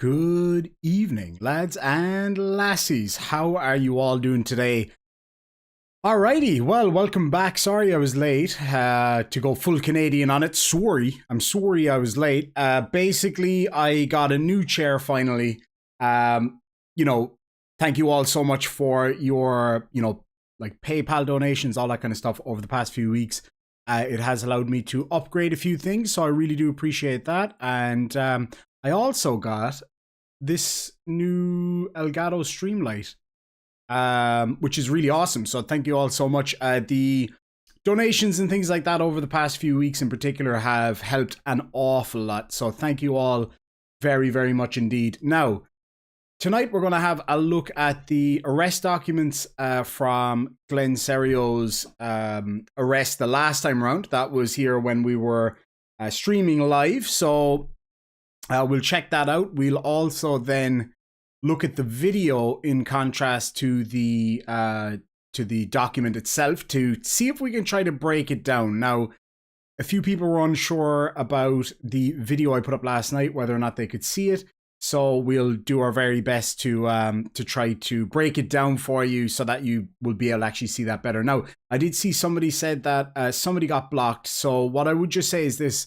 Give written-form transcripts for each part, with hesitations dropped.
Good evening, lads and lassies. How are you all doing today? Alrighty, well, welcome back. Sorry I was late to go full Canadian on it. I'm sorry I was late. Basically, I got a new chair finally. You know, thank you all so much for your, like PayPal donations, all that kind of stuff over the past few weeks. It has allowed me to upgrade a few things, so I really do appreciate that. And I also got this new Elgato Streamlight, which is really awesome. So thank you all so much. The donations and things like that over the past few weeks in particular have helped an awful lot. So thank you all very, very much indeed. Now, tonight we're going to have a look at the arrest documents from Glenn Cerio's arrest the last time around. That was here when we were streaming live. So we'll check that out. We'll also then look at the video in contrast to the document itself to see if we can try to break it down. Now, a few people were unsure about the video I put up last night, whether or not they could see it. So we'll do our very best to try to break it down for you so that you will be able to actually see that better. Now, I did see somebody said that somebody got blocked. So what I would just say is this.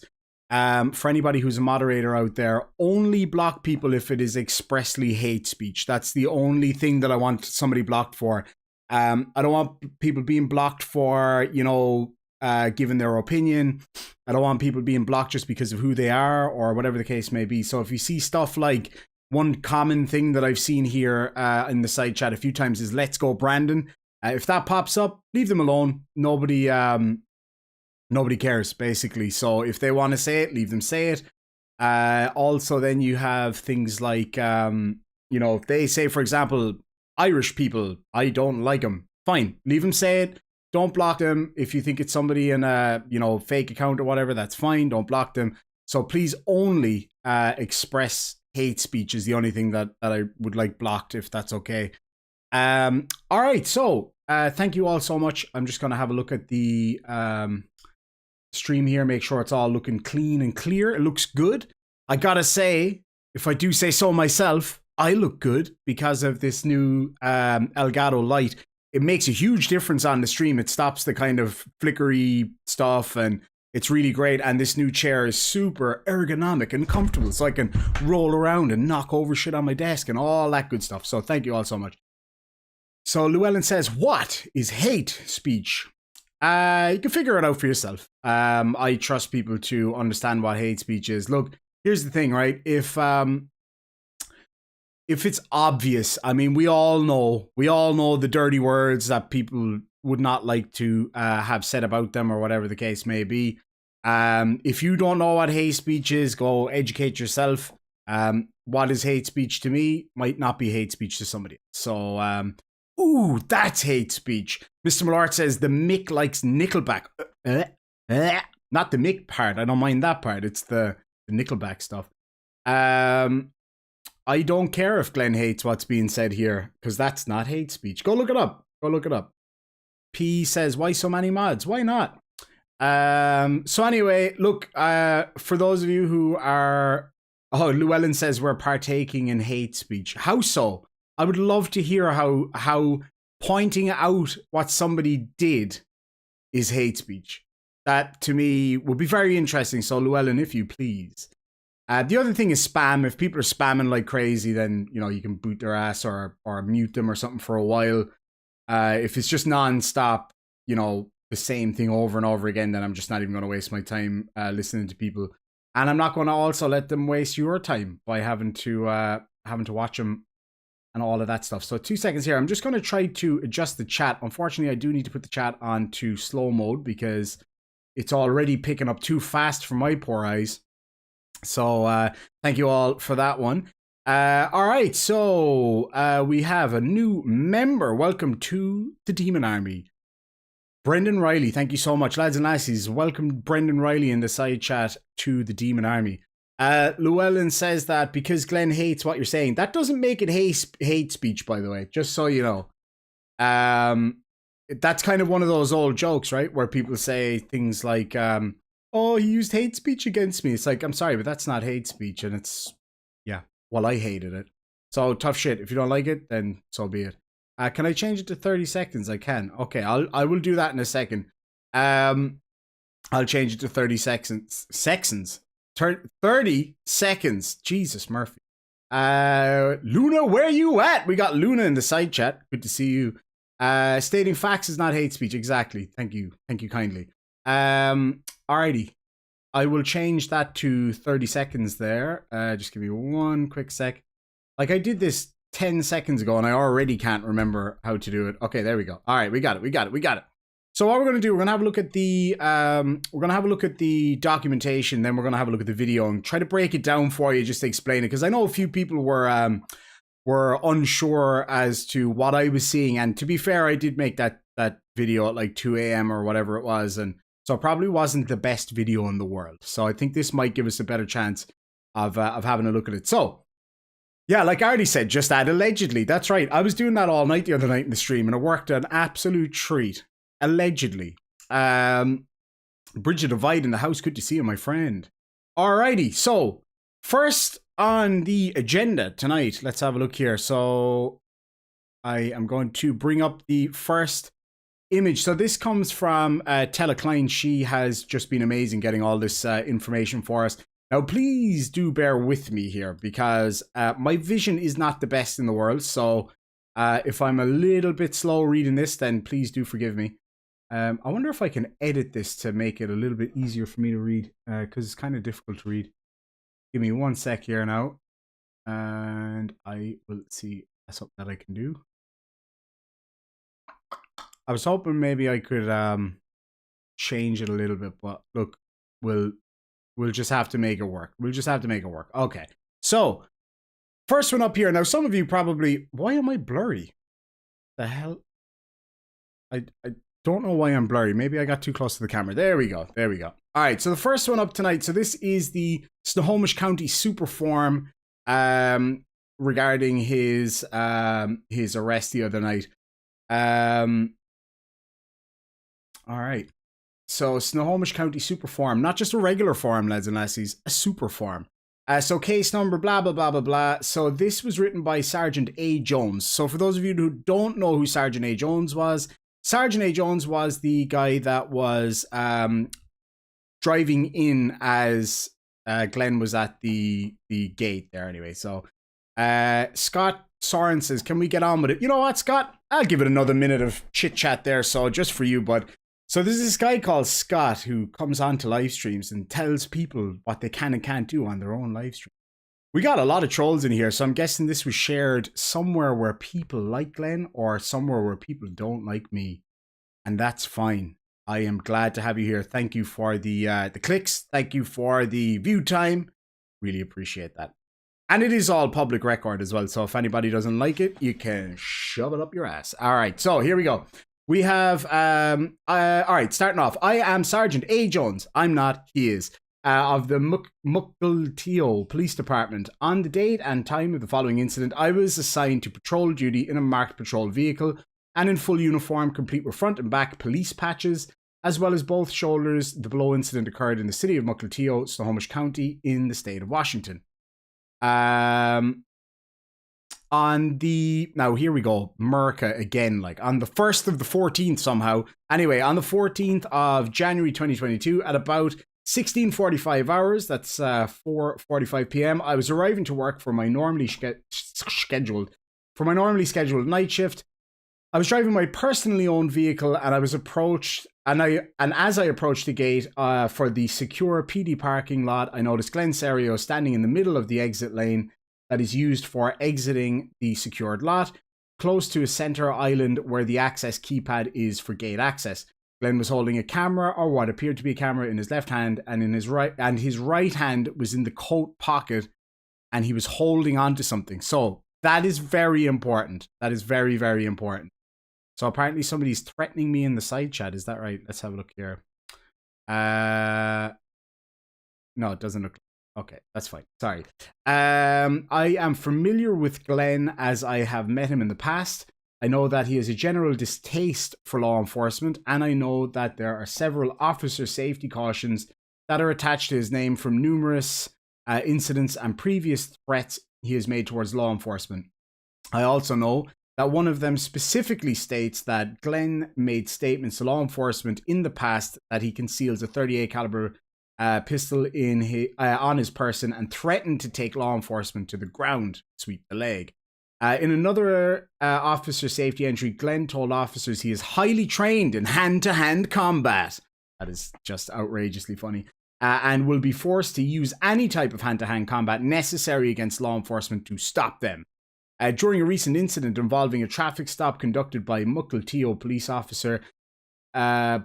For anybody who's a moderator out there, only block people if it is expressly hate speech. That's the only thing that I want somebody blocked for. I don't want people being blocked for, giving their opinion. I don't want people being blocked just because of who they are or whatever the case may be. So if you see stuff like one common thing that I've seen here in the side chat a few times is "Let's go, Brandon." If that pops up, leave them alone. Nobody cares, basically. So if they want to say it, leave them say it. Also, then you have things like, if they say, for example, Irish people, I don't like them. Fine, leave them say it. Don't block them. If you think it's somebody in a, fake account or whatever, that's fine. Don't block them. So please only express hate speech is the only thing that I would like blocked, if that's okay. All right, so thank you all so much. I'm just going to have a look at the stream here, make sure it's all looking clean and clear. It looks good. I gotta say, if I do say so myself, I look good because of this new Elgato light. It makes a huge difference on the stream. It stops the kind of flickery stuff and it's really great. And this new chair is super ergonomic and comfortable, so I can roll around and knock over shit on my desk and all that good stuff. So thank you all so much. So Llewellyn says, what is hate speech? You can figure it out for yourself. I trust people to understand what hate speech is. Look, here's the thing, right? If it's obvious, I mean, we all know the dirty words that people would not like to have said about them or whatever the case may be. If you don't know what hate speech is, go educate yourself. What is hate speech to me might not be hate speech to somebody else. So, Ooh, that's hate speech. Mr. Malort says the Mick likes Nickelback. Not the Mick part. I don't mind that part. It's the Nickelback stuff. I don't care if Glenn hates what's being said here, because that's not hate speech. Go look it up. Go look it up. P says, why so many mods? Why not? So anyway, look, for those of you who are... Oh, Llewellyn says we're partaking in hate speech. How so? I would love to hear how pointing out what somebody did is hate speech. That, to me, would be very interesting. So, Llewellyn, if you please. The other thing is spam. If people are spamming like crazy, then, you know, you can boot their ass or mute them or something for a while. If it's just non-stop, you know, the same thing over and over again, then I'm just not even going to waste my time listening to people. And I'm not going to also let them waste your time by having to watch them and all of that stuff. So 2 seconds here. I'm just going to try to adjust the chat. Unfortunately, I do need to put the chat onto slow mode because it's already picking up too fast for my poor eyes. So thank you all for that one. All right, so we have a new member. Welcome to the Demon Army. Brendan Riley, thank you so much. Lads and lassies, welcome Brendan Riley in the side chat to the Demon Army. Llewellyn says that because Glenn hates what you're saying, that doesn't make it hate speech, by the way, just so you know. That's kind of one of those old jokes, right? Where people say things like, oh, he used hate speech against me. It's like, I'm sorry, but that's not hate speech. And it's, yeah, well, I hated it. So tough shit. If you don't like it, then so be it. Can I change it to 30 seconds? I can. Okay, I will do that in a second. I'll change it to 30 seconds. 30 seconds. Jesus, Murphy. Luna, where you at? We got Luna in the side chat. Good to see you. Stating facts is not hate speech. Exactly. Thank you. Thank you kindly. Alrighty. I will change that to 30 seconds there. Just give me one quick sec. Like I did this 10 seconds ago and I already can't remember how to do it. Okay, there we go. All right, we got it. So what we're going to do, we're going to have a look at the documentation, then we're going to have a look at the video and try to break it down for you just to explain it, because I know a few people were unsure as to what I was seeing, and to be fair, I did make that video at like 2 a.m. or whatever it was, and so it probably wasn't the best video in the world. So I think this might give us a better chance of having a look at it. So yeah, like I already said, just that allegedly. That's right. I was doing that all night the other night in the stream, and it worked an absolute treat. Allegedly. Bridge of Divide in the house. Good to see you, my friend. Alrighty. So first on the agenda tonight, let's have a look here. So I am going to bring up the first image. So this comes from Tella Klein. She has just been amazing getting all this information for us. Now, please do bear with me here because my vision is not the best in the world. So if I'm a little bit slow reading this, then please do forgive me. I wonder if I can edit this to make it a little bit easier for me to read because it's kind of difficult to read. Give me 1 sec here now. And I will see that's something that I can do. I was hoping maybe I could change it a little bit, but look, we'll just have to make it work. Okay. So, first one up here. Now, some of you probably... Why am I blurry? The hell? I don't know why I'm blurry. Maybe I got too close to the camera. There we go. All right. So, the first one up tonight. So, this is the Snohomish County Superform regarding his arrest the other night. All right. So, Snohomish County Superform, not just a regular form, lads and lassies, a superform. So, case number, blah, blah, blah, blah, blah. So, this was written by Sergeant A. Jones. So, for those of you who don't know who Sergeant A. Jones was the guy that was driving in as Glenn was at the gate there anyway. So, Scott Soren says, can we get on with it? You know what, Scott? I'll give it another minute of chit-chat there, so just for you, bud. So there's this guy called Scott who comes on to live streams and tells people what they can and can't do on their own live stream. We got a lot of trolls in here, so I'm guessing this was shared somewhere where people like Glenn or somewhere where people don't like me. And that's fine. I am glad to have you here. Thank you for the clicks. Thank you for the view time. Really appreciate that. And it is all public record as well. So if anybody doesn't like it, you can shove it up your ass. All right. So here we go. We have, all right, starting off. I am Sergeant A. Jones. I'm not, he is. Of the Mukilteo Police Department. On the date and time of the following incident, I was assigned to patrol duty in a marked patrol vehicle and in full uniform, complete with front and back police patches, as well as both shoulders. The below incident occurred in the city of Mukilteo, Snohomish County, in the state of Washington. On the, now here we go, America again, like on the 1st of the 14th somehow. Anyway, on the 14th of January 2022 at about 16:45 hours, that's 4:45 p.m. I was arriving to work for my normally scheduled night shift. I was driving my personally owned vehicle, and I was approached, and as I approached the gate for the secure PD parking lot, I noticed Glenn Cerio standing in the middle of the exit lane that is used for exiting the secured lot, close to a center island where the access keypad is for gate access. Glenn was holding a camera, or what appeared to be a camera, in his left hand, and his right hand was in the coat pocket, and he was holding onto something. So that is very important. That is very, very important. So apparently somebody's threatening me in the side chat. Is that right? Let's have a look here. No, it doesn't look. Okay, that's fine. Sorry. I am familiar with Glenn as I have met him in the past. I know that he has a general distaste for law enforcement, and I know that there are several officer safety cautions that are attached to his name from numerous incidents and previous threats he has made towards law enforcement. I also know that one of them specifically states that Glenn made statements to law enforcement in the past that he conceals a .38 caliber pistol on his person and threatened to take law enforcement to the ground, sweep the leg. In another officer safety entry, Glenn told officers he is highly trained in hand-to-hand combat. That is just outrageously funny. And will be forced to use any type of hand-to-hand combat necessary against law enforcement to stop them. During a recent incident involving a traffic stop conducted by a Mukilteo police officer, Glenn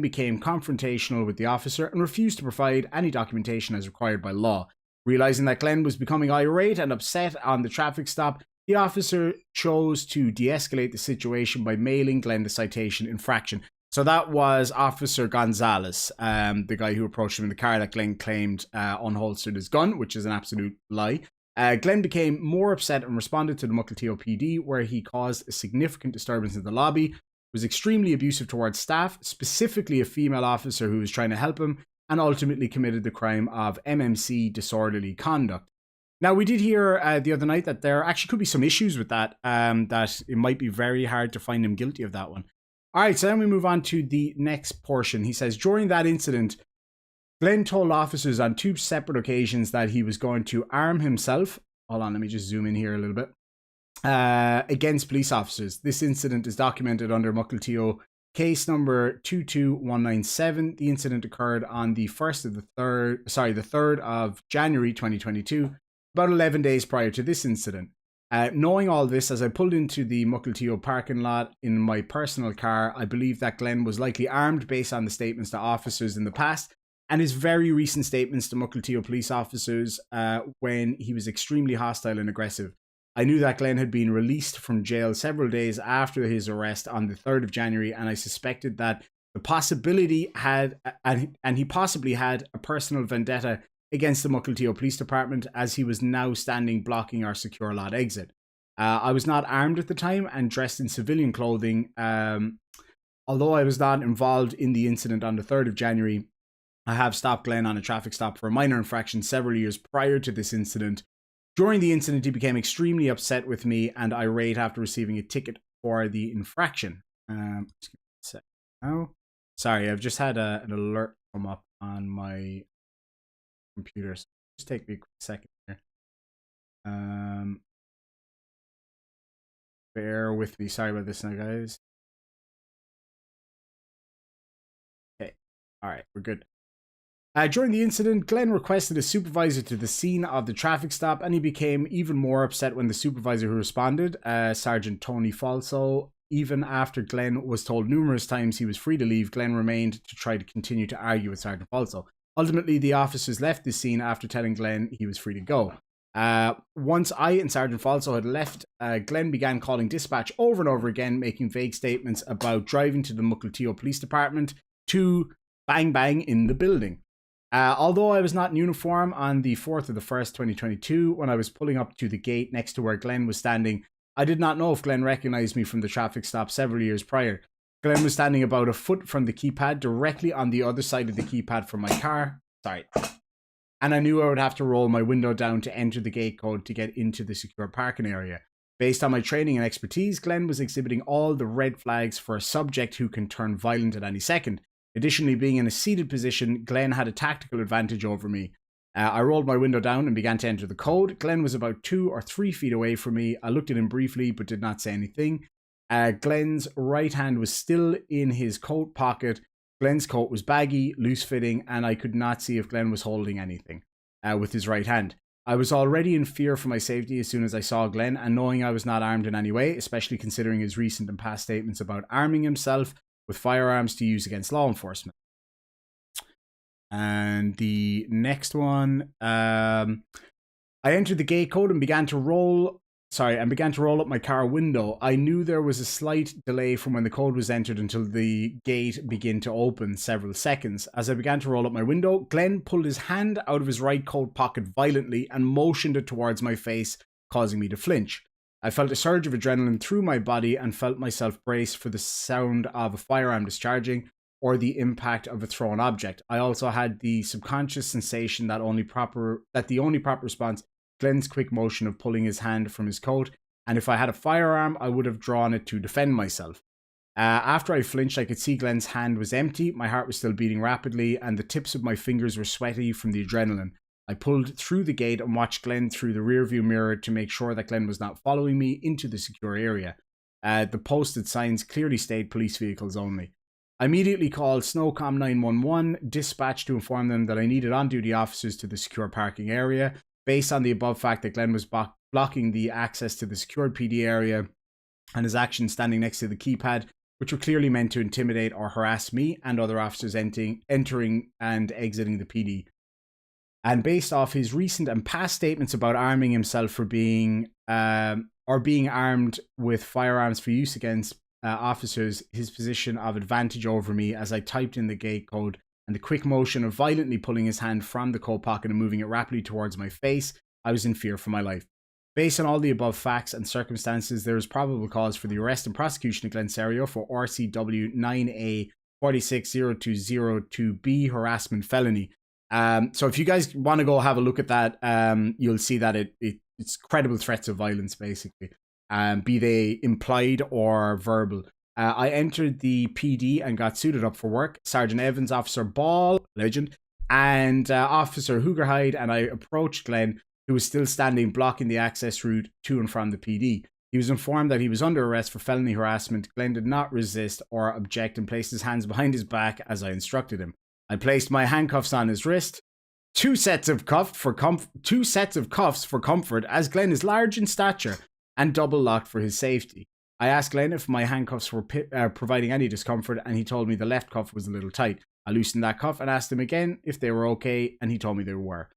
became confrontational with the officer and refused to provide any documentation as required by law. Realizing that Glenn was becoming irate and upset on the traffic stop, the officer chose to de-escalate the situation by mailing Glenn the citation infraction. So that was Officer Gonzalez, the guy who approached him in the car that Glenn claimed unholstered his gun, which is an absolute lie. Glenn became more upset and responded to the Mukilteo PD, where he caused a significant disturbance in the lobby, was extremely abusive towards staff, specifically a female officer who was trying to help him, and ultimately committed the crime of MMC, disorderly conduct. Now, we did hear the other night that there actually could be some issues with that, that it might be very hard to find him guilty of that one. All right, so then we move on to the next portion. He says, during that incident, Glenn told officers on 2 separate occasions that he was going to arm himself. Hold on, let me just zoom in here a little bit. Against police officers. This incident is documented under Mukilteo case number 22197. The incident occurred on the 3rd of January 2022, about 11 days prior to this incident. Knowing all this, as I pulled into the Mukilteo parking lot in my personal car, I believe that Glenn was likely armed based on the statements to officers in the past and his very recent statements to Mukilteo police officers when he was extremely hostile and aggressive. I knew that Glenn had been released from jail several days after his arrest on the 3rd of January, and I suspected that the possibility he possibly had a personal vendetta against the Mukilteo Police Department, as he was now standing blocking our secure lot exit. I was not armed at the time and dressed in civilian clothing. Although I was not involved in the incident on the 3rd of January, I have stopped Glenn on a traffic stop for a minor infraction several years prior to this incident. During the incident, he became extremely upset with me and irate after receiving a ticket for the infraction. Just give me a sec. Oh, sorry, I've just had an alert come up on my computer. So just take me a quick second here. Bear with me. Sorry about this now, guys. Okay. All right, we're good. During the incident, Glenn requested a supervisor to the scene of the traffic stop, and he became even more upset when the supervisor who responded, Sergeant Tony Falso, even after Glenn was told numerous times he was free to leave, Glenn remained to try to continue to argue with Sergeant Falso. Ultimately, the officers left the scene after telling Glenn he was free to go. Once I and Sergeant Falso had left, Glenn began calling dispatch over and over again, making vague statements about driving to the Mukilteo Police Department to bang bang in the building. Although I was not in uniform on the 4th of the 1st, 2022, when I was pulling up to the gate next to where Glenn was standing, I did not know if Glenn recognized me from the traffic stop several years prior. Glenn was standing about a foot from the keypad, directly on the other side of the keypad from my car. Sorry. And I knew I would have to roll my window down to enter the gate code to get into the secure parking area. Based on my training and expertise, Glenn was exhibiting all the red flags for a subject who can turn violent at any second. Additionally, being in a seated position, Glenn had a tactical advantage over me. I rolled my window down and began to enter the code. Glenn was about 2 or 3 feet away from me. I looked at him briefly, but did not say anything. Glenn's right hand was still in his coat pocket. Glenn's coat was baggy, loose-fitting, and I could not see if Glenn was holding anything with his right hand. I was already in fear for my safety as soon as I saw Glenn, and knowing I was not armed in any way, especially considering his recent and past statements about arming himself with firearms to use against law enforcement. And the next one, I entered the gate code and began to roll up my car window. I knew there was a slight delay from when the code was entered until the gate began to open, several seconds. As I began to roll up my window, Glenn pulled his hand out of his right coat pocket violently and motioned it towards my face, causing me to flinch. I felt a surge of adrenaline through my body and felt myself brace for the sound of a firearm discharging or the impact of a thrown object. I also had the subconscious sensation that the only proper response, Glenn's quick motion of pulling his hand from his coat, and if I had a firearm, I would have drawn it to defend myself. After I flinched, I could see Glenn's hand was empty, my heart was still beating rapidly, and the tips of my fingers were sweaty from the adrenaline. I pulled through the gate and watched Glenn through the rearview mirror to make sure that Glenn was not following me into the secure area. The posted signs clearly state police vehicles only. I immediately called Snowcom 911 dispatch to inform them that I needed on-duty officers to the secure parking area. Based on the above fact that Glenn was blocking the access to the secured PD area and his actions standing next to the keypad, which were clearly meant to intimidate or harass me and other officers entering and exiting the PD. And based off his recent and past statements about arming himself for being armed with firearms for use against officers, his position of advantage over me as I typed in the gate code and the quick motion of violently pulling his hand from the coat pocket and moving it rapidly towards my face, I was in fear for my life. Based on all the above facts and circumstances, there is probable cause for the arrest and prosecution of Glenn Cerio for RCW 9A 46020B harassment felony. So if you guys want to go have a look at that, you'll see that it's credible threats of violence, basically, be they implied or verbal. I entered the PD and got suited up for work. Sergeant Evans, Officer Ball, legend, and Officer Hoogerhide, and I approached Glenn, who was still standing blocking the access route to and from the PD. He was informed that he was under arrest for felony harassment. Glenn did not resist or object and placed his hands behind his back as I instructed him. I placed my handcuffs on his wrist. Two sets of cuffs for comfort, as Glenn is large in stature, and double locked for his safety. I asked Glenn if my handcuffs were providing any discomfort, and he told me the left cuff was a little tight. I loosened that cuff and asked him again if they were okay, and he told me they were.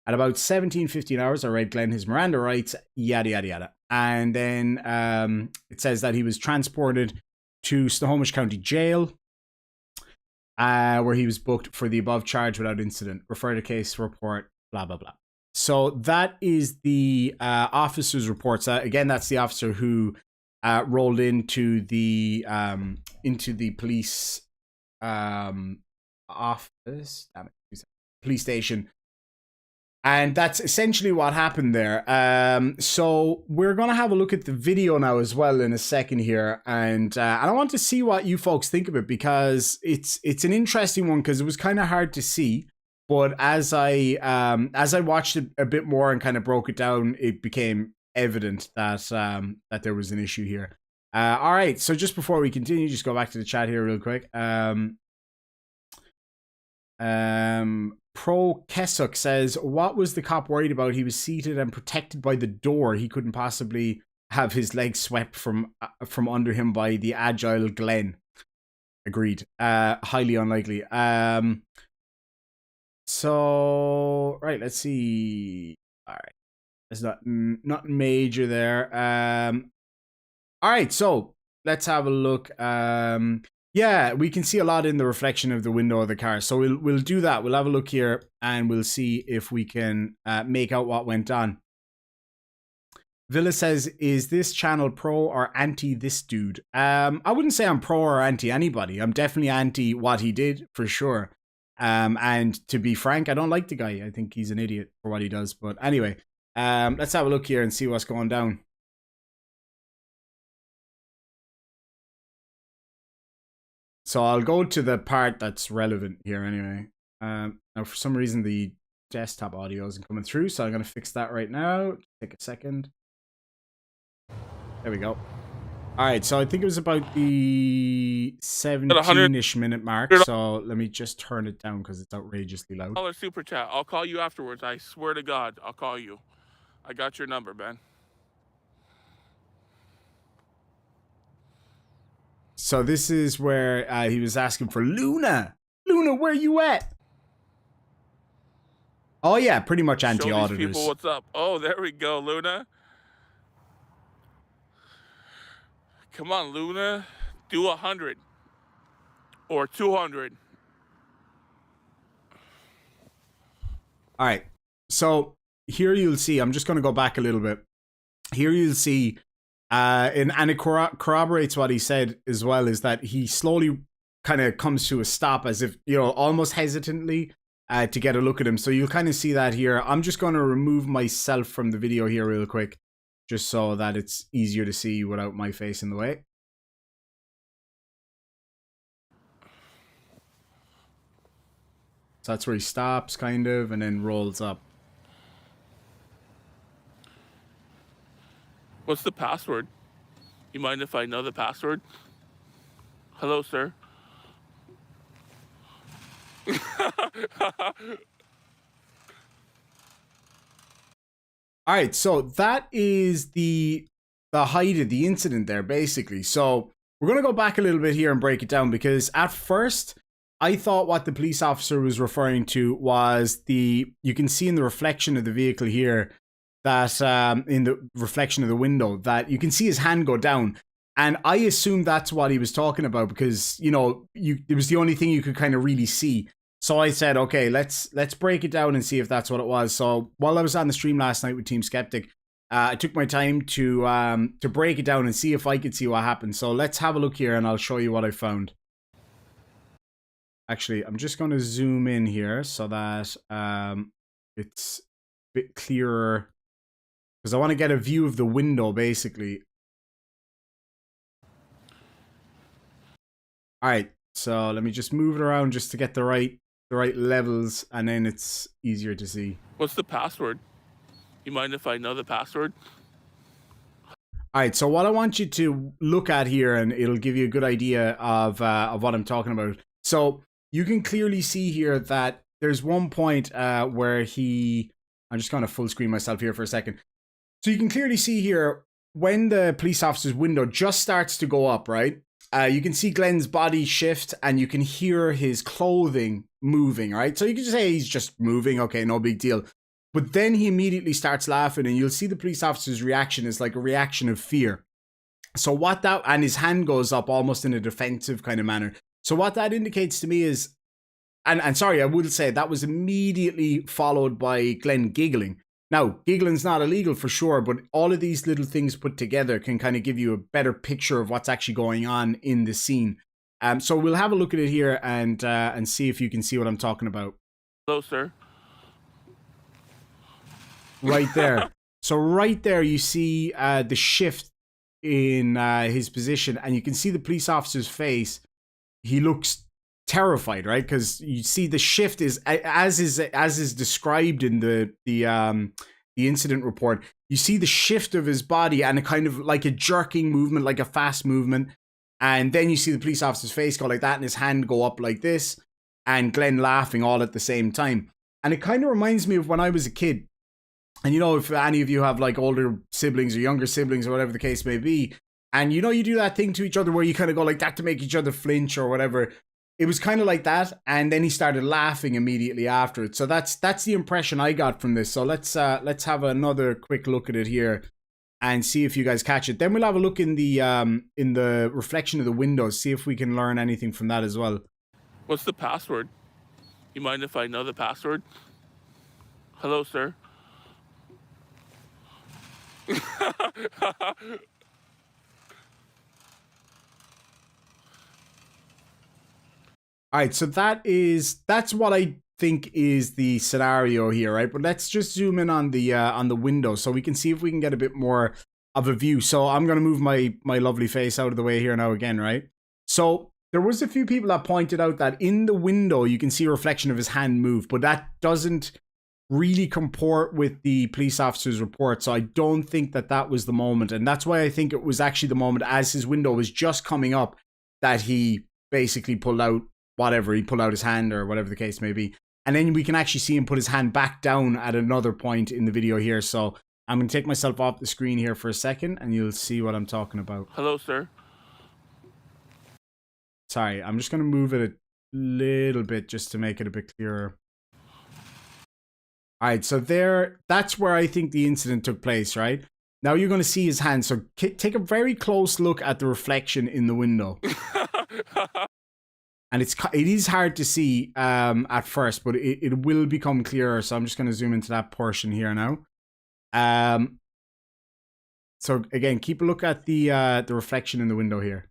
At about 17-15 hours, I read Glenn his Miranda rights, yada, yada, yada. And then it says that he was transported to Snohomish County Jail, where he was booked for the above charge without incident. Refer to case report, blah, blah, blah. So that is the officer's reports. Again, that's the officer who rolled into the police office, police station. And that's essentially what happened there. So we're going to have a look at the video now as well in a second here. And I want to see what you folks think of it, because it's an interesting one, because it was kind of hard to see. But as I watched it a bit more and kind of broke it down, it became evident that that there was an issue here. All right. So just before we continue, just go back to the chat here real quick. Pro Kesuk says, what was the cop worried about? He was seated and protected by the door. He couldn't possibly have his legs swept from under him by the agile Glenn. Agreed. Highly unlikely. So, right, let's see. All right. There's not major there. All right, so let's have a look. Yeah, we can see a lot in the reflection of the window of the car. So we'll do that. We'll have a look here and we'll see if we can make out what went on. Villa says, is this channel pro or anti this dude? I wouldn't say I'm pro or anti anybody. I'm definitely anti what he did, for sure. And to be frank, I don't like the guy. I think he's an idiot for what he does. But anyway, let's have a look here and see what's going down. So I'll go to the part that's relevant here anyway. Now, for some reason, the desktop audio isn't coming through, so I'm going to fix that right now. Take a second. There we go. All right, so I think it was about the 17-ish minute mark. So let me just turn it down because it's outrageously loud. Super chat. I'll call you afterwards. I swear to God, I'll call you. I got your number, man. So this is where he was asking for Luna. Luna, where you at? Oh yeah, pretty much anti-auditors. Show these people what's up. Oh, there we go, Luna. Come on, Luna. Do 100 or 200. All right. So here you'll see, I'm just going to go back a little bit. Here you'll see, and it corroborates what he said as well, is that he slowly kind of comes to a stop as if, you know, almost hesitantly to get a look at him. So you'll kind of see that here. I'm just going to remove myself from the video here real quick, just so that it's easier to see without my face in the way. So that's where he stops, kind of, and then rolls up. What's the password? You mind if I know the password? Hello, sir. All right, so that is the height of the incident there, basically. So we're going to go back a little bit here and break it down, because at first I thought what the police officer was referring to was you can see in the reflection of the vehicle here, that in the reflection of the window, that you can see his hand go down. And I assumed that's what he was talking about, because, you know, it was the only thing you could kind of really see. So I said, okay, let's break it down and see if that's what it was. So while I was on the stream last night with Team Skeptic, I took my time to break it down and see if I could see what happened. So let's have a look here and I'll show you what I found. Actually, I'm just going to zoom in here so that it's a bit clearer, because I want to get a view of the window, basically. All right, so let me just move it around just to get the right levels, and then it's easier to see. What's the password? You mind if I know the password? All right, so what I want you to look at here, and it'll give you a good idea of what I'm talking about. So you can clearly see here that there's one point where I'm just going to full screen myself here for a second. So you can clearly see here when the police officer's window just starts to go up, right? You can see Glenn's body shift and you can hear his clothing moving, right? So you can just say he's just moving, okay, no big deal. But then he immediately starts laughing, and you'll see the police officer's reaction is like a reaction of fear. So and his hand goes up almost in a defensive kind of manner. So what that indicates to me is, and sorry, I will say that was immediately followed by Glenn giggling. Now, giggling's not illegal for sure, but all of these little things put together can kind of give you a better picture of what's actually going on in the scene. So we'll have a look at it here and see if you can see what I'm talking about. Hello, sir. Right there. So right there, you see the shift in his position, and you can see the police officer's face. He looks terrified, right? Because you see the shift is as is described in the incident report. You see the shift of his body and a kind of like a jerking movement, like a fast movement, and then you see the police officer's face go like that and his hand go up like this, and Glenn laughing all at the same time. And it kind of reminds me of when I was a kid. And you know, if any of you have like older siblings or younger siblings or whatever the case may be, and you know, you do that thing to each other where you kind of go like that to make each other flinch or whatever. it was kind of like that, and then he started laughing immediately after it. So that's the impression I got from this. So let's have another quick look at it here and see if you guys catch it. Then we'll have a look in the reflection of the windows, see if we can learn anything from that as well. What's the password? You mind if I know the password? Hello, sir. All right, so that's what I think is the scenario here, right? But let's just zoom in on the window so we can see if we can get a bit more of a view. So I'm gonna move my lovely face out of the way here now again, right? So there was a few people that pointed out that in the window you can see a reflection of his hand move, but that doesn't really comport with the police officer's report. So I don't think that was the moment, and that's why I think it was actually the moment as his window was just coming up that he basically pulled out whatever, he pulled out his hand or whatever the case may be. And then we can actually see him put his hand back down at another point in the video here. So I'm going to take myself off the screen here for a second and you'll see what I'm talking about. Hello, sir. Sorry, I'm just going to move it a little bit just to make it a bit clearer. All right, so that's where I think the incident took place, right? Now you're going to see his hand. So take a very close look at the reflection in the window. And it is hard to see at first, but it will become clearer. So I'm just going to zoom into that portion here now. So again, keep a look at the reflection in the window here.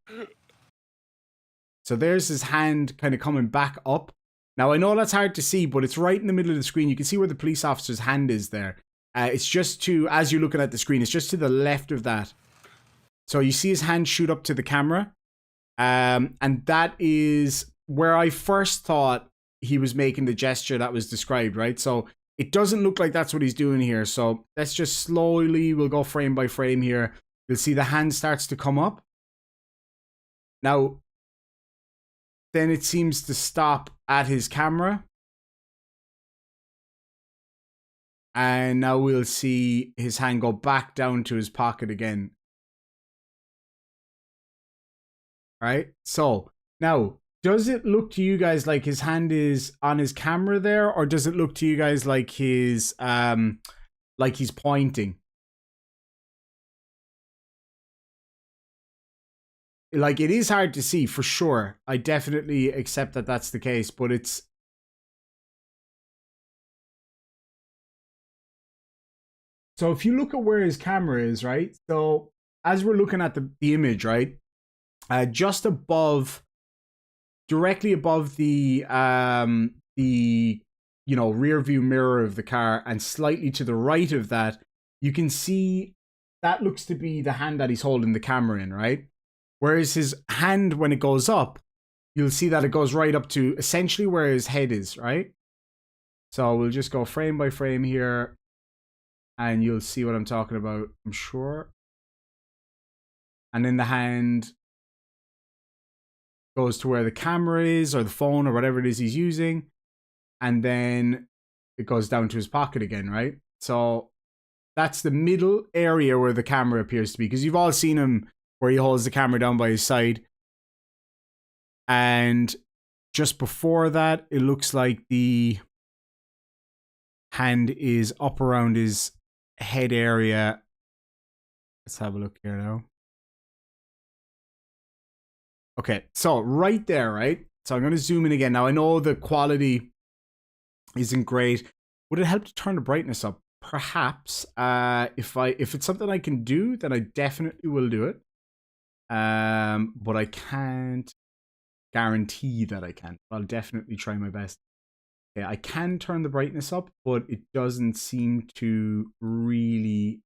So there's his hand kind of coming back up. Now I know that's hard to see, but it's right in the middle of the screen. You can see where the police officer's hand is there. It's just as you're looking at the screen, it's just to the left of that. So you see his hand shoot up to the camera. And that is where I first thought he was making the gesture that was described, right? So it doesn't look like that's what he's doing here. So let's just slowly, we'll go frame by frame here. You'll see the hand starts to come up. Now, then it seems to stop at his camera. And now we'll see his hand go back down to his pocket again. Right? So now, does it look to you guys like his hand is on his camera there, or does it look to you guys like his like he's pointing? Like, it is hard to see for sure. I definitely accept that that's the case, but it's so if you look at where his camera is, right? So as we're looking at the image, right? Just above, directly above the rear view mirror of the car, and slightly to the right of that, you can see that looks to be the hand that he's holding the camera in, right? Whereas his hand, when it goes up, you'll see that it goes right up to essentially where his head is, right? So we'll just go frame by frame here, and you'll see what I'm talking about, I'm sure. And then the hand goes to where the camera is, or the phone, or whatever it is he's using, and then it goes down to his pocket again, right? So that's the middle area where the camera appears to be, because you've all seen him where he holds the camera down by his side. And just before that, it looks like the hand is up around his head area. Let's have a look here now. Okay, so right there, right? So I'm going to zoom in again. Now, I know the quality isn't great. Would it help to turn the brightness up? Perhaps. If it's something I can do, then I definitely will do it. But I can't guarantee that I can. I'll definitely try my best. Okay, I can turn the brightness up, but it doesn't seem to really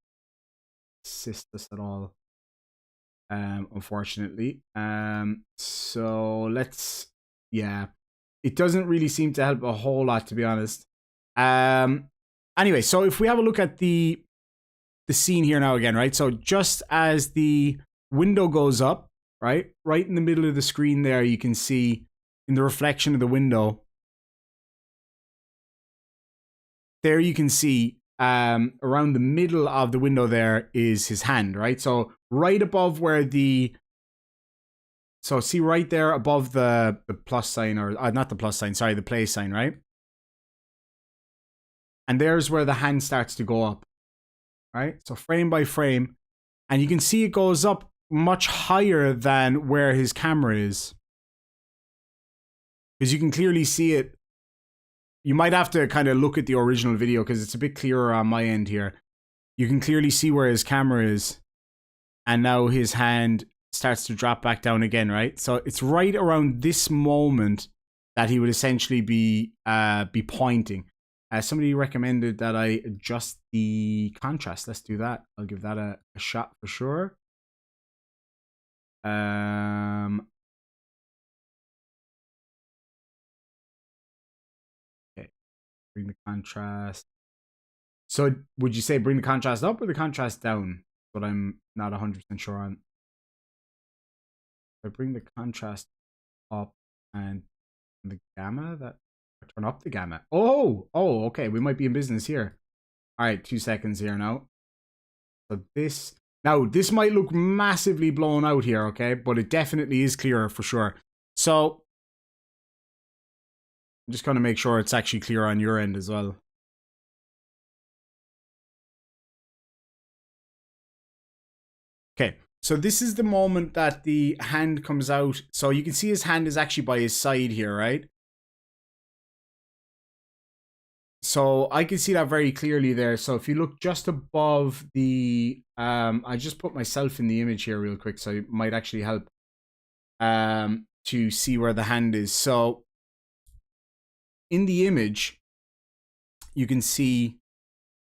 assist us at all. Unfortunately. So let's, yeah, it doesn't really seem to help a whole lot, to be honest. Anyway, so if we have a look at the scene here now again, right? So just as the window goes up, right in the middle of the screen there, you can see in the reflection of the window, there you can see around the middle of the window there is his hand, right? So right above where the So see right there above the plus sign, or not the plus sign, sorry, the play sign, right? And there's where the hand starts to go up, right? So frame by frame. And you can see it goes up much higher than where his camera is. Because you can clearly see it. You might have to kind of look at the original video because it's a bit clearer on my end here. You can clearly see where his camera is. And now his hand starts to drop back down again, right? So it's right around this moment that he would essentially be pointing. Somebody recommended that I adjust the contrast. Let's do that. I'll give that a shot for sure. Okay, bring the contrast. So would you say bring the contrast up or the contrast down? But I'm not 100% sure on. If I bring the contrast up and the gamma, that turn up the gamma. Oh, okay. We might be in business here. All right, 2 seconds here now. So this might look massively blown out here, okay? But it definitely is clearer for sure. So I'm just going to make sure it's actually clear on your end as well. Okay, so this is the moment that the hand comes out. So you can see his hand is actually by his side here, right? So I can see that very clearly there. So if you look just above the, I just put myself in the image here real quick, so it might actually help to see where the hand is. So in the image, you can see,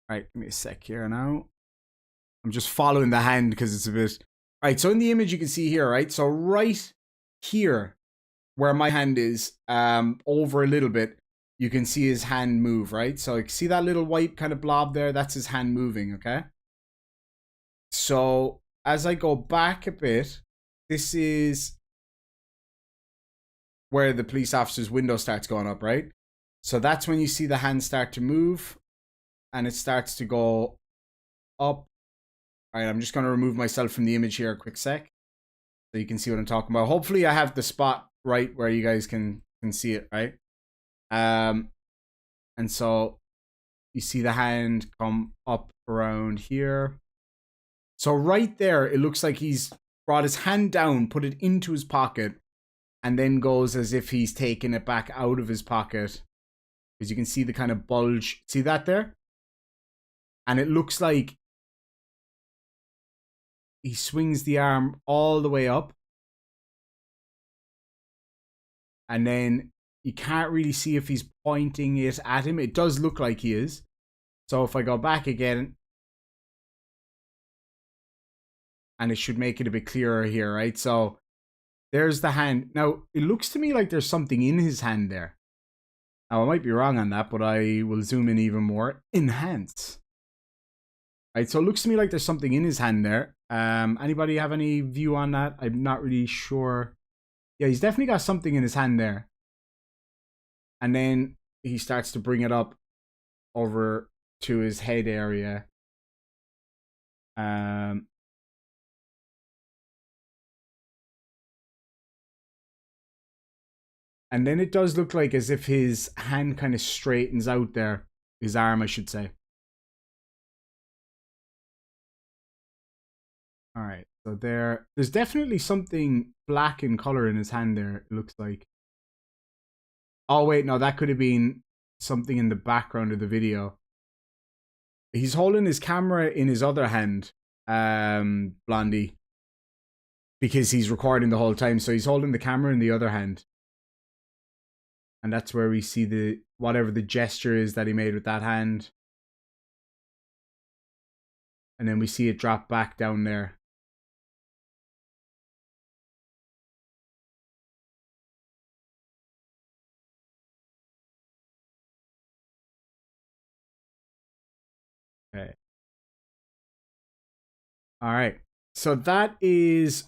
all right, give me a sec here now. I'm just following the hand because it's a bit, all right, so in the image you can see here, right? So right here where my hand is, over a little bit, you can see his hand move, right? So you can see that little white kind of blob there? That's his hand moving, okay? So as I go back a bit, this is where the police officer's window starts going up, right? So that's when you see the hand start to move and it starts to go up. All right, I'm just going to remove myself from the image here a quick sec so you can see what I'm talking about. Hopefully I have the spot right where you guys can see it, right? And so you see the hand come up around here. So right there, it looks like he's brought his hand down, put it into his pocket, and then goes as if he's taking it back out of his pocket. Because you can see the kind of bulge. See that there? And it looks like he swings the arm all the way up. And then you can't really see if he's pointing it at him. It does look like he is. So if I go back again, and it should make it a bit clearer here, right? So there's the hand. Now, it looks to me like there's something in his hand there. Now, I might be wrong on that, but I will zoom in even more. Enhance. Right, so it looks to me like there's something in his hand there. Anybody have any view on that? I'm not really sure. Yeah, he's definitely got something in his hand there. And then he starts to bring it up over to his head area. And then it does look like as if his hand kind of straightens out there. His arm, I should say. All right, so there's definitely something black in color in his hand there, it looks like. Oh, wait, no, that could have been something in the background of the video. He's holding his camera in his other hand, Blondie, because he's recording the whole time. So he's holding the camera in the other hand. And that's where we see the whatever the gesture is that he made with that hand. And then we see it drop back down there. Okay. All right. So that is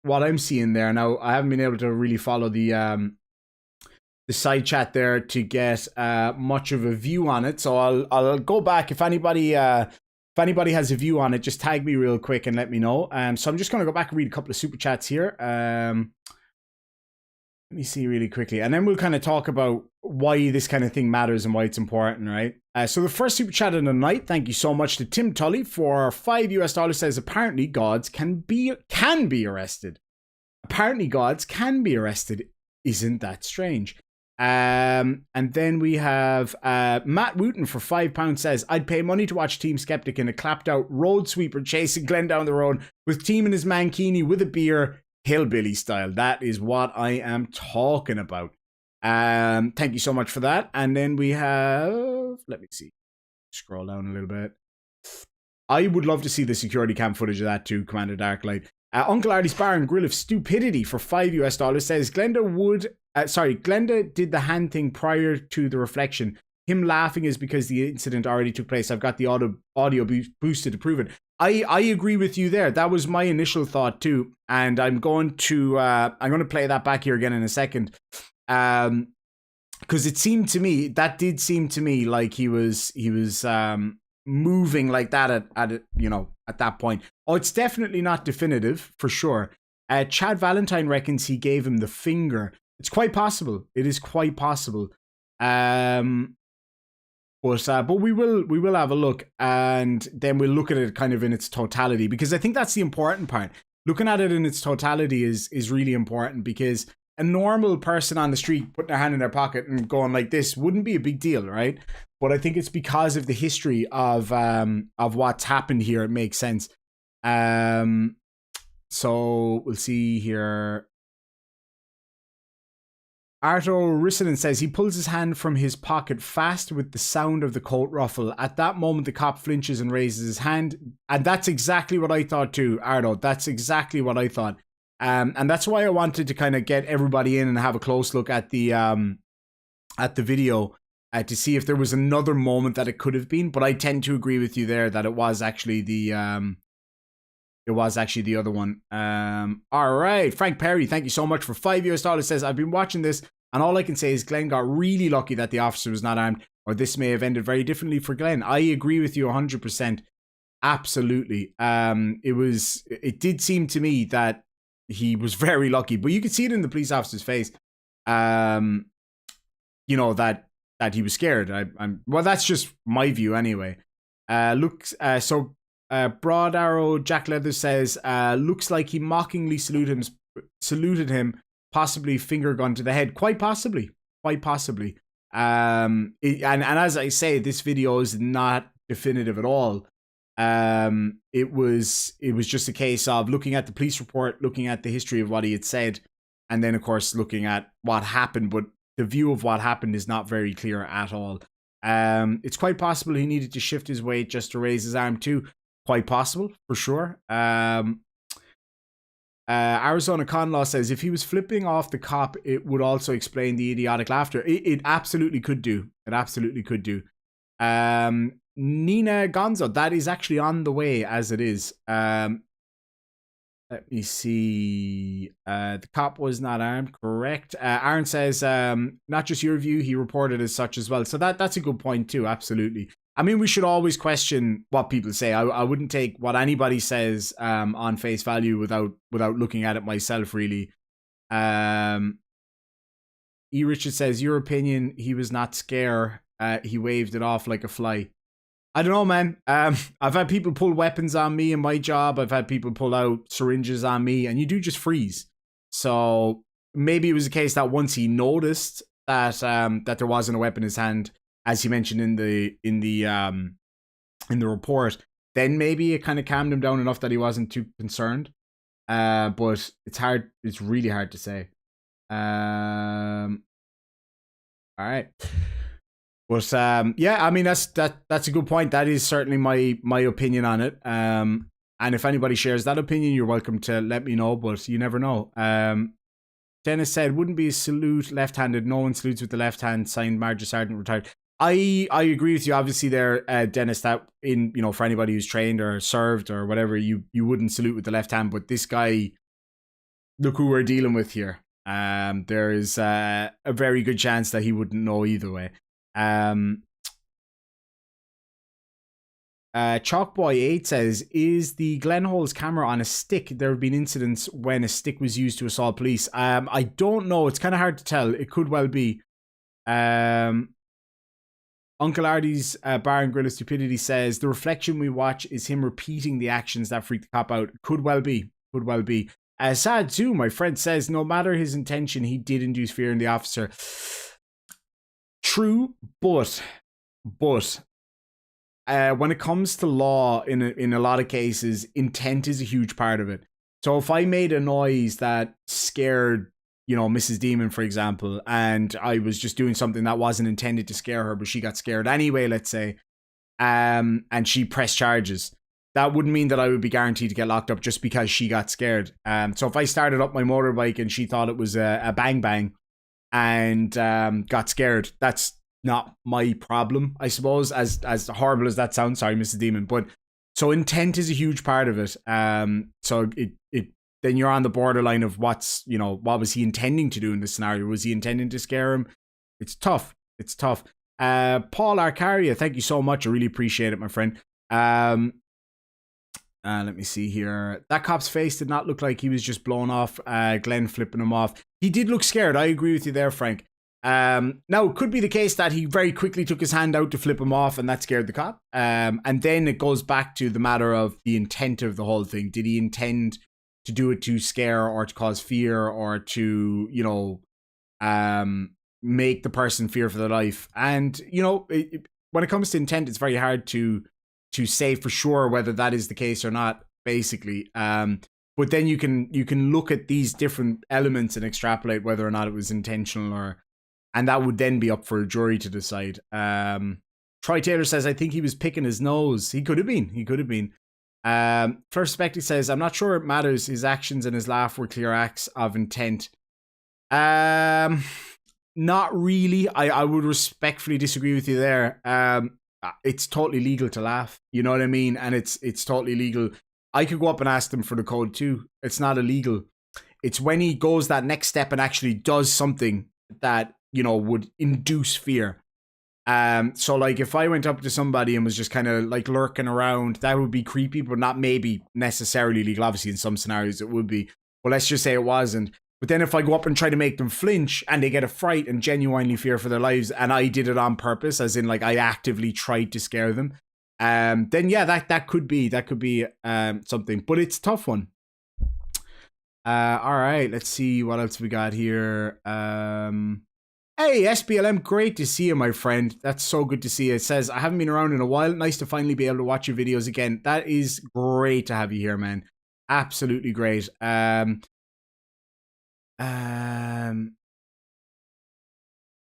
what I'm seeing there. Now, I haven't been able to really follow the side chat there to get much of a view on it. So I'll go back. If anybody has a view on it, just tag me real quick and let me know. So I'm just going to go back and read a couple of super chats here. Let me see really quickly. And then we'll kind of talk about why this kind of thing matters and why it's important, right? So the first super chat of the night, thank you so much to Tim Tully for $5 says apparently gods can be arrested. Apparently gods can be arrested. Isn't that strange? And then we have Matt Wooten for £5 says, I'd pay money to watch Team Skeptic in a clapped out road sweeper chasing Glenn down the road with Team in his mankini with a beer, hillbilly style. That is what I am talking about. Thank you so much for that. And then we have, let me see, scroll down a little bit. I would love to see the security cam footage of that too, Commander Darklight. Uncle Artie's Bar and Grill of Stupidity for $5 says Glenda did the hand thing prior to the reflection. Him laughing is because the incident already took place. I've got the audio boosted to prove it. I agree with you there. That was my initial thought too, and I'm going to play that back here again in a second, because it seemed to me like he was moving like that at that point. Oh, it's definitely not definitive for sure. Chad Valentine reckons he gave him the finger. It's quite possible. It is quite possible. But we will have a look, and then we'll look at it kind of in its totality, because I think that's the important part. Looking at it in its totality is really important, because a normal person on the street putting their hand in their pocket and going like this wouldn't be a big deal, right? But I think it's because of the history of what's happened here. It makes sense. So we'll see here. Arto Rissanen says he pulls his hand from his pocket fast with the sound of the coat ruffle. At that moment, the cop flinches and raises his hand. And that's exactly what I thought too, Arto. That's exactly what I thought. And that's why I wanted to kind of get everybody in and have a close look at the video to see if there was another moment that it could have been. But I tend to agree with you there that it was actually the other one. All right, Frank Perry, thank you so much for $5 says, I've been watching this and all I can say is Glenn got really lucky that the officer was not armed, or this may have ended very differently for Glenn. I agree with you 100%. Absolutely. It did seem to me that he was very lucky, but you could see it in the police officer's face. That he was scared. Well, that's just my view anyway. Broad Arrow Jack Leather says, looks like he mockingly saluted him, possibly finger gun to the head. Quite possibly. And as I say, this video is not definitive at all. It was just a case of looking at the police report, looking at the history of what he had said, and then of course looking at what happened, but the view of what happened is not very clear at all. It's quite possible he needed to shift his weight just to raise his arm too. Quite possible, for sure. Arizona Conlaw says, if he was flipping off the cop, it would also explain the idiotic laughter. It absolutely could do. It absolutely could do. Nina Gonzo, that is actually on the way as it is. Let me see. The cop was not armed, correct. Aaron says, not just your view, he reported as such as well. So that's a good point too, absolutely. I mean, we should always question what people say. I wouldn't take what anybody says on face value without looking at it myself, really. E. Richard says, your opinion, he was not scared. He waved it off like a fly. I don't know, man. I've had people pull weapons on me in my job. I've had people pull out syringes on me, and you do just freeze. So maybe it was a case that once he noticed that that there wasn't a weapon in his hand, as he mentioned in the report, then maybe it kind of calmed him down enough that he wasn't too concerned. But it's hard. It's really hard to say. All right. But yeah, I mean that's a good point. That is certainly my opinion on it. And if anybody shares that opinion, you're welcome to let me know. But you never know. Dennis said, "Wouldn't be a salute left-handed. No one salutes with the left hand." Signed, Marge Sargent, retired. I agree with you. Obviously, there, Dennis. That for anybody who's trained or served or whatever, you wouldn't salute with the left hand. But this guy, look who we're dealing with here. There is a very good chance that he wouldn't know either way. Chalkboy8 says, is the Glenhole's camera on a stick? There have been incidents when a stick was used to assault police. I don't know. It's kind of hard to tell. It could well be. Uncle Artie's Bar and Grill of Stupidity says, the reflection we watch is him repeating the actions that freak the cop out. Could well be. Could well be. Sad too, my friend says, no matter his intention, he did induce fear in the officer. True, but when it comes to law, in a lot of cases, intent is a huge part of it. So if I made a noise that scared, Mrs. Demon, for example, and I was just doing something that wasn't intended to scare her, but she got scared anyway, let's say, and she pressed charges, that wouldn't mean that I would be guaranteed to get locked up just because she got scared. So if I started up my motorbike and she thought it was a bang bang and got scared, that's not my problem, I suppose, as horrible as that sounds. Sorry, Mrs. Demon. But so intent is a huge part of it. So it then you're on the borderline of what was he intending to do in this scenario? Was he intending to scare him? It's tough. It's tough. Paul Arcaria, thank you so much. I really appreciate it, my friend. Let me see here. That cop's face did not look like he was just blown off. Glenn flipping him off. He did look scared. I agree with you there, Frank. Now, it could be the case that he very quickly took his hand out to flip him off and that scared the cop. And then it goes back to the matter of the intent of the whole thing. Did he intend to do it to scare or to cause fear or to, make the person fear for their life? And, when it comes to intent, it's very hard to say for sure whether that is the case or not, basically. But then you can look at these different elements and extrapolate whether or not it was intentional and that would then be up for a jury to decide. Troy Taylor says, I think he was picking his nose. He could have been. First Spectre says, I'm not sure it matters. His actions and his laugh were clear acts of intent. Not really. I would respectfully disagree with you there. It's totally legal to laugh. You know what I mean? And it's totally legal. I could go up and ask them for the code too. It's not illegal. It's when he goes that next step and actually does something that, would induce fear. So like if I went up to somebody and was just kind of like lurking around, that would be creepy, but not maybe necessarily legal. Obviously in some scenarios it would be. But let's just say it wasn't. But then if I go up and try to make them flinch and they get a fright and genuinely fear for their lives, and I did it on purpose, as in like I actively tried to scare them, then yeah, that could be something. But it's a tough one. All right, let's see what else we got here. Hey, SBLM, great to see you, my friend. That's so good to see you. It says, I haven't been around in a while. Nice to finally be able to watch your videos again. That is great to have you here, man. Absolutely great. All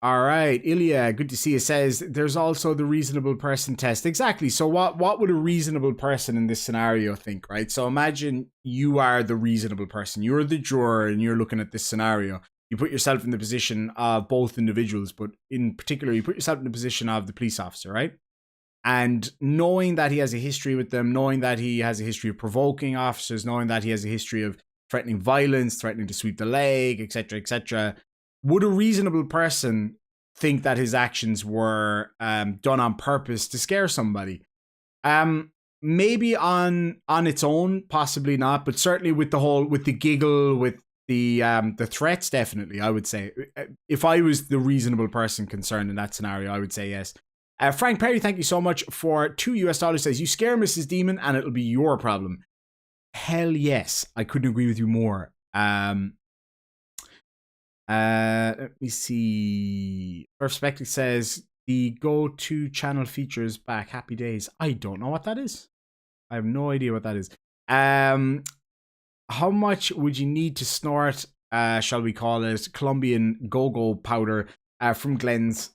right, Ilya, good to see you. Says there's also the reasonable person test. Exactly. So what would a reasonable person in this scenario think, right? So imagine you are the reasonable person. You're the juror and you're looking at this scenario. You put yourself in the position of both individuals, but in particular, you put yourself in the position of the police officer, right? And knowing that he has a history with them, knowing that he has a history of provoking officers, knowing that he has a history of threatening violence, threatening to sweep the leg, etc., would a reasonable person think that his actions were done on purpose to scare somebody? Maybe on its own, possibly not, but certainly with the giggle, with the threats, definitely, I would say. If I was the reasonable person concerned in that scenario, I would say yes. Frank Perry, thank you so much for $2 says, you scare Mrs. Demon and it'll be your problem. Hell yes. I couldn't agree with you more. Let me see. Perspective says the go-to channel features back. Happy days. I don't know what that is. I have no idea what that is. How much would you need to snort, shall we call it, Colombian go-go powder from Glenn's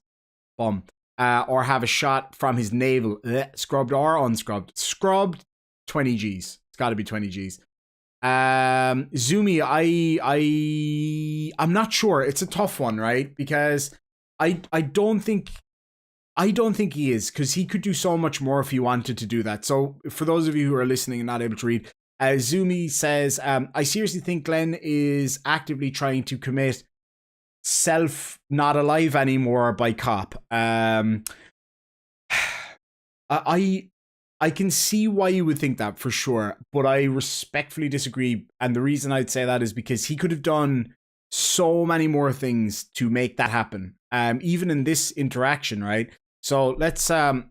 bum? Or have a shot from his navel, scrubbed or unscrubbed? Scrubbed, 20 Gs. It's got to be 20 Gs. Zumi, I'm not sure. It's a tough one, right? Because I don't think he is, because he could do so much more if he wanted to do that. So for those of you who are listening and not able to read, Zumi says, I seriously think Glenn is actively trying to commit self not alive anymore by cop. I can see why you would think that for sure, but I respectfully disagree. And the reason I'd say that is because he could have done so many more things to make that happen. Even in this interaction, right? So that's a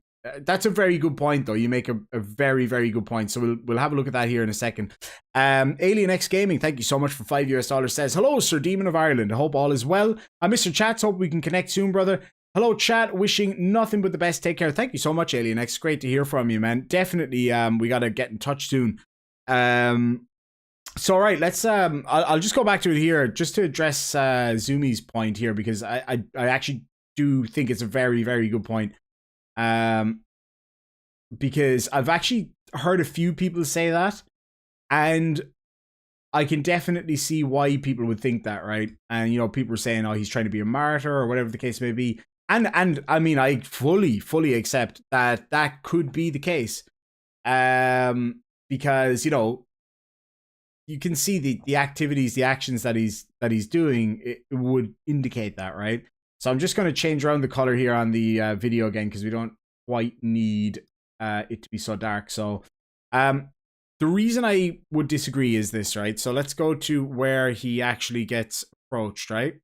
very good point, though. You make a very, very good point. So we'll have a look at that here in a second. Alien X Gaming, thank you so much for $5 says, hello, Sir Demon of Ireland. I hope all is well. Mr. Chats, hope we can connect soon, brother. Hello, chat. Wishing nothing but the best. Take care. Thank you so much, Alien X. Great to hear from you, man. Definitely, we got to get in touch soon. So, all right, let's, I'll just go back to it here just to address Zumi's point here, because I actually do think it's a very, very good point. Because I've actually heard a few people say that, and I can definitely see why people would think that, right? And, you know, people are saying, oh, he's trying to be a martyr or whatever the case may be. And I mean, I fully accept that that could be the case. Because, you know, you can see the activities, the actions that he's doing, it would indicate that, right? So I'm just going to change around the color here on the video again, because we don't quite need it to be so dark. So the reason I would disagree is this, right? So let's go to where he actually gets approached, right?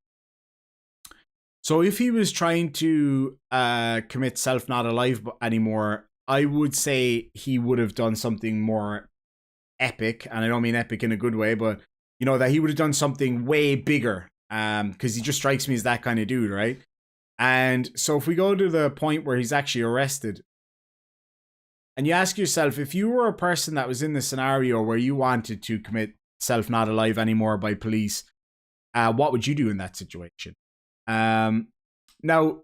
So if he was trying to commit self not alive anymore, I would say he would have done something more epic. And I don't mean epic in a good way, but, you know, that he would have done something way bigger. Because he just strikes me as that kind of dude, right? And so if we go to the point where he's actually arrested, and you ask yourself, if you were a person that was in the scenario where you wanted to commit self not alive anymore by police, what would you do in that situation? Now,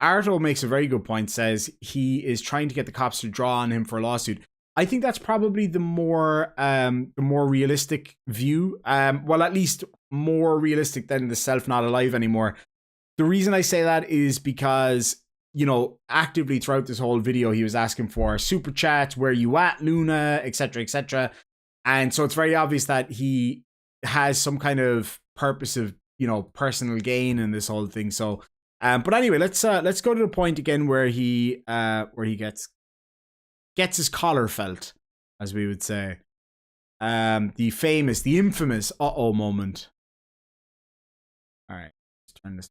Arto makes a very good point, says he is trying to get the cops to draw on him for a lawsuit. I think that's probably the more realistic view. Well, at least more realistic than the self not alive anymore. The reason I say that is because, you know, actively throughout this whole video, he was asking for super chats, where you at, Luna, etc., etc. And so it's very obvious that he has some kind of purpose of, you know, personal gain in this whole thing. So, but anyway, let's go to the point again where he gets his collar felt, as we would say. The infamous uh-oh moment. All right, let's turn this.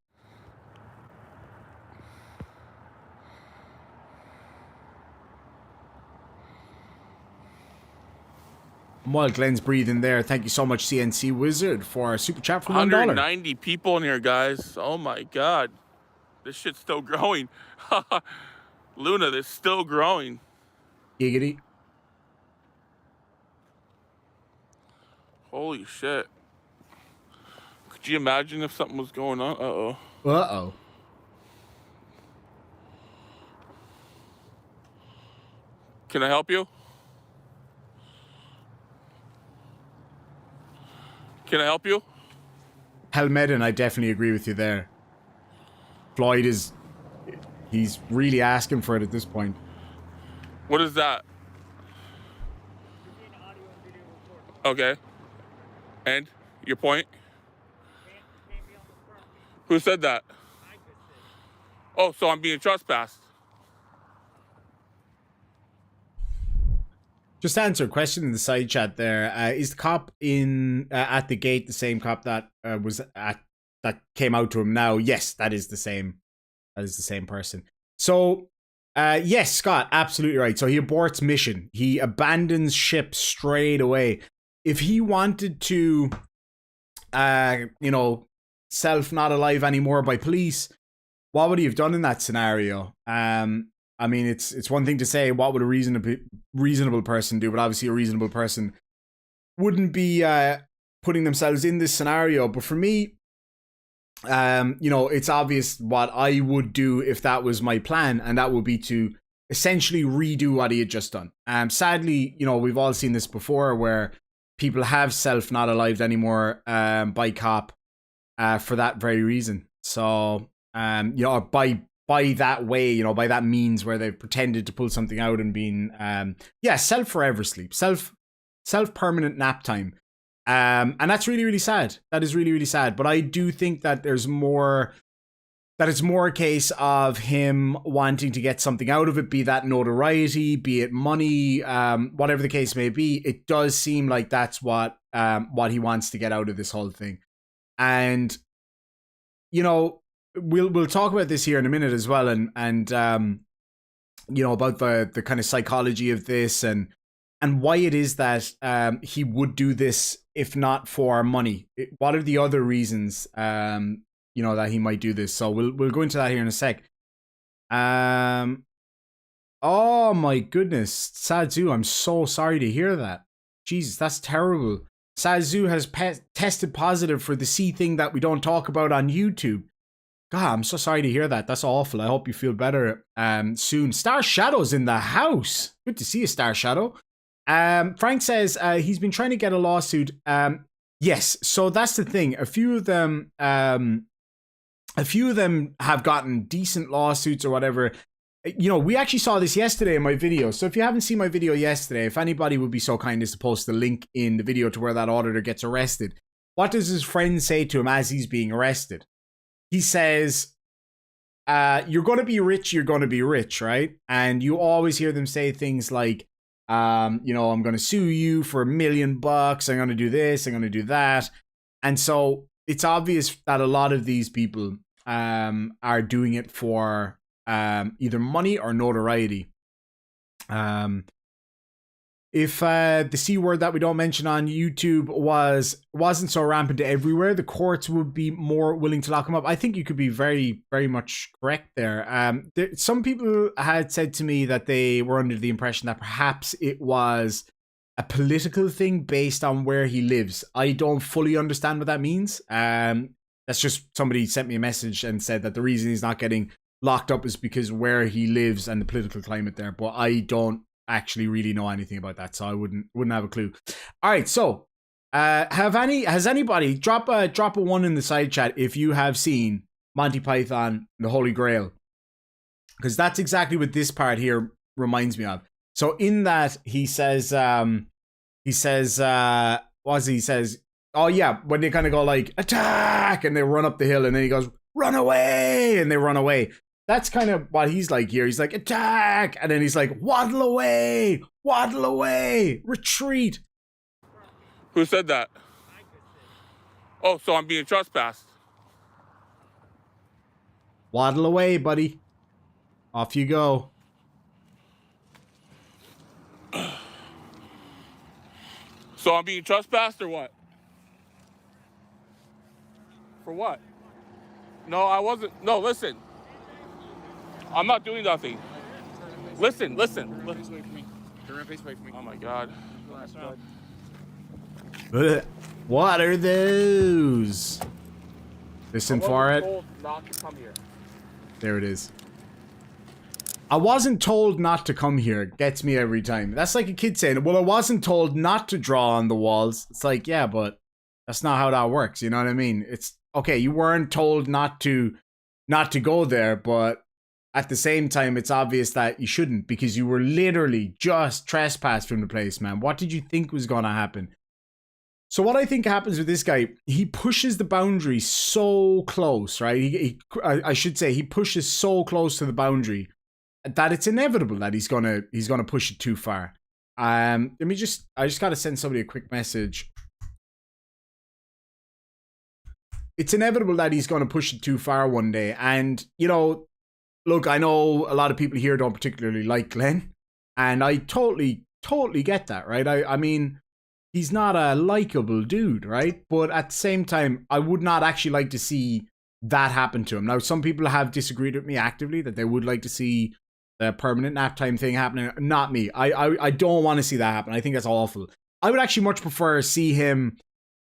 While Glenn's breathing there, thank you so much, CNC Wizard, for a super chat for $1. 190 people in here, guys. Oh my god. This shit's still growing. Luna, this is still growing. Giggity. Holy shit. Could you imagine if something was going on? Uh-oh. Uh-oh. Can I help you? Can I help you? Helmedin, I definitely agree with you there. Floyd he's really asking for it at this point. What is that? Okay. And your point? Who said that? Oh, so I'm being trespassed. Just to answer a question in the side chat there. Is the cop in at the gate the same cop that that came out to him now? Yes, that is the same. That is the same person. So, yes, Scott, absolutely right. So he aborts mission. He abandons ship straight away. If he wanted to, you know, self not alive anymore by police, what would he have done in that scenario? I mean, it's one thing to say what would a reasonable person do, but obviously a reasonable person wouldn't be putting themselves in this scenario. But for me, you know, it's obvious what I would do if that was my plan, and that would be to essentially redo what he had just done. Sadly, you know, we've all seen this before where people have self not alive anymore by cop for that very reason. So, you know, by that way, you know, by that means where they've pretended to pull something out and been, self forever sleep, self permanent nap time. And that's really, really sad. That is really, really sad. But I do think that there's more that it's more a case of him wanting to get something out of it, be that notoriety, be it money, whatever the case may be. It does seem like that's what he wants to get out of this whole thing. And, you know, we'll talk about this here in a minute as well, and you know, about the kind of psychology of this and why it is that he would do this if not for money. What are the other reasons you know, that he might do this? So we'll go into that here in a sec. Oh my goodness, Sazu, I'm so sorry to hear that. Jesus, that's terrible. Sazu has tested positive for the C thing that we don't talk about on YouTube. God, I'm so sorry to hear that. That's awful. I hope you feel better soon. Star Shadow's in the house. Good to see you, Star Shadow. Frank says he's been trying to get a lawsuit. Yes, so that's the thing. A few of them have gotten decent lawsuits or whatever. You know, we actually saw this yesterday in my video. So if you haven't seen my video yesterday, if anybody would be so kind as to post the link in the video to where that auditor gets arrested, what does his friend say to him as he's being arrested? He says, you're going to be rich, right? And you always hear them say things like, you know, I'm going to sue you for $1 million. I'm going to do this. I'm going to do that. And so it's obvious that a lot of these people are doing it for either money or notoriety. If the C word that we don't mention on YouTube wasn't so rampant everywhere, the courts would be more willing to lock him up. I think you could be very, very much correct there. Some people had said to me that they were under the impression that perhaps it was a political thing based on where he lives. I don't fully understand what that means. That's just somebody sent me a message and said that the reason he's not getting locked up is because where he lives and the political climate there. But I don't actually really know anything about that, so I wouldn't have a clue. All right, so has anybody drop a 1 in the side chat if you have seen Monty Python and the Holy Grail, because that's exactly what this part here reminds me of. So in that he says oh yeah, when they kind of go like attack and they run up the hill, and then he goes run away and they run away. That's kind of what he's like here. He's like, attack! And then he's like, waddle away! Waddle away! Retreat! Who said that? Oh, so I'm being trespassed. Waddle away, buddy. Off you go. So I'm being trespassed or what? For what? No, I wasn't. No, listen. I'm not doing nothing. Listen. Oh my God. What are those? Listen for it. Told not to come here. There it is. I wasn't told not to come here. It gets me every time. That's like a kid saying, well, I wasn't told not to draw on the walls. It's like, yeah, but that's not how that works. You know what I mean? It's okay. You weren't told not to go there, but at the same time, it's obvious that you shouldn't, because you were literally just trespassed from the place, man. What did you think was going to happen? So what I think happens with this guy, he pushes the boundary so close, right? I should say he pushes so close to the boundary that it's inevitable that he's gonna push it too far. I just gotta send somebody a quick message. It's inevitable that he's gonna push it too far one day, and you know. Look, I know a lot of people here don't particularly like Glenn, and I totally get that, right? I mean, he's not a likable dude, right? But at the same time, I would not actually like to see that happen to him. Now, some people have disagreed with me actively that they would like to see the permanent nap time thing happening. Not me. I don't want to see that happen. I think that's awful. I would actually much prefer see him,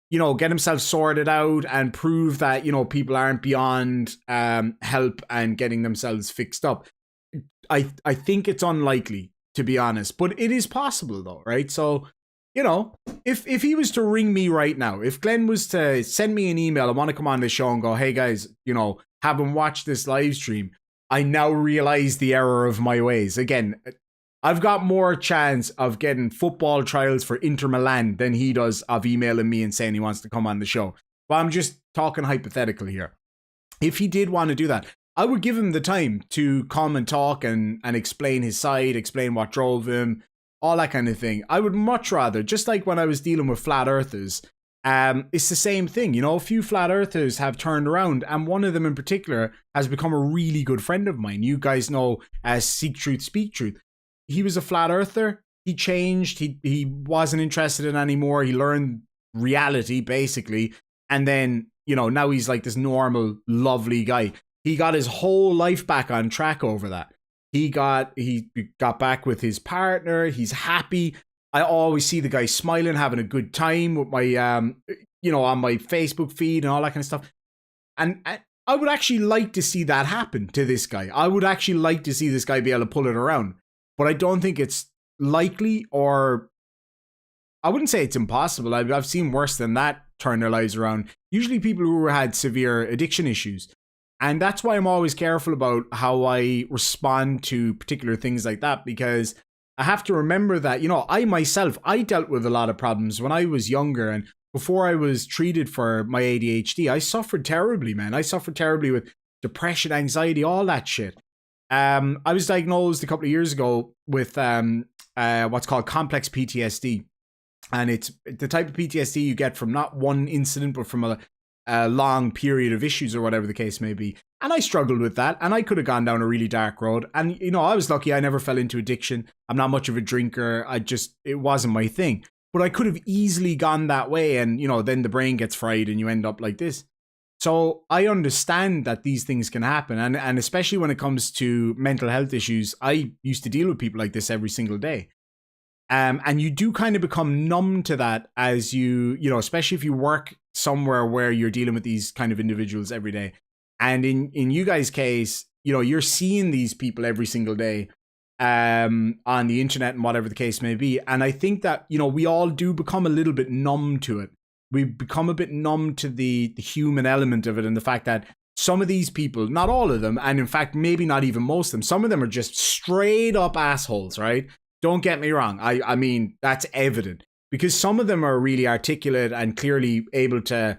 you know, get himself sorted out and prove that, you know, people aren't beyond help and getting themselves fixed up. I think it's unlikely, to be honest, but it is possible though, right? So, you know, if he was to ring me right now, if Glenn was to send me an email, I want to come on the show and go, hey guys, you know, haven't watched this live stream, I now realize the error of my ways. Again, I've got more chance of getting football trials for Inter Milan than he does of emailing me and saying he wants to come on the show. But I'm just talking hypothetical here. If he did want to do that, I would give him the time to come and talk and explain his side, explain what drove him, all that kind of thing. I would much rather, just like when I was dealing with flat earthers, it's the same thing. You know, a few flat earthers have turned around, and one of them in particular has become a really good friend of mine. You guys know as Seek Truth, Speak Truth. He was a flat earther. He changed. He wasn't interested in anymore. He learned reality, basically. And then, you know, now he's like this normal, lovely guy. He got his whole life back on track over that. He got back with his partner. He's happy. I always see the guy smiling, having a good time with my, you know, on my Facebook feed and all that kind of stuff. And I would actually like to see that happen to this guy. I would actually like to see this guy be able to pull it around. But I don't think it's likely, or I wouldn't say it's impossible. I've seen worse than that turn their lives around. Usually people who had severe addiction issues. And that's why I'm always careful about how I respond to particular things like that, because I have to remember that, you know, I dealt with a lot of problems when I was younger, and before I was treated for my ADHD, I suffered terribly, man. I suffered terribly with depression, anxiety, all that shit. I was diagnosed a couple of years ago with what's called complex PTSD. And it's the type of PTSD you get from not one incident, but from a long period of issues or whatever the case may be. And I struggled with that, and I could have gone down a really dark road. And, you know, I was lucky I never fell into addiction. I'm not much of a drinker. It wasn't my thing. But I could have easily gone that way, and, you know, then the brain gets fried and you end up like this. So I understand that these things can happen. And especially when it comes to mental health issues, I used to deal with people like this every single day. And you do kind of become numb to that as you know, especially if you work somewhere where you're dealing with these kind of individuals every day. And in you guys' case, you know, you're seeing these people every single day on the internet and whatever the case may be. And I think that, you know, we all do become a little bit numb to it. We become a bit numb to the human element of it, and the fact that some of these people, not all of them, and in fact, maybe not even most of them, some of them are just straight up assholes, right? Don't get me wrong. I mean, that's evident, because some of them are really articulate and clearly able to,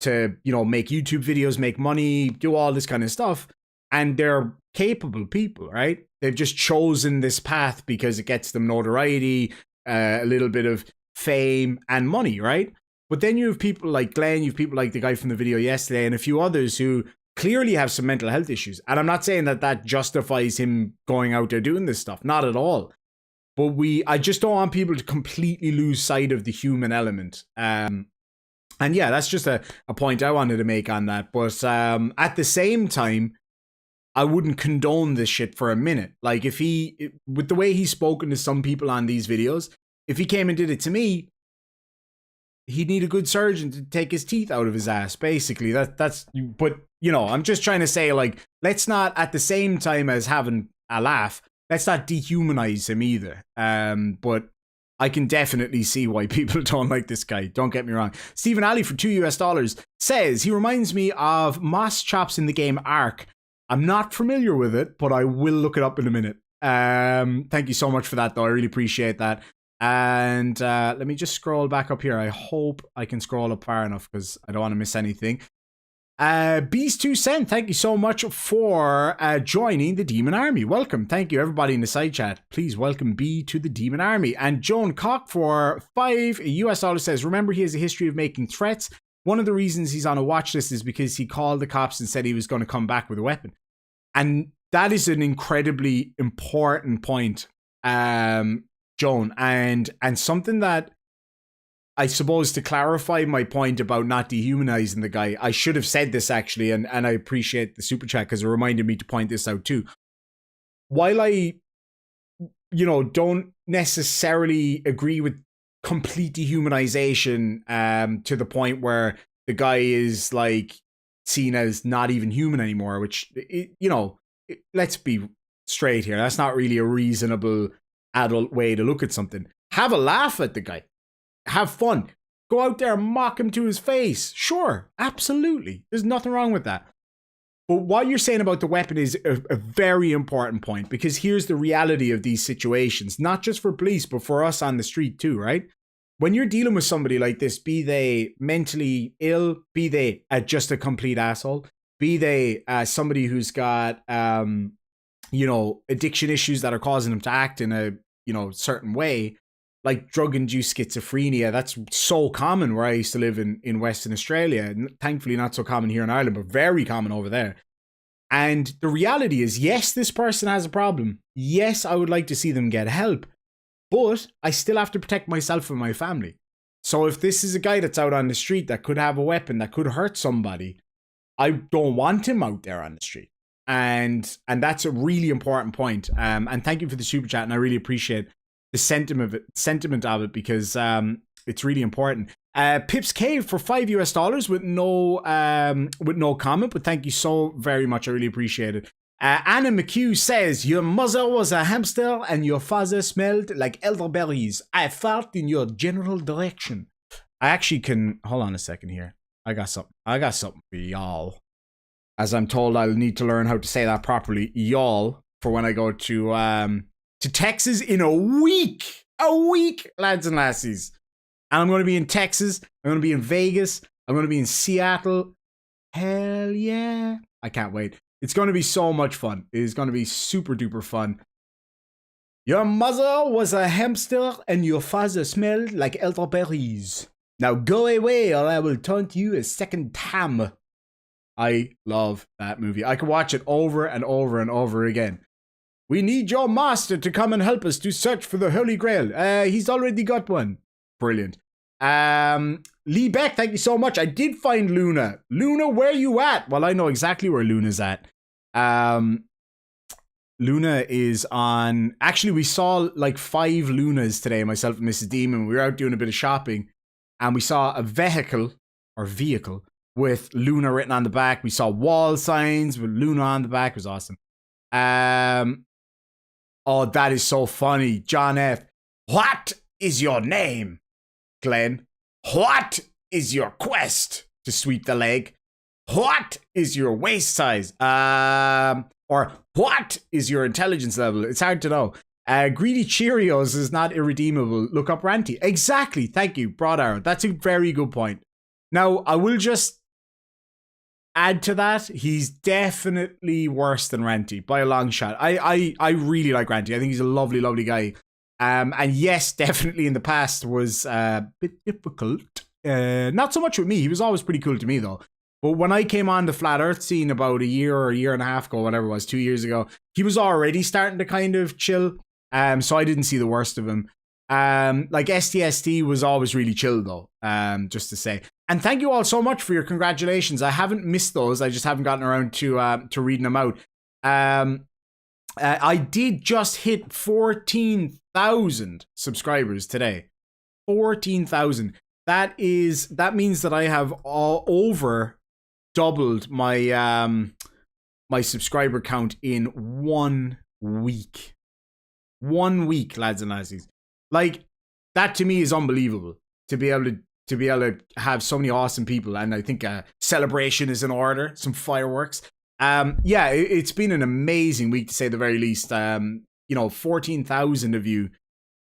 you know, make YouTube videos, make money, do all this kind of stuff. And they're capable people, right? They've just chosen this path because it gets them notoriety, a little bit of fame and money, right? But then you have people like Glenn, you have people like the guy from the video yesterday, and a few others who clearly have some mental health issues. And I'm not saying that justifies him going out there doing this stuff. Not at all. But I just don't want people to completely lose sight of the human element. And yeah, that's just a point I wanted to make on that. But at the same time, I wouldn't condone this shit for a minute. Like, with the way he's spoken to some people on these videos, if he came and did it to me, he'd need a good surgeon to take his teeth out of his ass, basically. But, you know, I'm just trying to say, like, let's not, at the same time as having a laugh, let's not dehumanize him either. But I can definitely see why people don't like this guy. Don't get me wrong. Stephen Alley for $2 says, he reminds me of Moss Chops in the game Ark. I'm not familiar with it, but I will look it up in a minute. Thank you so much for that, though. I really appreciate that. And let me just scroll back up here. I hope I can scroll up far enough because I don't want to miss anything. Beast2Cent, thank you so much for joining the Demon Army. Welcome. Thank you, everybody in the side chat. Please welcome B to the Demon Army. And Joan Cock for $5 says, remember, he has a history of making threats. One of the reasons he's on a watch list is because he called the cops and said he was going to come back with a weapon. And that is an incredibly important point, Joan, and something that, I suppose, to clarify my point about not dehumanizing the guy, I should have said this actually, and I appreciate the super chat because it reminded me to point this out too. While I, you know, don't necessarily agree with complete dehumanization to the point where the guy is like seen as not even human anymore, which, you know, let's be straight here, that's not really a reasonable adult way to look at something. Have a laugh at the guy. Have fun. Go out there and mock him to his face. Sure, absolutely. There's nothing wrong with that. But what you're saying about the weapon is a very important point, because here's the reality of these situations, not just for police, but for us on the street too, right? When you're dealing with somebody like this, be they mentally ill, be they just a complete asshole, be they somebody who's got addiction issues that are causing them to act in a certain way, like drug-induced schizophrenia. That's so common where I used to live in Western Australia, and thankfully not so common here in Ireland, but very common over there. And the reality is, yes, this person has a problem. Yes, I would like to see them get help, but I still have to protect myself and my family. So if this is a guy that's out on the street that could have a weapon that could hurt somebody, I don't want him out there on the street. And that's a really important point. And thank you for the super chat, and I really appreciate the sentiment of it, because it's really important. Pips Cave for $5 with no comment, but thank you so very much. I really appreciate it. Anna McHugh says, your mother was a hamster and your father smelled like elderberries. I felt in your general direction. I actually can, hold on a second here. I got something for y'all. As I'm told, I'll need to learn how to say that properly. Y'all, for when I go to Texas in a week, lads and lassies. And I'm going to be in Texas. I'm going to be in Vegas. I'm going to be in Seattle. Hell yeah. I can't wait. It's going to be so much fun. It is going to be super duper fun. Your mother was a hamster and your father smelled like elderberries. Now go away or I will taunt you a second time. I love that movie. I could watch it over and over and over again. We need your master to come and help us to search for the Holy Grail. He's already got one. Brilliant. Lee Beck, thank you so much. I did find Luna. Luna, where you at? Well, I know exactly where Luna's at. Luna is on... Actually, we saw like 5 Lunas today, myself and Mrs. Demon. We were out doing a bit of shopping, and we saw a vehicle with Luna written on the back. We saw wall signs with Luna on the back. It was awesome. Oh, that is so funny. John F. What is your name? Glenn. What is your quest to sweep the leg? What is your waist size? Or what is your intelligence level? It's hard to know. Greedy Cheerios is not irredeemable. Look up Ranty. Exactly. Thank you, Broad Arrow. That's a very good point. Now, I will just add to that. He's definitely worse than Ranty by a long shot. I really like Ranty. I think he's a lovely, lovely guy. And yes, definitely in the past was a bit difficult. Not so much with me. He was always pretty cool to me, though. But when I came on the Flat Earth scene about a year and a half ago, whatever it was, 2 years ago, he was already starting to kind of chill. So I didn't see the worst of him. Like STST was always really chill, though, just to say. And thank you all so much for your congratulations. I haven't missed those. I just haven't gotten around to reading them out. I did just hit 14,000 subscribers today. 14,000. That means that I have over doubled my my subscriber count in 1 week. 1 week, lads and lassies. Like, that to me is unbelievable. To be able to have so many awesome people, and I think a celebration is in order, some fireworks. Yeah, it's been an amazing week to say the very least. 14,000 of you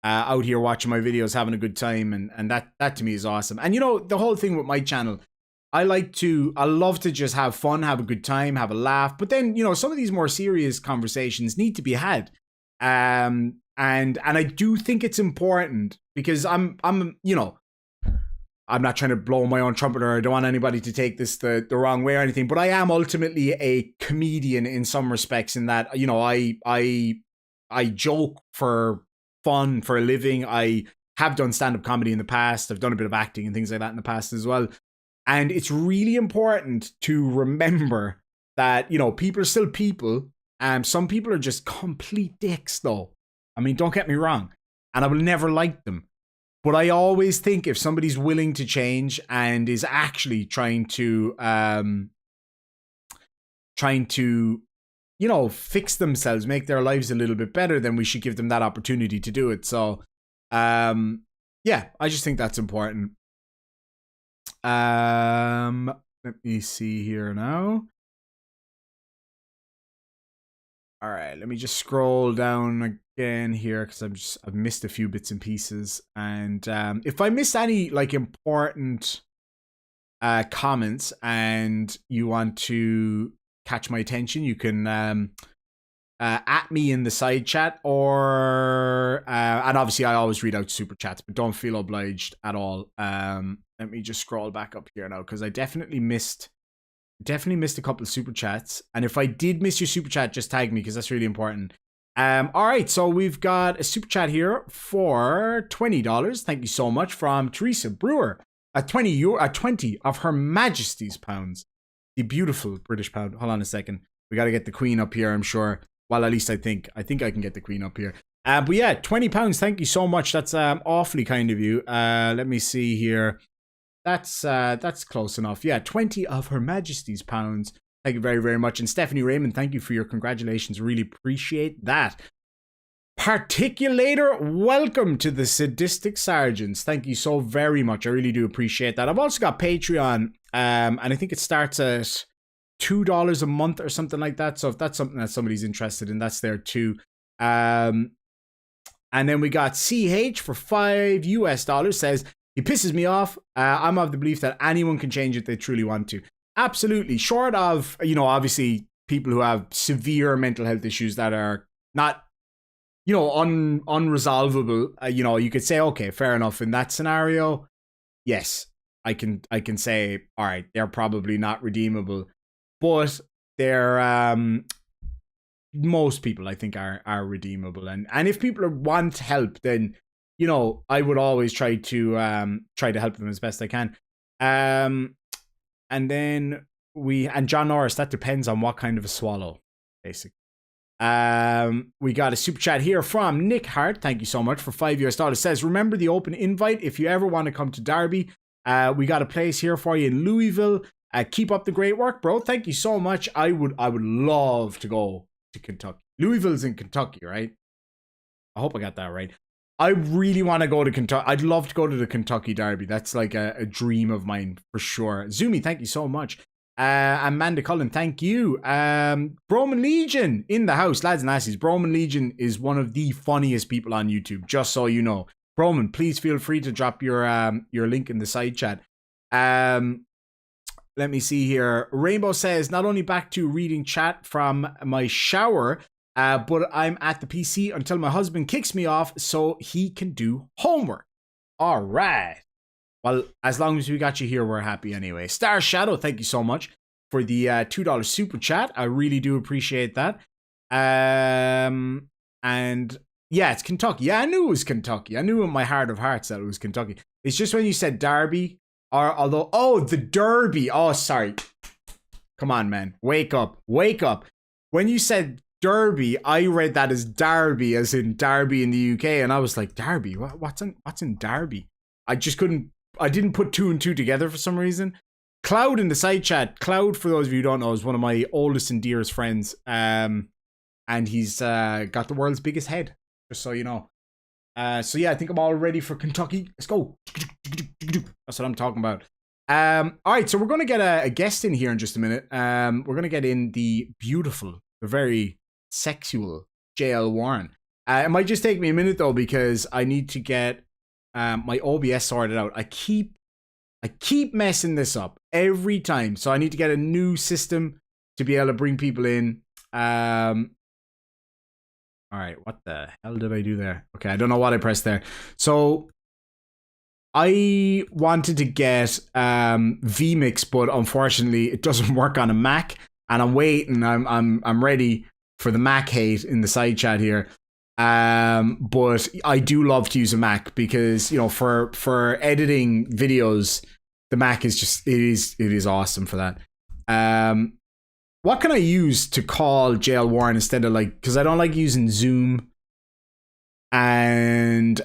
out here watching my videos, having a good time, and that to me is awesome. And the whole thing with my channel, I love to just have fun, have a good time, have a laugh. But then, some of these more serious conversations need to be had. And I do think it's important, because I'm not trying to blow my own trumpet, or I don't want anybody to take this the wrong way or anything, but I am ultimately a comedian in some respects, in that, I joke for fun, for a living. I have done stand-up comedy in the past. I've done a bit of acting and things like that in the past as well. And it's really important to remember that, people are still people. Some people are just complete dicks, though. I mean, don't get me wrong. And I will never like them. But I always think if somebody's willing to change and is actually trying to fix themselves, make their lives a little bit better, then we should give them that opportunity to do it. So, yeah, I just think that's important. Let me see here now. All right, let me just scroll down again here, because I've missed a few bits and pieces. And if I miss any important comments and you want to catch my attention, you can at me in the side chat, or and obviously I always read out super chats, but don't feel obliged at all. Let me just scroll back up here now, because I definitely missed a couple of super chats, and if I did miss your super chat, just tag me, because that's really important. All right, so we've got a super chat here for $20. Thank you so much, from Teresa Brewer. At 20 of Her Majesty's pounds, the beautiful British pound. Hold on a second, we got to get the Queen up here, I'm sure. Well, at least I think I can get the Queen up here. But yeah, £20. Thank you so much. That's awfully kind of you. Let me see here. That's close enough. Yeah, 20 of Her Majesty's pounds. Thank you very, very much. And Stephanie Raymond, thank you for your congratulations. Really appreciate that. Particulator, welcome to the Sadistic Sergeants. Thank you so very much. I really do appreciate that. I've also got Patreon, and I think it starts at $2 a month or something like that. So if that's something that somebody's interested in, that's there too. And then we got CH for $5 says, he pisses me off. I'm of the belief that anyone can change it they truly want to. Absolutely. Short of, obviously people who have severe mental health issues that are not, unresolvable. You could say, okay, fair enough. In that scenario, yes, I can say, all right, they're probably not redeemable. But they're most people, I think, are redeemable, and if people want help, then I would always try to help them as best I can. And then John Norris, that depends on what kind of a swallow, basically. We got a super chat here from Nick Hart. Thank you so much for $5. Says, remember the open invite if you ever want to come to Derby. We got a place here for you in Louisville. Keep up the great work, bro. Thank you so much. I would love to go to Kentucky. Louisville's in Kentucky, right? I hope I got that right. I really want to go to Kentucky. I'd love to go to the Kentucky Derby. That's like a dream of mine for sure. Zumi, thank you so much. Amanda Cullen, thank you. Broman Legion in the house, lads and lassies. Broman Legion is one of the funniest people on YouTube, just so you know. Broman, please feel free to drop your link in the side chat. Let me see here. Rainbow says, not only back to reading chat from my shower, but I'm at the PC until my husband kicks me off so he can do homework. All right. Well, as long as we got you here, we're happy anyway. Star Shadow, thank you so much for the $2 super chat. I really do appreciate that. And yeah, it's Kentucky. Yeah, I knew it was Kentucky. I knew in my heart of hearts that it was Kentucky. It's just when you said Derby, the Derby. Oh, sorry. Come on, man. Wake up. When you said Derby, I read that as Derby, as in Derby in the UK, and I was like, Derby? What's in Derby? I didn't put two and two together for some reason. Cloud in the side chat. Cloud, for those of you who don't know, is one of my oldest and dearest friends. And he's got the world's biggest head, just so you know. So yeah, I think I'm all ready for Kentucky. Let's go. That's what I'm talking about. All right, so we're going to get a guest in here in just a minute. We're going to get in the beautiful, the very sexual JL Warren. It might just take me a minute though, because I need to get my OBS sorted out. I keep messing this up every time, so I need to get a new system to be able to bring people in. All right, what the hell did I do there? Okay, I don't know what I pressed there. So I wanted to get vMix, but unfortunately it doesn't work on a Mac, and I'm waiting. I'm ready for the Mac hate in the side chat here. But I do love to use a Mac because, for editing videos, the Mac is just it is awesome for that. What can I use to call JL Warren instead of because I don't like using Zoom. And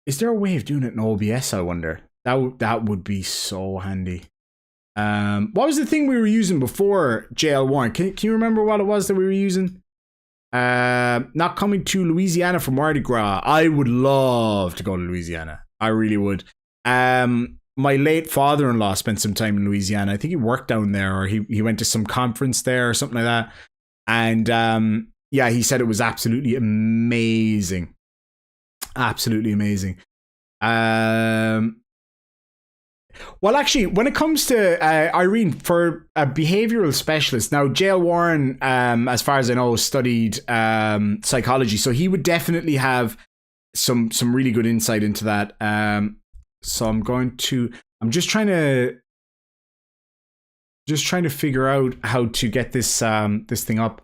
is there a way of doing it in OBS? I wonder. That would be so handy. What was the thing we were using before JL Warren? Can you remember what it was that we were using? Not coming to Louisiana for Mardi Gras. I would love to go to Louisiana. I really would. My late father-in-law spent some time in Louisiana. I think he worked down there, or he went to some conference there or something like that. And yeah, he said it was absolutely amazing. Absolutely amazing. Well, actually, when it comes to Irene, for a behavioral specialist, now Jail Warren, as far as I know, studied psychology, so he would definitely have some really good insight into that. So I'm just trying to figure out how to get this thing up.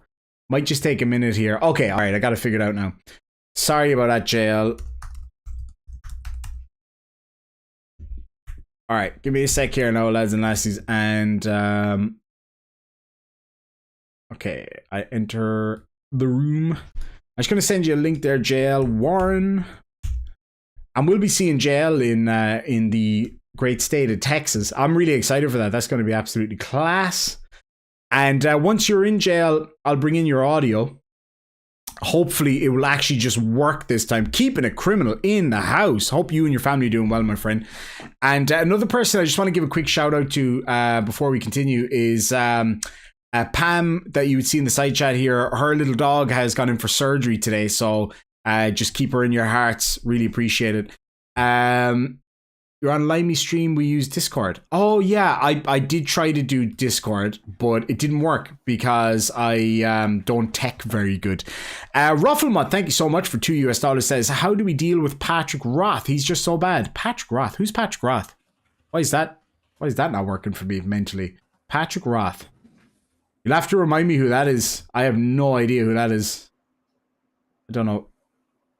Might just take a minute here. Okay, all right, I got it figured out now. Sorry about that, Jail. All right, give me a sec here now, lads and lassies. And okay, I enter the room. I'm just gonna send you a link there, Jail Warren, and we'll be seeing Jail in the great state of Texas. I'm really excited for that. That's going to be absolutely class. And once you're in Jail, I'll bring in your audio. Hopefully, it will actually just work this time. Keeping a criminal in the house. Hope you and your family are doing well, my friend. And another person I just want to give a quick shout out to before we continue is Pam, that you would see in the side chat here. Her little dog has gone in for surgery today, so just keep her in your hearts. Really appreciate it. You're on Limey stream. We use Discord. Oh yeah, I did try to do Discord, but it didn't work because I don't tech very good. Rufflemut, thank you so much for $2 says, how do we deal with Patrick Roth? He's just so bad. Patrick Roth? Who's Patrick Roth? Why is that not working for me mentally? Patrick Roth. You'll have to remind me who that is. I have no idea who that is. I don't know.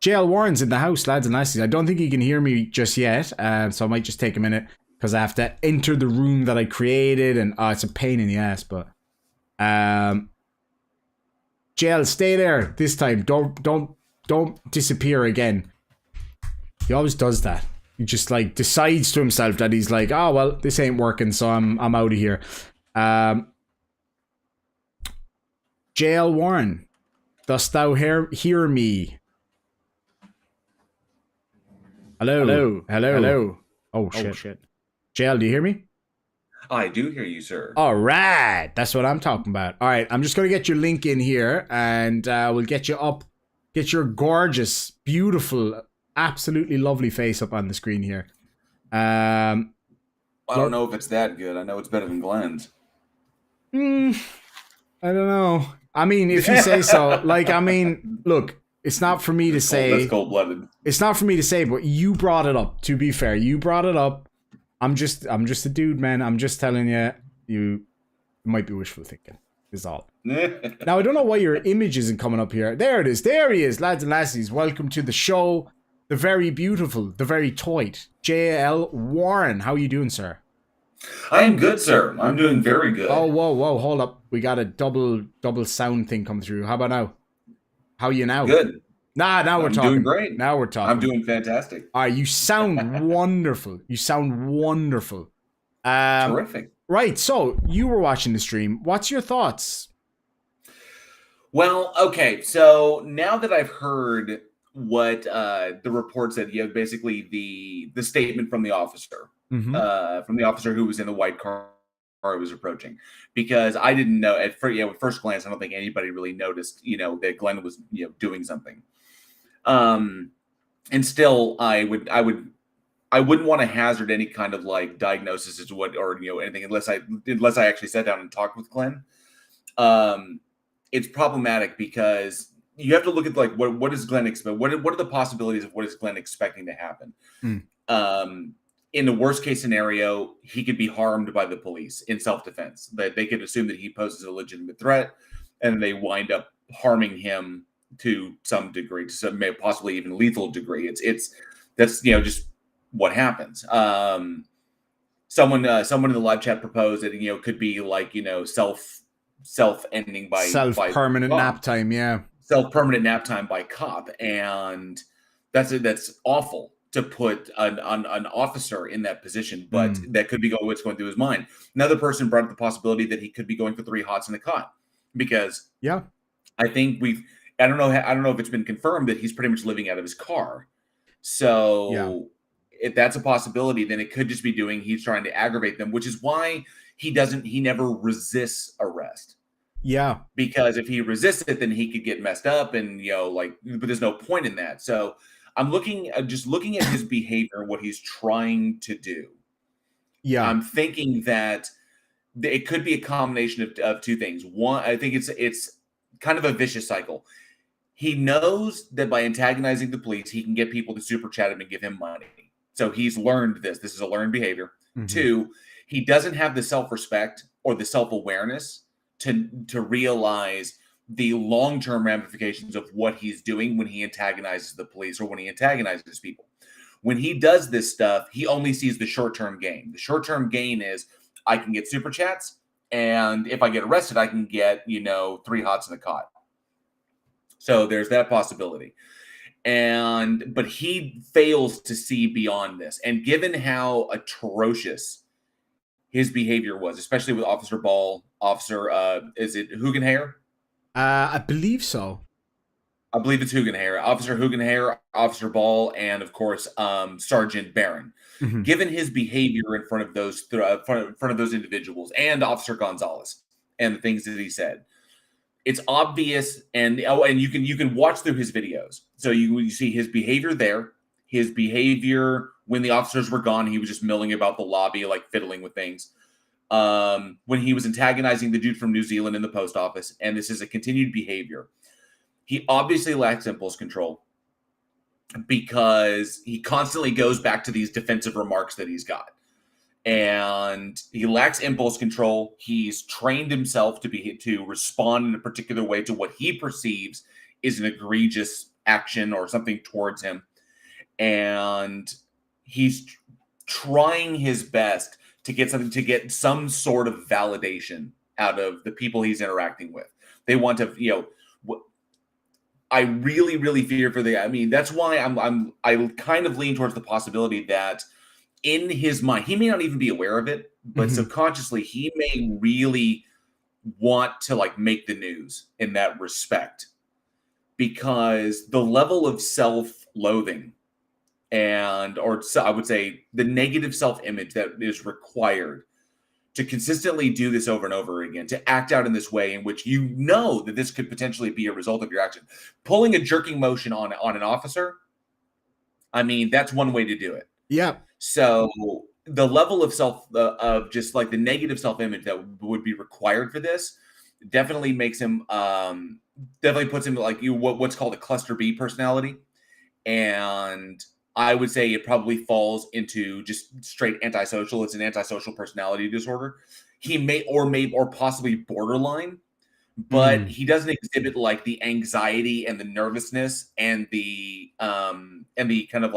JL Warren's in the house, lads and lassies. I don't think he can hear me just yet, so I might just take a minute because I have to enter the room that I created, and it's a pain in the ass. But JL, stay there this time. Don't disappear again. He always does that. He just like decides to himself that he's like, oh well, this ain't working, so I'm out of here. JL Warren, dost thou hear me? Hello. Oh shit. JL, do you hear me? I do hear you, sir. All right. That's what I'm talking about. All right. I'm just going to get your link in here and we'll get you up. Get your gorgeous, beautiful, absolutely lovely face up on the screen here. I don't know if it's that good. I know it's better than Glenn's. I don't know. I mean, if you say so. Like, I mean, look. It's not for me to say. That's cold-blooded. It's not for me to say, but you brought it up. To be fair, you brought it up. I'm just a dude, man. I'm just telling you, you might be wishful thinking. Is all. Now I don't know why your image isn't coming up here. There it is. There he is, lads and lassies. Welcome to the show. The very beautiful, the very toit, J.L. Warren. How are you doing, sir? I am good, sir. I'm doing very good. Oh, whoa, hold up. We got a double sound thing come through. How about now? How are you now? Good. Now we're talking. Doing great. Now we're talking. I'm doing fantastic. All right, you sound wonderful. You sound wonderful. Terrific. Right, so you were watching the stream. What's your thoughts? Well, okay. So now that I've heard what the report said, you have basically the statement from the officer, from the officer who was in the white car I was approaching, because I didn't know at first glance. I don't think anybody really noticed, that Glenn was, doing something. And still, I wouldn't want to hazard any kind of like diagnosis as to what, or anything, unless I actually sat down and talked with Glenn. It's problematic because you have to look at like what is Glenn expect? What are the possibilities of what is Glenn expecting to happen? In the worst case scenario, he could be harmed by the police in self-defense. That they could assume that he poses a legitimate threat, and they wind up harming him to some degree, to some possibly even lethal degree. That's just what happens. Someone in the live chat proposed that it could be like self-ending by self-permanent nap time, yeah. Self-permanent nap time by cop, and that's awful to put an officer in that position, but that could be what's going through his mind. Another person brought up the possibility that he could be going for 3 hots in the cot, because I think I don't know if it's been confirmed that he's pretty much living out of his car. So if that's a possibility, then it could just be he's trying to aggravate them, which is why he never resists arrest. Yeah. Because if he resists it, then he could get messed up and, but there's no point in that. So I'm looking at his behavior, what he's trying to do. Yeah. I'm thinking that it could be a combination of two things. One, I think it's kind of a vicious cycle. He knows that by antagonizing the police, he can get people to super chat him and give him money. So he's learned this. This is a learned behavior. Mm-hmm. Two, he doesn't have the self-respect or the self-awareness to realize the long-term ramifications of what he's doing when he antagonizes the police or when he antagonizes people. When he does this stuff, he only sees the short-term gain. The short-term gain is I can get super chats, and if I get arrested, I can get, 3 hots in a cot. So there's that possibility. But he fails to see beyond this. And given how atrocious his behavior was, especially with Officer Ball, is it Hugenhair? I believe so. I believe it's Hugenhair, Officer Hugenhair, Officer Ball, and of course, Sergeant Barron. Mm-hmm. Given his behavior in front of those individuals and Officer Gonzalez and the things that he said, it's obvious, and you can watch through his videos. So you see his behavior there, his behavior when the officers were gone. He was just milling about the lobby, like fiddling with things. When he was antagonizing the dude from New Zealand in the post office, and this is a continued behavior. He obviously lacks impulse control because he constantly goes back to these defensive remarks that he's got. And he lacks impulse control. He's trained himself to respond in a particular way to what he perceives is an egregious action or something towards him. And he's trying his best to get some sort of validation out of the people he's interacting with. They want to, I really, really fear for that's why I kind of lean towards the possibility that in his mind, he may not even be aware of it, but subconsciously he may really want to make the news in that respect, because the level of self-loathing or I would say the negative self-image that is required to consistently do this over and over again, to act out in this way in which that this could potentially be a result of your action. Pulling a jerking motion on an officer, that's one way to do it. Yeah. So the level of of just the negative self-image that would be required for this definitely makes him, definitely puts him what's called a cluster B personality. And I would say it probably falls into just straight antisocial. It's an antisocial personality disorder. He may or possibly borderline, but he doesn't exhibit the anxiety and the nervousness and the kind of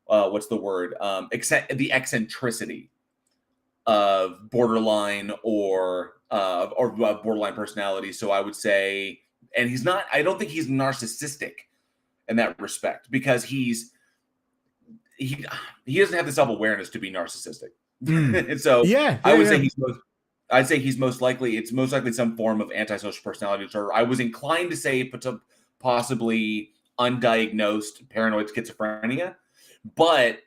what's the word? The eccentricity of borderline or borderline personality. So I would say, and I don't think he's narcissistic in that respect, because he doesn't have the self-awareness to be narcissistic. And so I'd say it's most likely some form of antisocial personality disorder. I was inclined to say possibly undiagnosed paranoid schizophrenia, but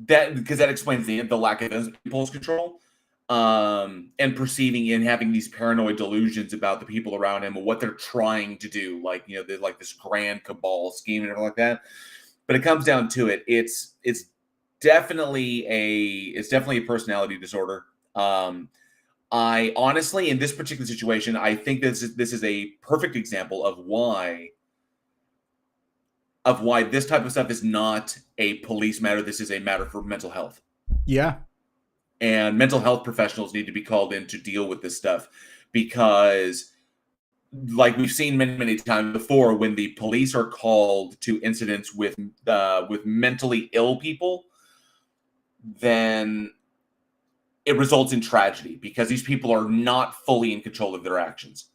because that explains the lack of impulse control, and perceiving and having these paranoid delusions about the people around him and what they're trying to do, this grand cabal scheme and everything like that. But it comes down to it, it's definitely a personality disorder. I honestly, in this particular situation, I think this is a perfect example of why this type of stuff is not a police matter. This is a matter for mental health. Yeah. And mental health professionals need to be called in to deal with this stuff, because we've seen many, many times before, when the police are called to incidents with mentally ill people, then it results in tragedy because these people are not fully in control of their actions.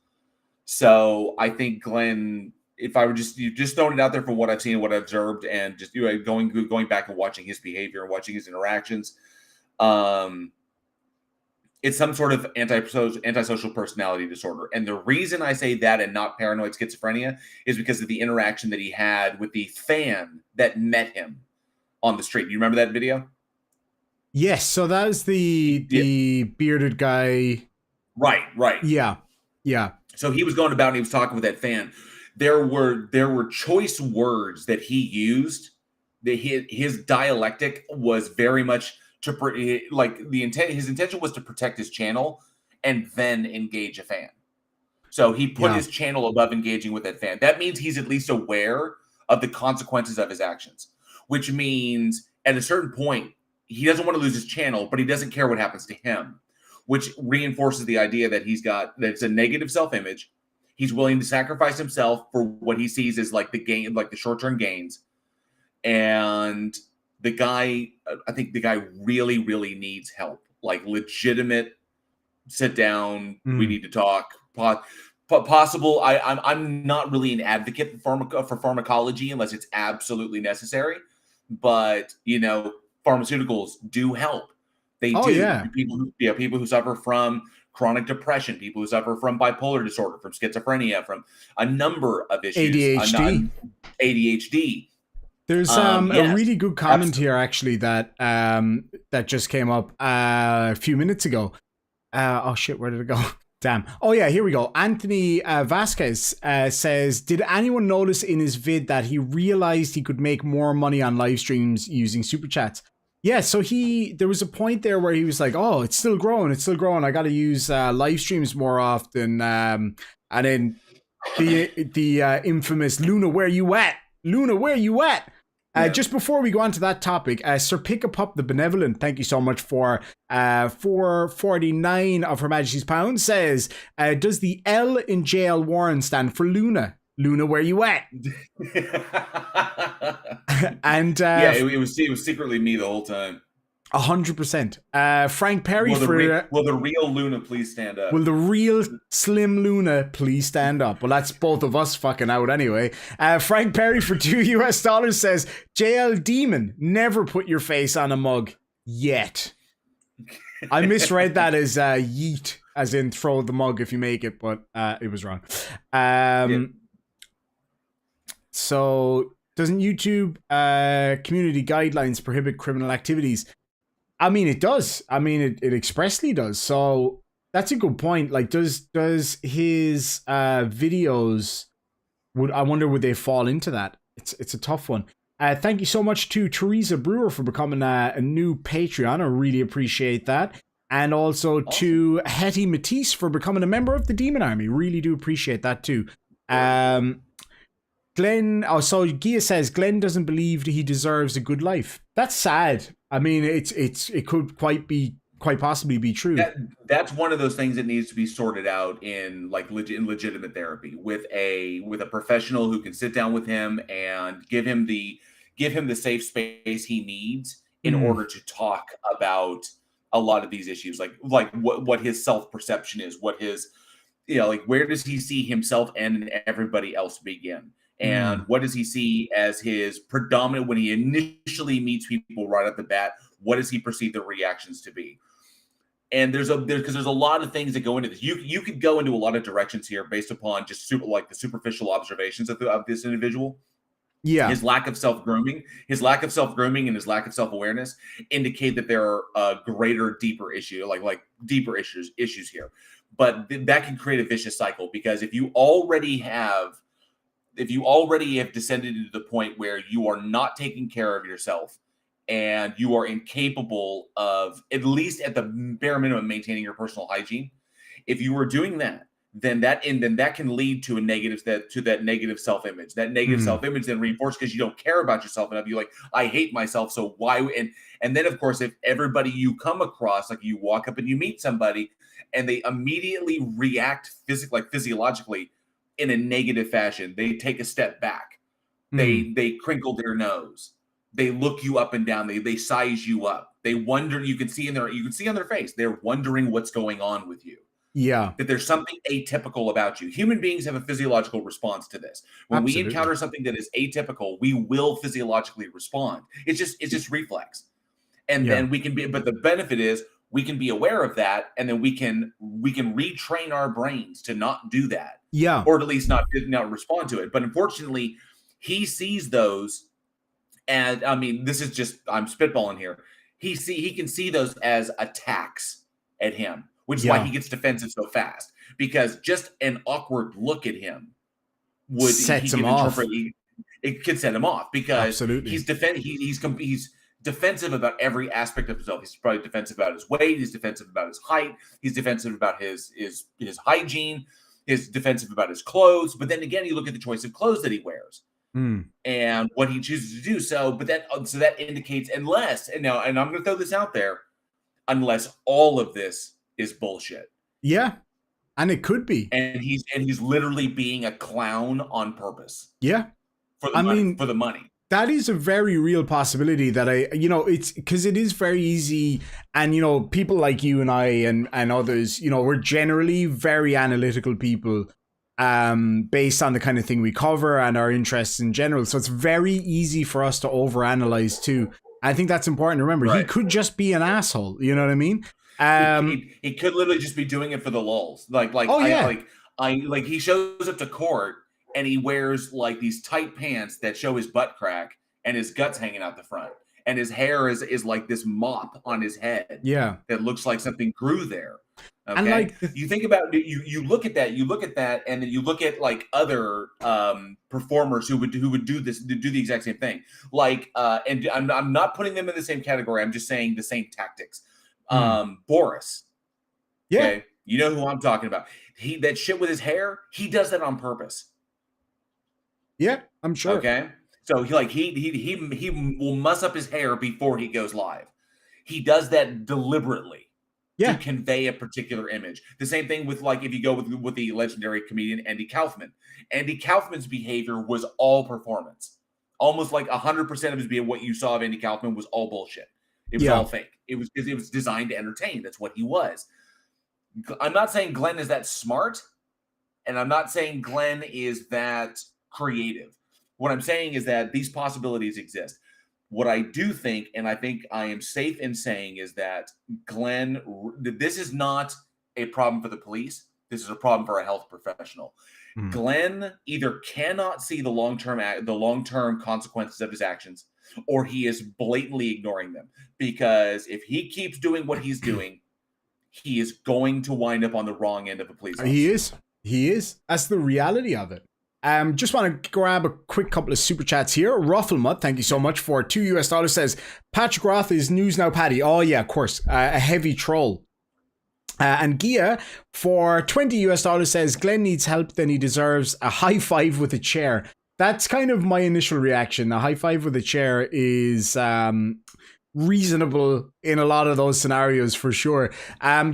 So I think, Glenn, if I were just throwing it out there from what I've seen and what I've observed, and just going back and watching his behavior and watching his interactions, it's some sort of antisocial personality disorder. And the reason I say that and not paranoid schizophrenia is because of the interaction that he had with the fan that met him on the street. You remember that video? Yes. So that was the bearded guy. Right. Yeah. So he was going about and he was talking with that fan. There were choice words that he used. His dialectic was very much his intention was to protect his channel and then engage a fan. So he put his channel above engaging with that fan. That means he's at least aware of the consequences of his actions, which means at a certain point, he doesn't want to lose his channel, but he doesn't care what happens to him, which reinforces the idea that that it's a negative self-image. He's willing to sacrifice himself for what he sees as like the short-term gains. And I think the guy really, really needs help, like legitimate sit down. We need to talk. Possible. I'm not really an advocate for pharmacology unless it's absolutely necessary. But pharmaceuticals do help. They do. Yeah. People who suffer from chronic depression, people who suffer from bipolar disorder, from schizophrenia, from a number of issues. ADHD. There's a really good comment here actually that just came up a few minutes ago. Oh shit, where did it go? Damn. Oh yeah, here we go. Anthony Vasquez says, did anyone notice in his vid that he realized he could make more money on live streams using super chats? Yeah, so there was a point there where he was like, oh, it's still growing. I got to use live streams more often. And then the infamous Luna, where you at? Luna, where you at? Just before we go on to that topic, Sir Pick-a-Pup the Benevolent, thank you so much for 449 of Her Majesty's Pounds, says, does the L in JL Warren stand for Luna? Luna, where you at? And it was secretly me the whole time. 100%. Frank Perry will the real Luna please stand up? Will the real Slim Luna please stand up? Well, that's both of us fucking out anyway. Frank Perry for $2 says, JL Demon, never put your face on a mug yet. I misread that as yeet, as in throw the mug if you make it, but it was wrong. So doesn't YouTube community guidelines prohibit criminal activities? I mean, it does. I mean, it expressly does. So that's a good point. Like, does his videos, would they fall into that? It's a tough one. Thank you so much to Teresa Brewer for becoming a new Patreon. I really appreciate that. And also to Hetty Matisse for becoming a member of the Demon Army. Really do appreciate that too. Glenn, so Gia says Glenn doesn't believe he deserves a good life. That's sad. I mean, it could quite possibly be true. That's one of those things that needs to be sorted out in legitimate therapy with a professional who can sit down with him and give him the safe space he needs in order to talk about a lot of these issues, like what his self-perception is, what his where does he see himself and everybody else begin. And what does he see as his predominant, when he initially meets people right at the bat, what does he perceive the reactions to be? And there's a lot of things that go into this. You could go into a lot of directions here based upon just the superficial observations of this individual. Yeah. His lack of self-grooming and his lack of self-awareness indicate that there are greater, deeper issue, deeper issues here. But that can create a vicious cycle, because if you already have descended to the point where you are not taking care of yourself and you are incapable of, at least at the bare minimum, maintaining your personal hygiene, if you are doing that, then that can lead to negative self-image. That negative self-image then reinforced because you don't care about yourself enough. You're like, I hate myself, so why? And then, of course, if everybody you come across, like you walk up and you meet somebody and they immediately react physiologically in a negative fashion, they take a step back. They crinkle their nose. They look you up and down. They size you up. They wonder. You can see on their face, they're wondering what's going on with you. Yeah. That there's something atypical about you. Human beings have a physiological response to this. When we encounter something that is atypical, we will physiologically respond. It's just reflex. And then we can be, but the benefit is we can be aware of that, and then we can retrain our brains to not do that. Yeah. Or at least not respond to it. But unfortunately, he sees those, and I mean, this is just, I'm spitballing here. He can see those as attacks at him, which is why he gets defensive so fast, because just an awkward look at him would sets him off. It could set him off, because he's defensive about every aspect of himself. He's probably defensive about his weight. He's defensive about his height. He's defensive about his hygiene. He's defensive about his clothes. But then again, you look at the choice of clothes that he wears and what he chooses to do. So that indicates unless and I'm going to throw this out there, unless all of this is bullshit. Yeah, and it could be. And he's literally being a clown on purpose. Yeah, for the money. That is a very real possibility that it's because it is very easy. And, people like you and I and others, we're generally very analytical people based on the kind of thing we cover and our interests in general. So it's very easy for us to overanalyze too. I think that's important to remember. Right. He could just be an asshole. You know what I mean? He could literally just be doing it for the lulz. He shows up to court and he wears like these tight pants that show his butt crack and his guts hanging out the front. And his hair is like this mop on his head. Yeah. That looks like something grew there. Okay. And like you think about you look at that, and then you look at like other performers who would do the exact same thing. Like and I'm not putting them in the same category. I'm just saying the same tactics. Boris. Yeah. Okay? You know who I'm talking about. That shit with his hair, he does that on purpose. Yeah, I'm sure. Okay. So he will muss up his hair before he goes live. He does that deliberately to convey a particular image. The same thing with like if you go with the legendary comedian Andy Kaufman. Andy Kaufman's behavior was all performance. Almost like 100% of his behavior, what you saw of Andy Kaufman was all bullshit. It was all fake. It was because it was designed to entertain. That's what he was. I'm not saying Glenn is that smart, and I'm not saying Glenn is that creative. What I'm saying is that these possibilities exist. What I do think, and I think I am safe in saying, is that Glenn, this is not a problem for the police. This is a problem for a health professional. Glenn either cannot see the long-term consequences of his actions, or he is blatantly ignoring them. Because if he keeps doing what he's doing, he is going to wind up on the wrong end of a police officer. He is. That's the reality of it. Just want to grab a quick couple of super chats here. Rufflemut, thank you so much for $2 says, Patrick Roth is news now, Paddy. Oh yeah, of course. A heavy troll. And Gia for $20 says, Glenn needs help, then he deserves a high five with a chair. That's kind of my initial reaction. A high five with a chair is reasonable in a lot of those scenarios for sure.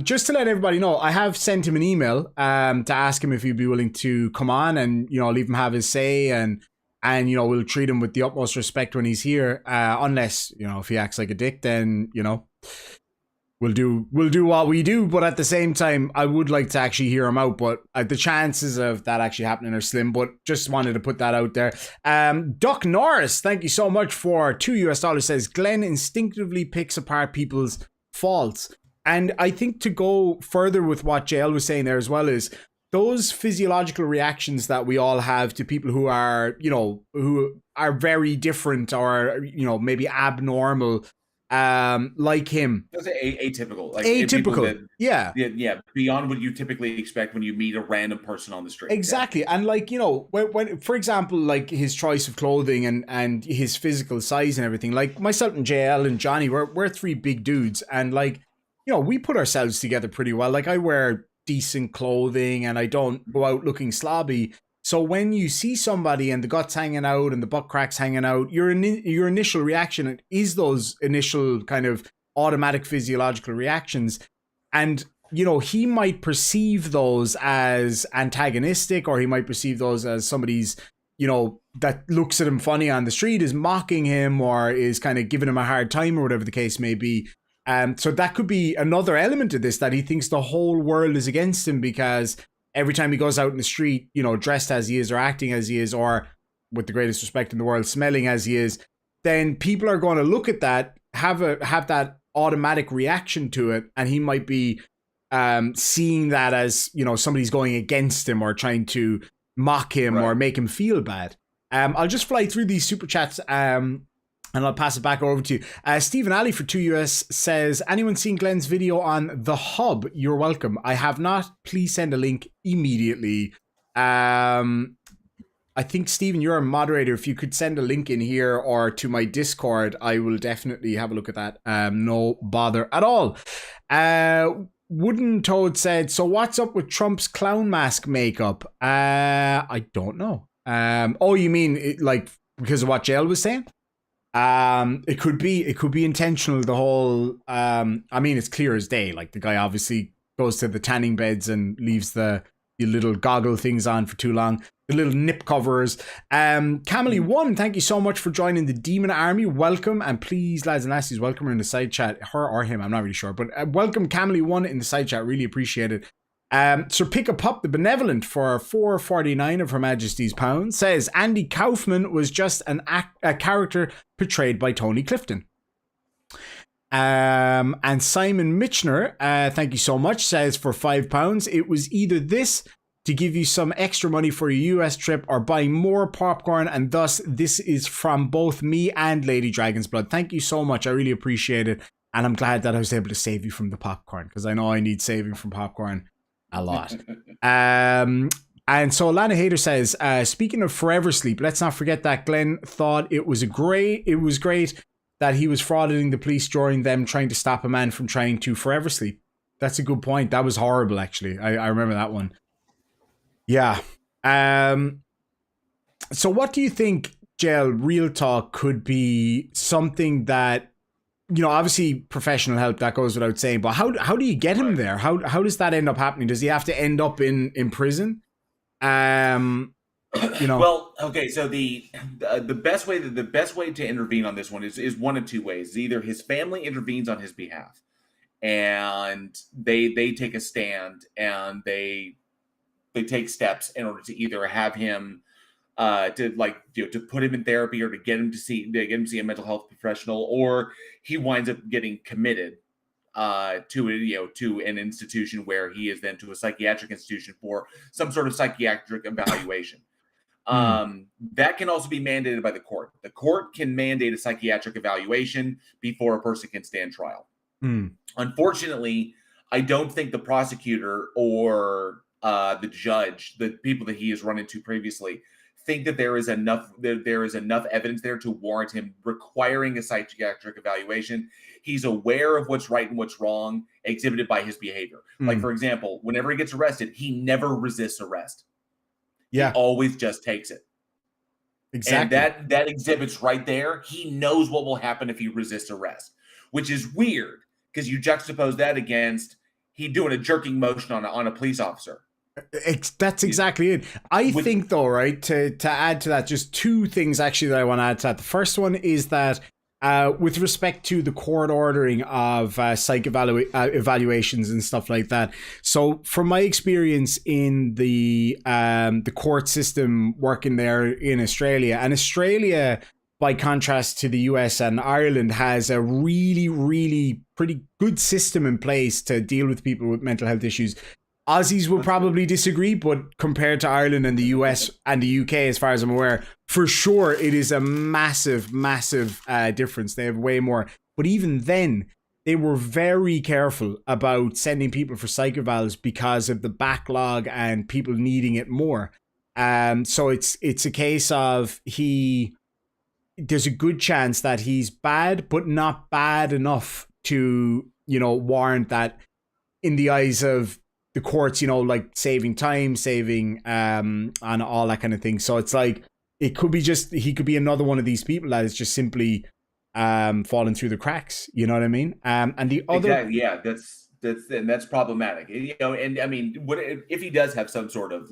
Just to let everybody know, I have sent him an email to ask him if he'd be willing to come on and leave him have his say, and we'll treat him with the utmost respect when he's here. Unless if he acts like a dick, then we'll do what we do. But at the same time, I would like to actually hear him out. But the chances of that actually happening are slim. But just wanted to put that out there. Duck Norris, thank you so much for $2 says, Glenn instinctively picks apart people's faults. And I think to go further with what JL was saying there as well is those physiological reactions that we all have to people who are, who are very different or, maybe abnormal. Like him. That's atypical. Like atypical. Yeah, beyond what you typically expect when you meet a random person on the street. Exactly. And like, when for example, like his choice of clothing and his physical size and everything, like myself and JL and Johnny, we're three big dudes, and like, we put ourselves together pretty well. Like I wear decent clothing and I don't go out looking slobby. So when you see somebody and the guts hanging out and the butt cracks hanging out, your initial reaction is those initial kind of automatic physiological reactions. And, he might perceive those as antagonistic, or he might perceive those as somebody's, that looks at him funny on the street, is mocking him or is kind of giving him a hard time or whatever the case may be. So that could be another element of this, that he thinks the whole world is against him because every time he goes out in the street, dressed as he is or acting as he is, or with the greatest respect in the world, smelling as he is, then people are going to look at that, have that automatic reaction to it. And he might be seeing that as, somebody's going against him or trying to mock him or make him feel bad. I'll just fly through these super chats and I'll pass it back over to you. Stephen Alley for $2 says, anyone seen Glenn's video on The Hub? You're welcome. I have not. Please send a link immediately. I I think, Stephen, you're a moderator. If you could send a link in here or to my Discord, I will definitely have a look at that. No bother at all. Wooden Toad said, so what's up with Trump's clown mask makeup? I don't know. Oh, you mean like because of what Jail was saying? It could be intentional. The whole, I mean, it's clear as day. Like the guy obviously goes to the tanning beds and leaves the little goggle things on for too long. The little nip covers. Camely One, thank you so much for joining the Demon Army. Welcome, and please, lads and lassies, welcome her in the side chat. Her or him, I'm not really sure, but welcome Camely One in the side chat. Really appreciate it. Sir Pick a Pup the Benevolent for 4.49 of Her Majesty's pounds says Andy Kaufman was just a character portrayed by Tony Clifton. And Simon Mitchner, thank you so much, says for £5, it was either this to give you some extra money for a US trip or buying more popcorn, and thus this is from both me and Lady Dragon's Blood. Thank you so much. I really appreciate it. And I'm glad that I was able to save you from the popcorn, because I know I need saving from popcorn a lot. And so Lana Hader says, speaking of forever sleep, let's not forget that Glenn thought it was great that he was frauding the police during them trying to stop a man from trying to forever sleep. That's a good point. That was horrible, actually. I remember that one. Yeah. So what do you think, Jail, real talk, could be something that, you know, obviously professional help, that goes without saying, but how do you get him there? How does that end up happening? Does he have to end up in prison? You know. Well, okay, so the best way to intervene on this one is one of two ways. Either his family intervenes on his behalf, and they take a stand and they take steps in order to either have him to put him in therapy or to get him to see a mental health professional, or he winds up getting committed to an institution where he is then to a psychiatric institution for some sort of psychiatric evaluation. That can also be mandated by the court. The court can mandate a psychiatric evaluation before a person can stand trial. Unfortunately, I don't think the prosecutor or the judge, the people that he has run into previously, think that there is enough evidence there to warrant him requiring a psychiatric evaluation. He's aware of what's right and what's wrong, exhibited by his behavior. Like, for example, whenever he gets arrested, he never resists arrest. Yeah. He always just takes it. Exactly. And that exhibits right there. He knows what will happen if he resists arrest, which is weird because you juxtapose that against he doing a jerking motion on a police officer. That's exactly it. I think, though, right, to add to that, just two things actually that I want to add to that. The first one is that with respect to the court ordering of psych evaluations and stuff like that. So from my experience in the court system working there in Australia, and Australia, by contrast to the US and Ireland, has a really, really pretty good system in place to deal with people with mental health issues. Aussies will probably disagree, but compared to Ireland and the US and the UK, as far as I'm aware, for sure, it is a massive, massive difference. They have way more. But even then, they were very careful about sending people for psych evals because of the backlog and people needing it more. So it's a case of there's a good chance that he's bad, but not bad enough to, warrant that in the eyes of the courts, like saving time, saving and all that kind of thing. So it's like, it could be he could be another one of these people that is just simply falling through the cracks. You know what I mean? And the other, exactly, yeah, that's problematic. And I mean, what if he does have some sort of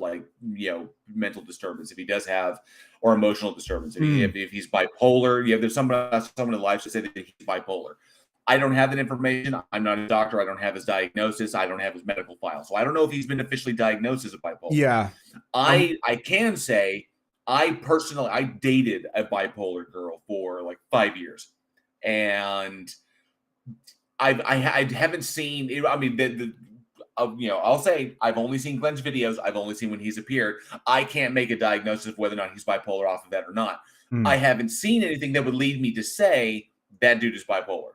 mental disturbance? If he does have, or emotional disturbance, if he's bipolar, there's someone in life to say that he's bipolar. I don't have that information. I'm not a doctor. I don't have his diagnosis. I don't have his medical file. So I don't know if he's been officially diagnosed as a bipolar. Yeah. I can say I dated a bipolar girl for like 5 years. And I haven't seen, I mean, I'll say I've only seen Glenn's videos. I've only seen when he's appeared. I can't make a diagnosis of whether or not he's bipolar off of that or not. I haven't seen anything that would lead me to say that dude is bipolar.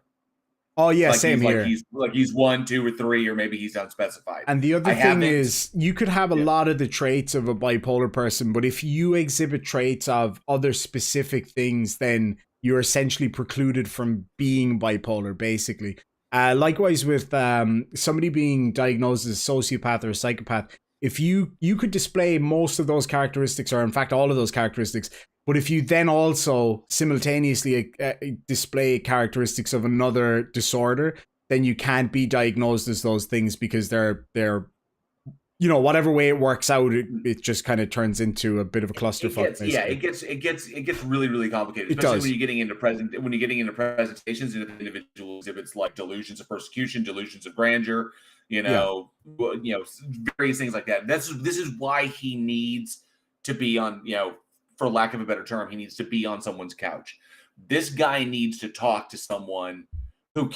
Oh yeah, same here. He's 1, 2, or 3, or maybe he's unspecified. And the other thing is, you could have a lot of the traits of a bipolar person, but if you exhibit traits of other specific things, then you're essentially precluded from being bipolar, basically. Likewise with somebody being diagnosed as a sociopath or a psychopath, if you could display most of those characteristics, or in fact all of those characteristics, but if you then also simultaneously display characteristics of another disorder, then you can't be diagnosed as those things, because they're whatever way it works out, it just kind of turns into a bit of a clusterfuck. It gets really, really complicated, especially when you're getting into presentations and individual exhibits like delusions of persecution, delusions of grandeur, various things like that. This is why he needs to be on, for lack of a better term, he needs to be on someone's couch. This guy needs to talk to someone who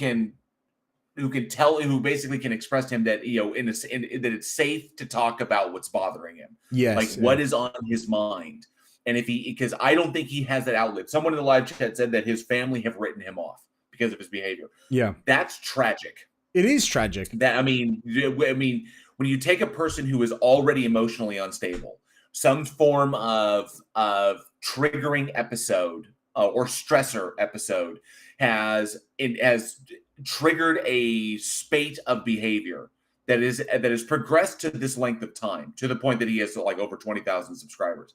basically can express to him that, that it's safe to talk about what's bothering him. Yes. What is on his mind. And because I don't think he has that outlet. Someone in the live chat said that his family have written him off because of his behavior. Yeah. That's tragic. It is tragic. When you take a person who is already emotionally unstable, some form of triggering episode or stressor episode has triggered a spate of behavior that has progressed to this length of time, to the point that he has like over 20,000 subscribers.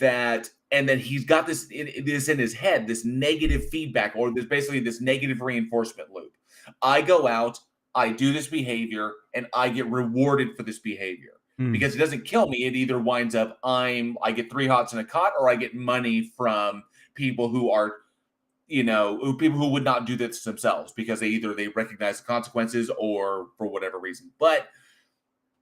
And then he's got this in his head, this negative feedback, or there's basically this negative reinforcement loop. I go out, I do this behavior, and I get rewarded for this behavior. Because it doesn't kill me. It either winds up I get 3 hots in a cot, or I get money from people who are, people who would not do this themselves, because they recognize the consequences or for whatever reason. But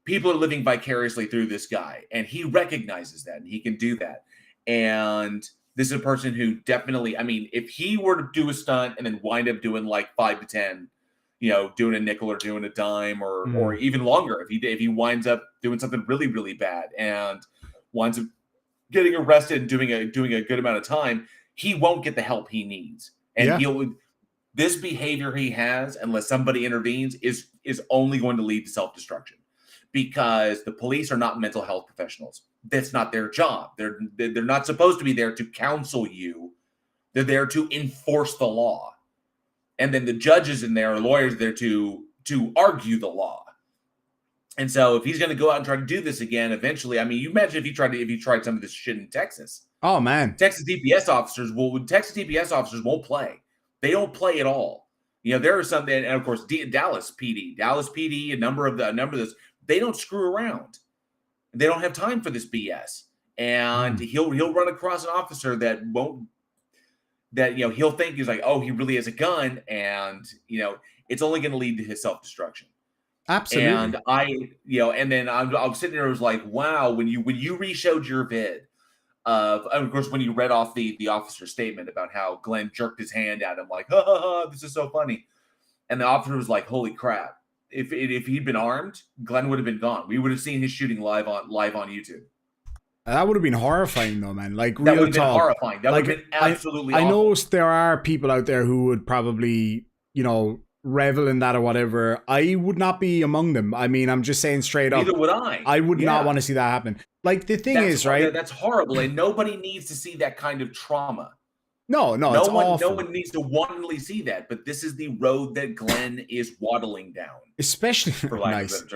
people are living vicariously through this guy, and he recognizes that, and he can do that. And this is a person who definitely, if he were to do a stunt and then wind up doing like 5 to 10, doing a nickel or doing a dime or even longer, if he winds up doing something really, really bad and winds up getting arrested and doing a good amount of time, he won't get the help he needs. And this behavior he has, unless somebody intervenes, is only going to lead to self-destruction, because the police are not mental health professionals. That's not their job. They're not supposed to be there to counsel you. They're there to enforce the law. And then the judges in there, or lawyers, there to argue the law. And so if he's going to go out and try to do this again, eventually, you imagine if he tried some of this shit in Texas. Oh man, Texas DPS officers won't play. They don't play at all. There are some, and of course Dallas PD, a number of those, they don't screw around. They don't have time for this BS. And he'll run across an officer that won't. That he'll think he's like, oh, he really has a gun, and it's only going to lead to his self-destruction. Absolutely. And and then I'm sitting there, I was like, wow, when you re-showed your vid of course, when you read off the officer's statement about how Glenn jerked his hand at him, like, ha ha ha, this is so funny, and the officer was like, holy crap, if he'd been armed, Glenn would have been gone. We would have seen his shooting live on YouTube. That would have been horrifying, though, man. Like, that real would have been horrifying. That would have been absolutely awful. I know there are people out there who would probably, revel in that or whatever. I would not be among them. I'm just saying straight up. Neither would I. I would not want to see that happen. Like, the thing is, right? That's horrible, and nobody needs to see that kind of trauma. No, it's awful. No one needs to wantonly see that, but this is the road that Glenn is waddling down. Especially,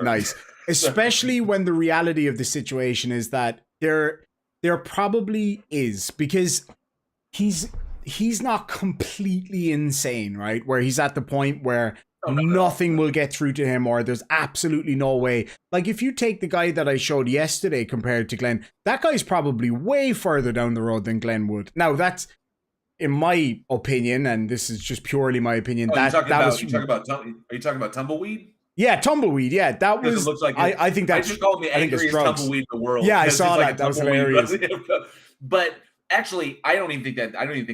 nice. Especially when the reality of the situation is that there probably is, because he's not completely insane, right? Where he's at the point where nothing will get through to him, or there's absolutely no way. Like, if you take the guy that I showed yesterday compared to Glenn, that guy's probably way further down the road than Glenn would. Now, that's, in my opinion, and this is just purely my opinion, are you talking about Tumbleweed? Yeah, Tumbleweed. Yeah, that was. It looks like I think that's. I just called him the angriest tumbleweed in the world. Yeah, I saw that. That was hilarious. But actually, I don't even think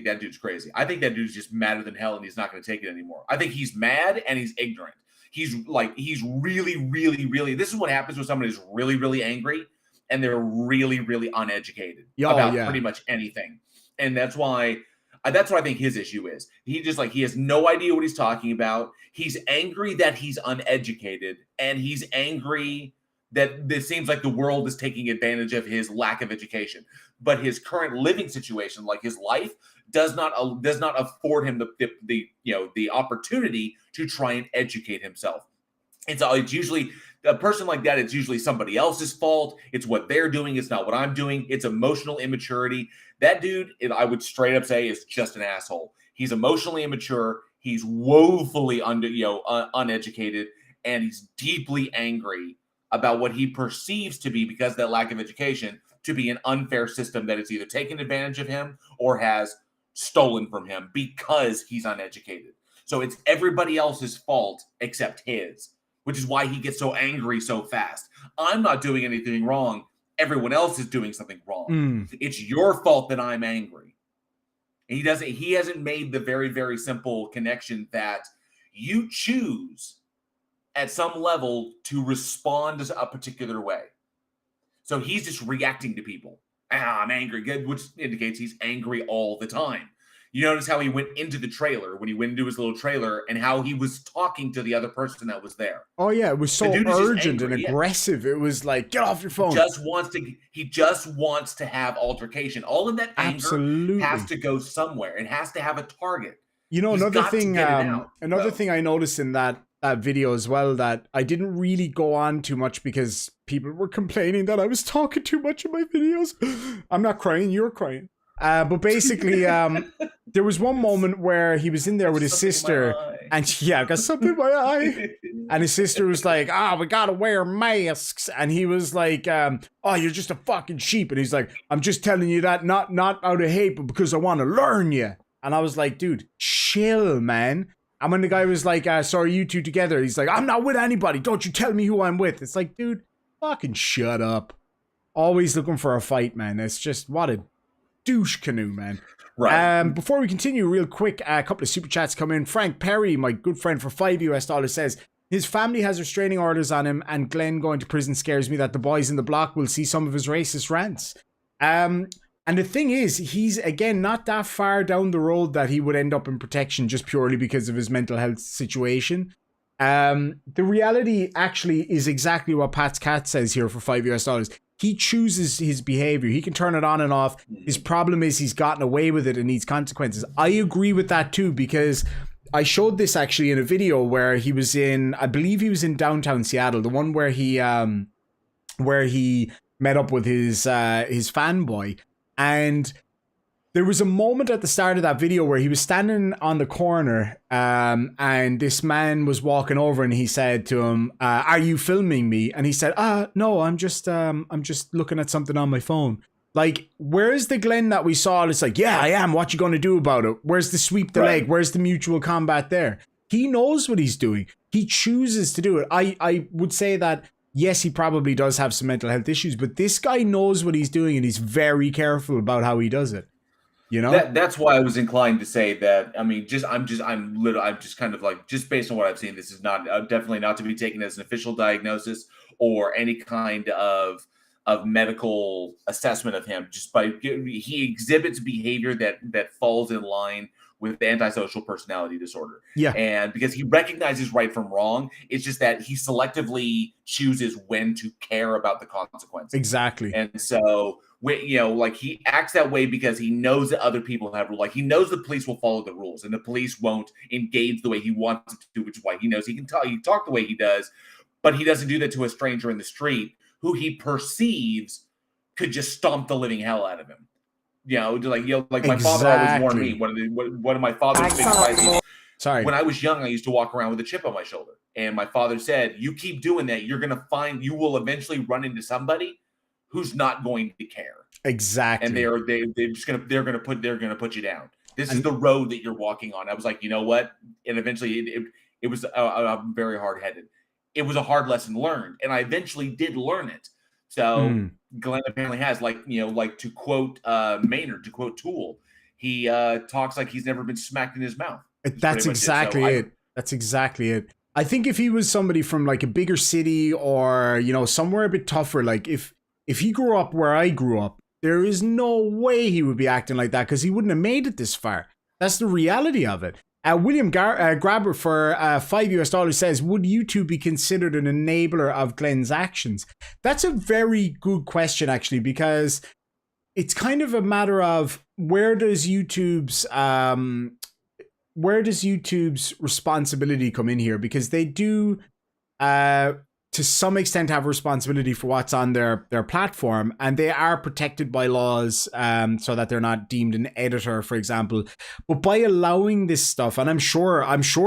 that dude's crazy. I think that dude's just madder than hell, and he's not going to take it anymore. I think he's mad and he's ignorant. He's really, really, really. This is what happens when someone is really, really angry and they're really, really uneducated about pretty much anything. And that's why That's what I think his issue is. He just he has no idea what he's talking about. He's angry that he's uneducated, and he's angry that this seems like the world is taking advantage of his lack of education. But his current living situation, like his life, does not afford him the opportunity to try and educate himself. It's usually a person like that. It's usually somebody else's fault. It's what they're doing. It's not what I'm doing. It's emotional immaturity. That dude, I would straight up say, is just an asshole. He's emotionally immature. He's woefully uneducated, and he's deeply angry about what he perceives to be, because of that lack of education, to be an unfair system that has either taken advantage of him or has stolen from him because he's uneducated. So it's everybody else's fault except his, which is why he gets so angry so fast. I'm not doing anything wrong. Everyone else is doing something wrong. It's your fault that I'm angry. And he hasn't made the very, very simple connection that you choose at some level to respond a particular way. So he's just reacting to people. I'm angry, good, which indicates he's angry all the time. You notice how he went into the trailer, when he went into his little trailer, and how he was talking to the other person that was there. Oh yeah, it was so urgent and aggressive. It was like, get off your phone. He just wants to have altercation. All of that anger has to go somewhere. It has to have a target. You know, another thing I noticed in that video as well, that I didn't really go on too much because people were complaining that I was talking too much in my videos. I'm not crying, you're crying. But basically, there was one moment where he was in there with his sister, and I got something in my eye. And his sister was like, we gotta wear masks. And he was like, you're just a fucking sheep. And he's like, I'm just telling you that, not out of hate, but because I want to learn you. And I was like, dude, chill, man. And when the guy was like, sorry, you two together, he's like, I'm not with anybody. Don't you tell me who I'm with. It's like, dude, fucking shut up. Always looking for a fight, man. It's just, what a douche canoe, man. Right. Before we continue, real quick, a couple of super chats come in. Frank Perry, my good friend for $5 says, his family has restraining orders on him, and Glenn going to prison scares me that the boys in the block will see some of his racist rants. And the thing is, he's, again, not that far down the road that he would end up in protection just purely because of his mental health situation. The reality actually is exactly what Pat's Cat says here for $5 He chooses his behavior. He can turn it on and off. His problem is he's gotten away with it and needs consequences. I agree with that too, because I showed this actually in a video where he was in, I believe he was in downtown Seattle, the one where he met up with his fanboy. And there was a moment at the start of that video where he was standing on the corner, and this man was walking over, and he said to him, are you filming me? And he said, no, I'm just looking at something on my phone. Like, where's the Glenn that we saw? It's like, yeah, I am. What you going to do about it? Where's the sweep the leg? Where's the mutual combat there? He knows what he's doing. He chooses to do it. I would say that, yes, he probably does have some mental health issues, but this guy knows what he's doing, and he's very careful about how he does it. You know, that's why I was inclined to say that. I mean, I'm just kind of like, just based on what I've seen, this is not definitely not to be taken as an official diagnosis or any kind of medical assessment of him. Just by he exhibits behavior that falls in line with antisocial personality disorder. Yeah. And because he recognizes right from wrong, it's just that he selectively chooses when to care about the consequences. Exactly. And so, like, he acts that way because he knows that other people have rules. Like, he knows the police will follow the rules and the police won't engage the way he wants to, which is why he knows he can talk the way he does, but he doesn't do that to a stranger in the street who he perceives could just stomp the living hell out of him. Like my father always warned me. One of my father's big advice. Sorry. When I was young, I used to walk around with a chip on my shoulder, and my father said, "You keep doing that, you will eventually run into somebody who's not going to care." Exactly. And they're gonna put you down. This is the road that you're walking on. I was like, you know what? And eventually, it was very hard headed. It was a hard lesson learned, and I eventually did learn it. So Glenn apparently has, like to quote Maynard, to quote Tool, he talks like he's never been smacked in his mouth. That's exactly it. That's exactly it. I think if he was somebody from like a bigger city or, somewhere a bit tougher, like if he grew up where I grew up, There is no way he would be acting like that because he wouldn't have made it this far. That's the reality of it. William Grabber for $5 says, would YouTube be considered an enabler of Glenn's actions? That's a very good question, actually, because it's kind of a matter of where does YouTube's responsibility come in here? Because they do to some extent have responsibility for what's on their platform, and they are protected by laws so that they're not deemed an editor, for example. But by allowing this stuff, and I'm sure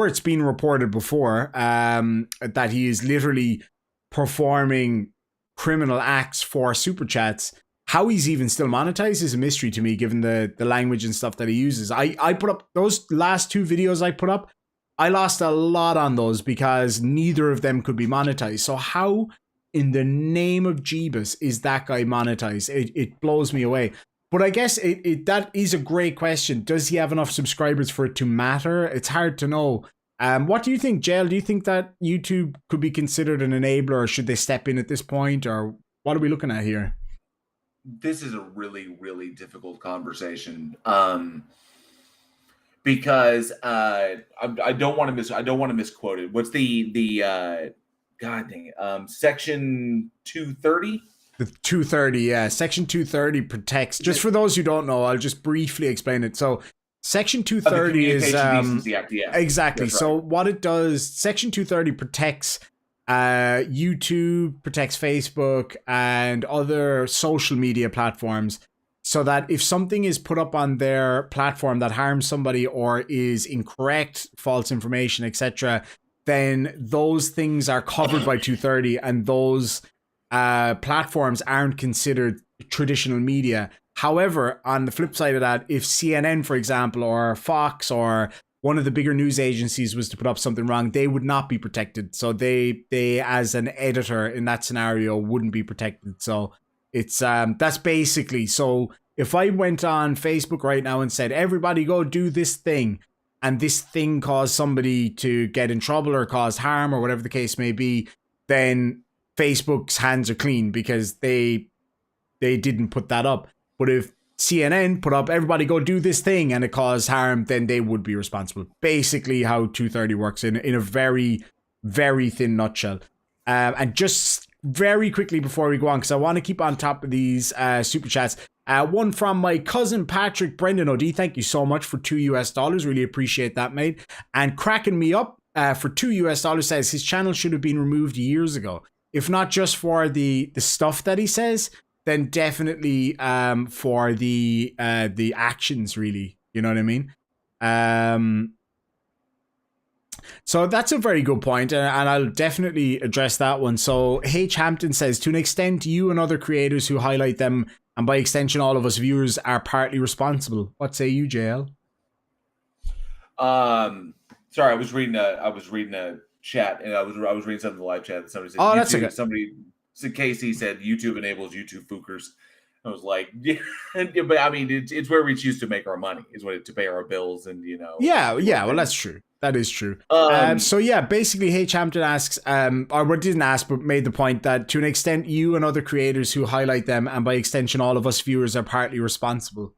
it's been reported before that he is literally performing criminal acts for super chats. How he's even still monetized is a mystery to me, given the language and stuff that he uses. I put up those last 2 videos I put up. I lost a lot on those because neither of them could be monetized. So how in the name of Jeebus is that guy monetized? It blows me away. But I guess that is a great question. Does he have enough subscribers for it to matter? It's hard to know. What do you think, Jael? Do you think that YouTube could be considered an enabler, or should they step in at this point? Or what are we looking at here? This is a really, really difficult conversation. Because I don't want to misquote it. What's the God dang it, section 230? The 230, yeah. Section 230 protects, just for those who don't know, I'll just briefly explain it. So Section 230 is Decency Act, yeah. Exactly. That's So right. what it does, Section 230 protects YouTube, protects Facebook and other social media platforms, so that if something is put up on their platform that harms somebody or is incorrect, false information, etc., then those things are covered by 230, and those platforms aren't considered traditional media. However, on the flip side of that, if CNN, for example, or Fox or one of the bigger news agencies was to put up something wrong, they would not be protected. So they as an editor in that scenario wouldn't be protected. So it's that's basically, so if I went on Facebook right now and said, everybody go do this thing, and this thing caused somebody to get in trouble or cause harm or whatever the case may be, then Facebook's hands are clean because they didn't put that up. But if CNN put up, everybody go do this thing, and it caused harm, then they would be responsible. Basically how 230 works in a very, very thin nutshell. And just very quickly before we go on, because I want to keep on top of these super chats. One from my cousin Patrick Brendan OD. Thank you so much for $2. Really appreciate that, mate. And cracking me up for $2 says his channel should have been removed years ago. If not just for the stuff that he says, then definitely for the actions, really. You know what I mean? So that's a very good point, and I'll definitely address that one. So H. Hampton says, to an extent, you and other creators who highlight them, and by extension all of us viewers, are partly responsible. What say you, JL? Sorry, I was reading a chat, and I was reading something in the live chat, and somebody said, oh, that's okay. So Casey said YouTube enables YouTube fookers. I was like, yeah, but I mean, it's where we choose to make our money, is what to pay our bills, and Yeah. Well, that's true. That is true. So yeah, basically, H. Hampton asks, or what didn't ask, but made the point that to an extent, you and other creators who highlight them, and by extension, all of us viewers, are partly responsible.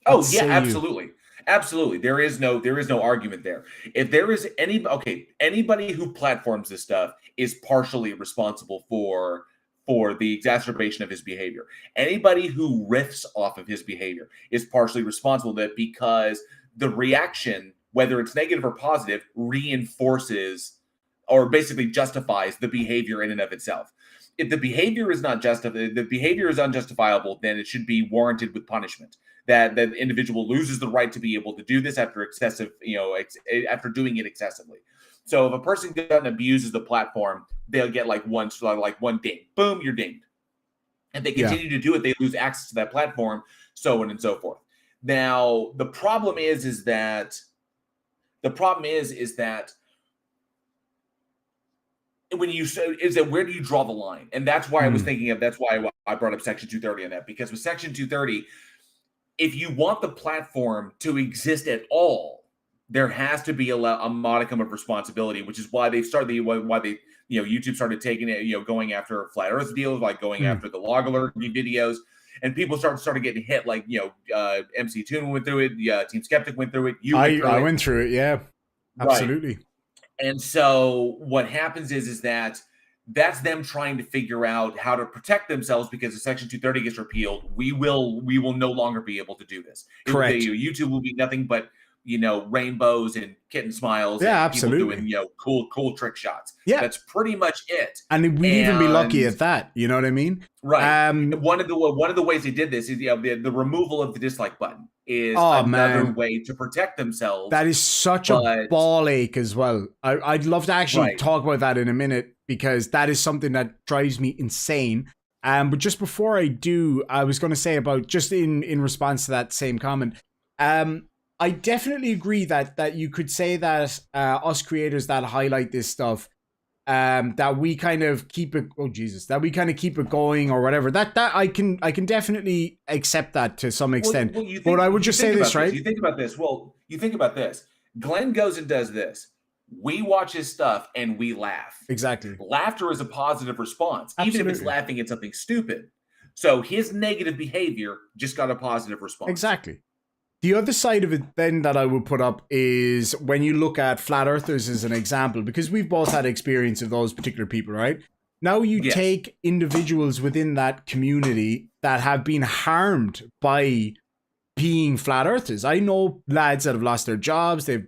Oh yeah, absolutely. Absolutely. There is no argument there. If there is anybody who platforms this stuff is partially responsible for the exacerbation of his behavior. Anybody who riffs off of his behavior is partially responsible for that, because the reaction, whether it's negative or positive, reinforces or basically justifies the behavior in and of itself. If the behavior is unjustifiable, then it should be warranted with punishment. That the individual loses the right to be able to do this after after doing it excessively. So if a person goes and abuses the platform, they'll get like one ding. Boom, you're dinged. If they continue to do it, they lose access to that platform, so on and so forth. Now, the problem is that when you say, is that where do you draw the line? And that's why I was thinking of, that's why I brought up Section 230 on that, because with Section 230, if you want the platform to exist at all, there has to be a modicum of responsibility, which is why YouTube started taking it, going after flat Earth deals, like going after the log alert videos. and people started getting hit. Like, MC Toon went through it. Yeah, Team Skeptic went through it. I went through it. Yeah, absolutely. Right. And so what happens is that that's them trying to figure out how to protect themselves, because if Section 230 gets repealed, we will no longer be able to do this. Correct. YouTube will be nothing but rainbows and kitten smiles. Yeah, and people absolutely. doing cool trick shots. Yeah, that's pretty much it. And we'd even be lucky at that. You know what I mean? Right. One of the ways they did this is the removal of the dislike button is another way to protect themselves. That is such a ball ache as well. I'd love to actually talk about that in a minute, because that is something that drives me insane. But just before I do, I was going to say about, just in response to that same comment, I definitely agree that you could say that us creators that highlight this stuff, that we kind of keep it, that we kind of keep it going or whatever, that I can definitely accept that to some extent. But I would just say this, right? You think about this. Well, you think about this. Glenn goes and does this. We watch his stuff and we laugh. Exactly. Laughter is a positive response, Absolutely. even if it's laughing at something stupid. So his negative behavior just got a positive response. Exactly. The other side of it then that I would put up is when you look at flat earthers as an example, because we've both had experience of those particular people, right? Now you take individuals within that community that have been harmed by being flat earthers. I know lads that have lost their jobs, they've,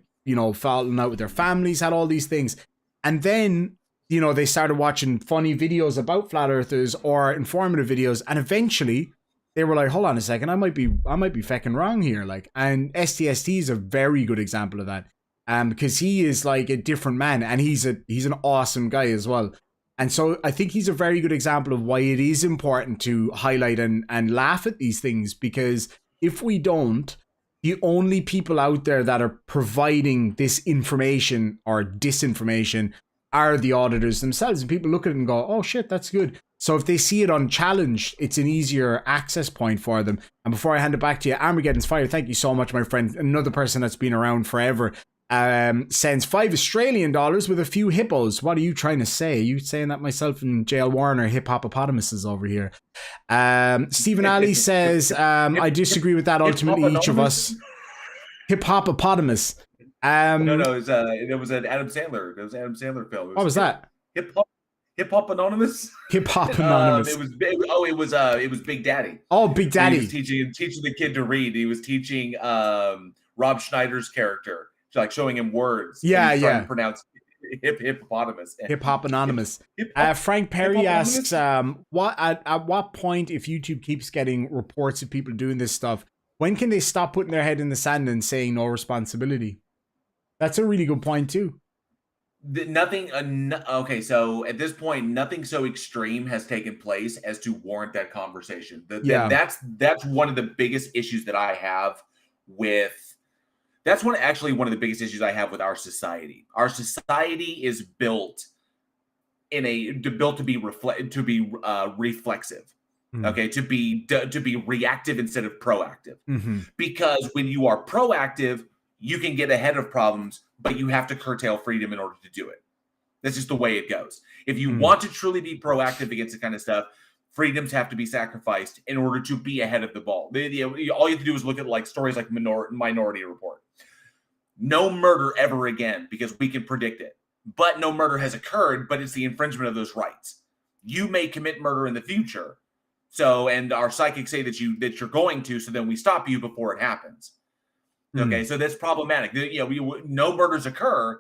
fallen out with their families, had all these things. And then, they started watching funny videos about flat earthers or informative videos, and eventually they were like, hold on a second, I might be fecking wrong here. And STST is a very good example of that. Because he is like a different man, and he's an awesome guy as well. And so I think he's a very good example of why it is important to highlight and laugh at these things, because if we don't, the only people out there that are providing this information or disinformation are the auditors themselves. And people look at it and go, oh shit, that's good. So if they see it unchallenged, it's an easier access point for them. And before I hand it back to you, Armageddon's Fire, thank you so much, my friend. Another person that's been around forever, sends $5 Australian with a few hippos. What are you trying to say? Are you saying that myself and JL Warren are hip-hoppotamuses over here? Stephen Ali says, I disagree with that. Ultimately, each of us. Hip-hoppotamus. No, it was an Adam Sandler. It was an Adam Sandler film. What was that? Hip Hop Anonymous. Hip Hop Anonymous. It was Big Daddy. Oh, Big Daddy. He was teaching the kid to read. He was teaching Rob Schneider's character, showing him words. Yeah. Trying to pronounce hippopotamus. Hip Hop Anonymous. Frank Perry asks, at what point, if YouTube keeps getting reports of people doing this stuff, when can they stop putting their head in the sand and saying no responsibility? That's a really good point too. Okay, so at this point, nothing so extreme has taken place as to warrant that conversation. That's one of the biggest issues that I have with. That's one of the biggest issues I have with our society. Our society is built to be reflexive. Okay, to be reactive instead of proactive. Mm-hmm. Because when you are proactive, you can get ahead of problems, but you have to curtail freedom in order to do it. That's just the way it goes. If you want to truly be proactive against the kind of stuff, freedoms have to be sacrificed in order to be ahead of the ball. All you have to do is look at stories like Minority Report. No murder ever again, because we can predict it. But no murder has occurred, but it's the infringement of those rights. You may commit murder in the future. And our psychics say that you're going to, so then we stop you before it happens. Okay, so that's problematic. No murders occur,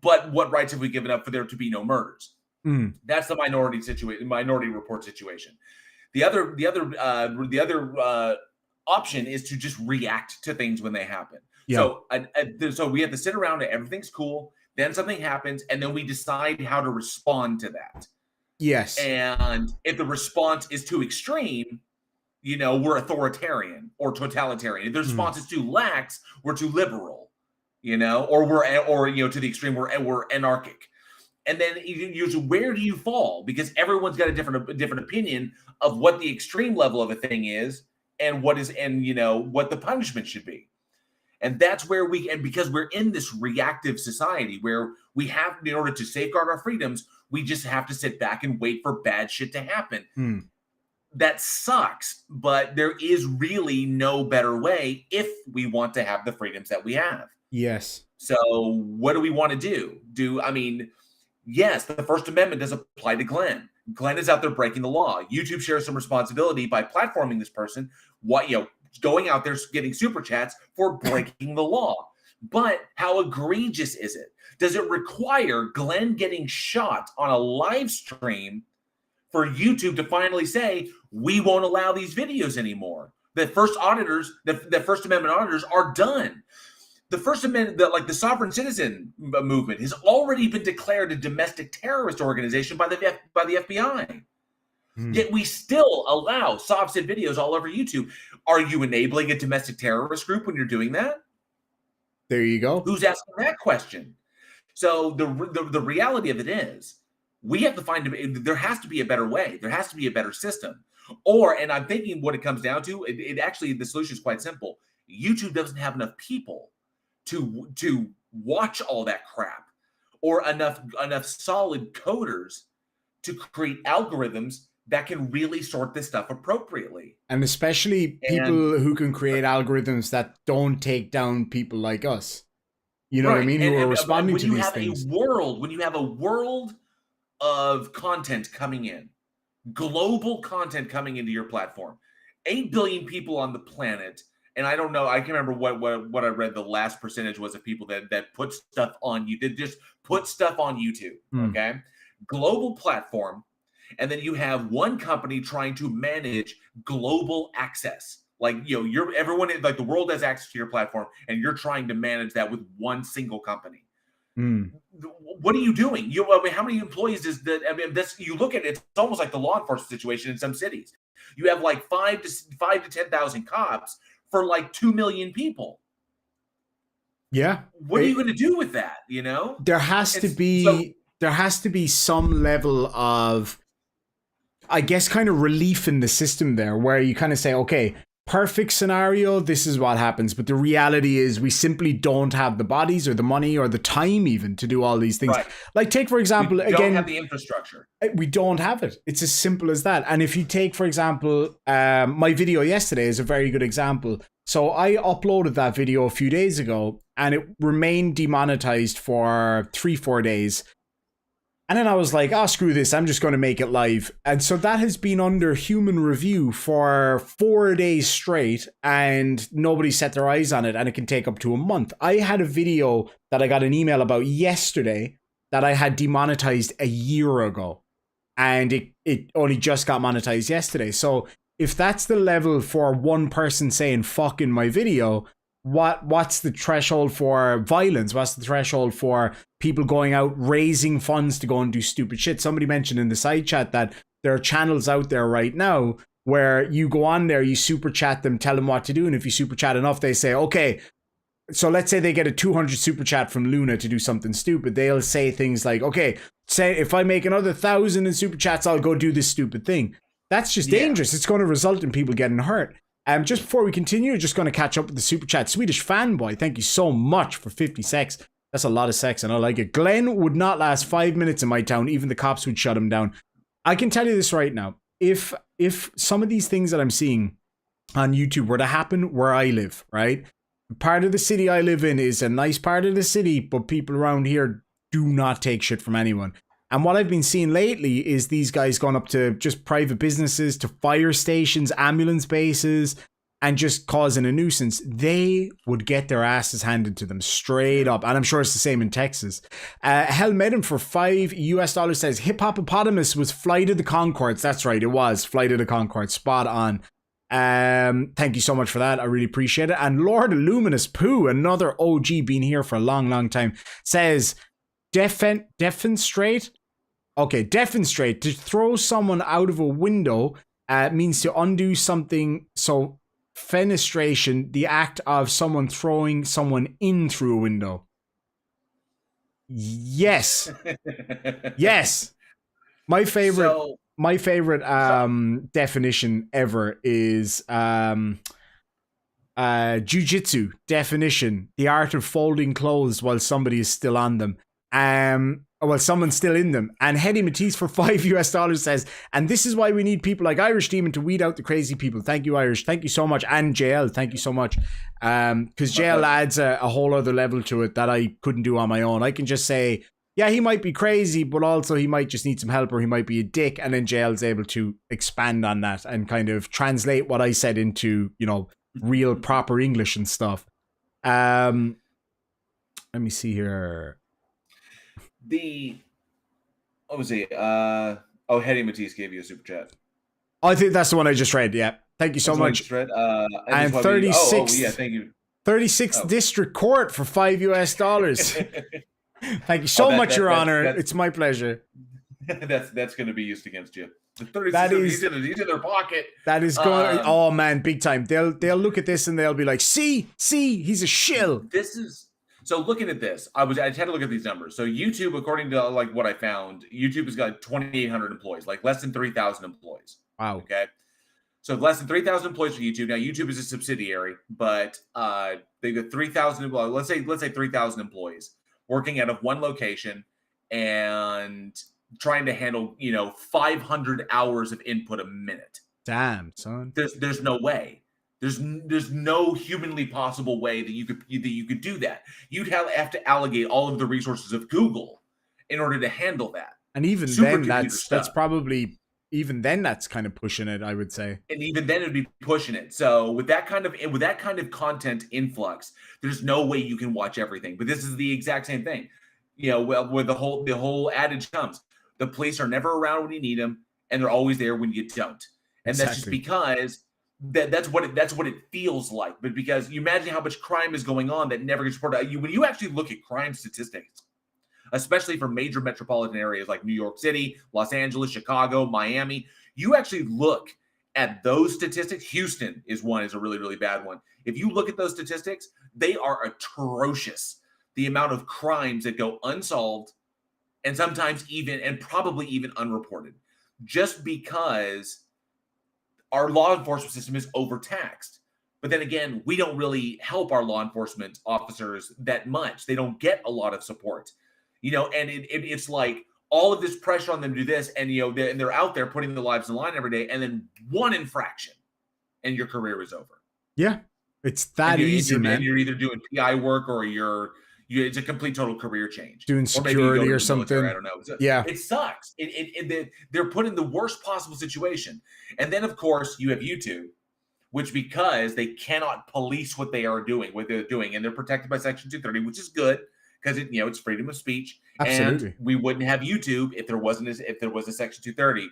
but what rights have we given up for there to be no murders? That's the Minority Report situation. The other option is to just react to things when they happen. Yeah. So we have to sit around and everything's cool. Then something happens, and then we decide how to respond to that. Yes. And if the response is too extreme, we're authoritarian or totalitarian. If the response is too lax, we're too liberal, or to the extreme, we're anarchic. And then usually, where do you fall? Because everyone's got a different opinion of what the extreme level of a thing is, and what the punishment should be. And that's where because we're in this reactive society where we have, in order to safeguard our freedoms, we just have to sit back and wait for bad shit to happen. that sucks, but there is really no better way if we want to have the freedoms that we have. Yes. So what do we want to do? I mean, yes, the First Amendment does apply to Glenn. Glenn is out there breaking the law. YouTube shares some responsibility by platforming this person, going out there getting super chats for breaking the law. But how egregious is it? Does it require Glenn getting shot on a live stream for YouTube to finally say, we won't allow these videos anymore? The First Amendment auditors are done. The First Amendment, the sovereign citizen movement, has already been declared a domestic terrorist organization by the FBI. Yet we still allow soft videos all over YouTube. Are you enabling a domestic terrorist group when you're doing that? There you go. Who's asking that question? So the reality of it is, we have to there has to be a better way. There has to be a better system. And I'm thinking what it comes down to, the solution is quite simple. YouTube doesn't have enough people to watch all that crap, or enough solid coders to create algorithms that can really sort this stuff appropriately. And especially people who can create algorithms that don't take down people like us. You know what I mean? Who are responding to these things. When you have a world of content coming in, global content coming into your platform, 8 billion people on the planet. And I don't know, I can't remember what I read the last percentage was of people that put stuff on you. That just put stuff on YouTube. Okay. Global platform. And then you have one company trying to manage global access. Like, everyone, like the world has access to your platform, and you're trying to manage that with one single company. What are you doing? How many employees does that? I mean, you look at it, it's almost like the law enforcement situation in some cities. You have like 5 to 10,000 cops for like 2 million people. Yeah. What are you going to do with that? There has to be some level of, I guess, kind of relief in the system there, where you kind of say, okay, perfect scenario, this is what happens. But the reality is we simply don't have the bodies or the money or the time even to do all these things. Right. Like, take, for example, we don't have the infrastructure. We don't have it. It's as simple as that. And if you take, for example, my video yesterday is a very good example. So I uploaded that video a few days ago, and it remained demonetized for 3-4 days. And then I was like, oh, screw this, I'm just going to make it live. And so that has been under human review for 4 days straight, and nobody set their eyes on it, and it can take up to a month. I had a video that I got an email about yesterday that I had demonetized a year ago, and it only just got monetized yesterday. So if that's the level for one person saying fuck in my video, what's the threshold for violence? What's the threshold for people going out raising funds to go and do stupid shit? Somebody mentioned in the side chat that there are channels out there right now where you go on there, you super chat them, tell them what to do, and if you super chat enough, they say, okay, so let's say they get a 200 super chat from Luna to do something stupid. They'll say things like, okay, say if I make another 1,000 in super chats, I'll go do this stupid thing. That's just dangerous. It's going to result in people getting hurt. Just before we continue, just going to catch up with the super chat. Swedish fanboy, thank you so much for 50 sex. That's a lot of sex, and I like it. Glenn would not last 5 minutes in my town. Even the cops would shut him down. I can tell you this right now. If some of these things that I'm seeing on YouTube were to happen where I live, right? Part of the city I live in is a nice part of the city, but people around here do not take shit from anyone. And what I've been seeing lately is these guys going up to just private businesses, to fire stations, ambulance bases, and just causing a nuisance. They would get their asses handed to them straight up. And I'm sure it's the same in Texas. Hell Madden for $5 says, Hip Hopopotamus was Flight of the Conchords. That's right, it was Flight of the Conchords. Spot on. Thank you so much for that. I really appreciate it. And Lord Luminous Pooh, another OG, been here for a long, long time, says, defenstrate. Okay, defenstrate. To throw someone out of a window means to undo something. So fenestration, the act of someone throwing someone in through a window. Yes. Yes. My favorite definition ever is jiu-jitsu definition, the art of folding clothes while somebody is still on them. well, someone's still in them. And Hetty Matisse for $5 says, and this is why we need people like Irish Demon to weed out the crazy people. Thank you, Irish. Thank you so much. And JL, thank you so much. Because JL adds a whole other level to it that I couldn't do on my own. I can just say, yeah, he might be crazy, but also he might just need some help, or he might be a dick. And then JL's able to expand on that and kind of translate what I said into, real proper English and stuff. Let me see here. What was it? Hetty Matisse gave you a super chat. I think that's the one I just read. Yeah. Thank you so much. And 36. Yeah, thank you. 36th District Court for $5. Thank you so much, Your Honor. It's my pleasure. That's going to be used against you. The 36, he's in their pocket. That is going. Oh man, big time. They'll look at this and they'll be like, see, he's a shill. So looking at this, I had to look at these numbers. So YouTube, according to like what I found, YouTube has got 2,800 employees, like less than 3,000 employees. Wow. Okay. So less than 3,000 employees for YouTube. Now YouTube is a subsidiary, but they've got 3,000. Well, let's say 3,000 employees working out of one location and trying to handle 500 hours of input a minute. Damn, son. There's no way. There's no humanly possible way that you could do that. You'd have to allocate all of the resources of Google in order to handle that. And even then, that's probably, even then that's kind of pushing it, I would say. And even then it'd be pushing it. So with that kind of content influx, there's no way you can watch everything. But this is the exact same thing. Where the whole adage comes. The police are never around when you need them, and they're always there when you don't. And that's just because that's what it feels like. But because you imagine how much crime is going on that never gets reported. When you actually look at crime statistics, especially for major metropolitan areas like New York City, Los Angeles, Chicago, Miami, you actually look at those statistics. Houston is a really, really bad one. If you look at those statistics, they are atrocious. The amount of crimes that go unsolved, and sometimes probably even unreported, just because our law enforcement system is overtaxed. But then again, we don't really help our law enforcement officers that much. They don't get a lot of support, and it's like all of this pressure on them to do this, and they're out there putting their lives in line every day, and then one infraction, and your career is over. Yeah, it's that easy, man. You're either doing PI work or it's a complete total career change. Doing security or something. Military, I don't know. Yeah. It sucks. They're put in the worst possible situation. And then, of course, you have YouTube, which because they cannot police what they're doing, and they're protected by Section 230, which is good because it's freedom of speech. Absolutely. And we wouldn't have YouTube if there was a Section 230.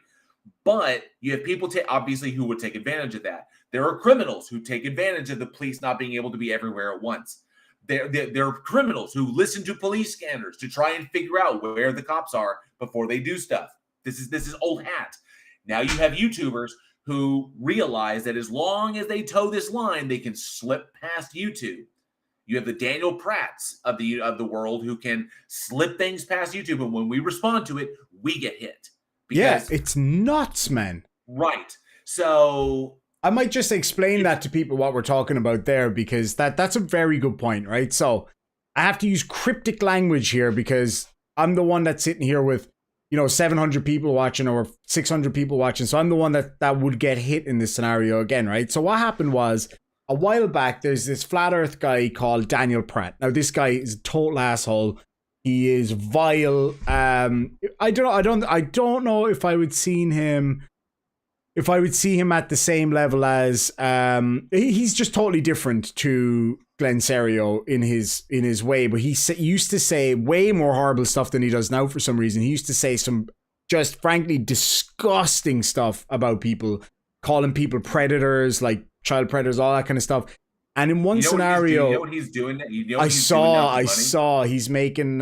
But you have people obviously who would take advantage of that. There are criminals who take advantage of the police not being able to be everywhere at once. There are criminals who listen to police scanners to try and figure out where the cops are before they do stuff. This is old hat. Now you have YouTubers who realize that as long as they toe this line, they can slip past YouTube. You have the Daniel Pratts of the world who can slip things past YouTube, and when we respond to it, we get hit. Yeah, it's nuts, man. Right. So I might just explain that to people what we're talking about there, because that's a very good point, right? So I have to use cryptic language here because I'm the one that's sitting here with, 700 people watching or 600 people watching. So I'm the one that would get hit in this scenario again, right? So what happened was a while back, there's this flat earth guy called Daniel Pratt. Now this guy is a total asshole. He is vile. I don't know if I would see him at the same level as he's just totally different to Glenn Cerio in his way, but he used to say way more horrible stuff than he does now for some reason. He used to say some just frankly disgusting stuff about people, calling people predators, like child predators, all that kind of stuff. And in one scenario, you know what he's doing? I saw he's making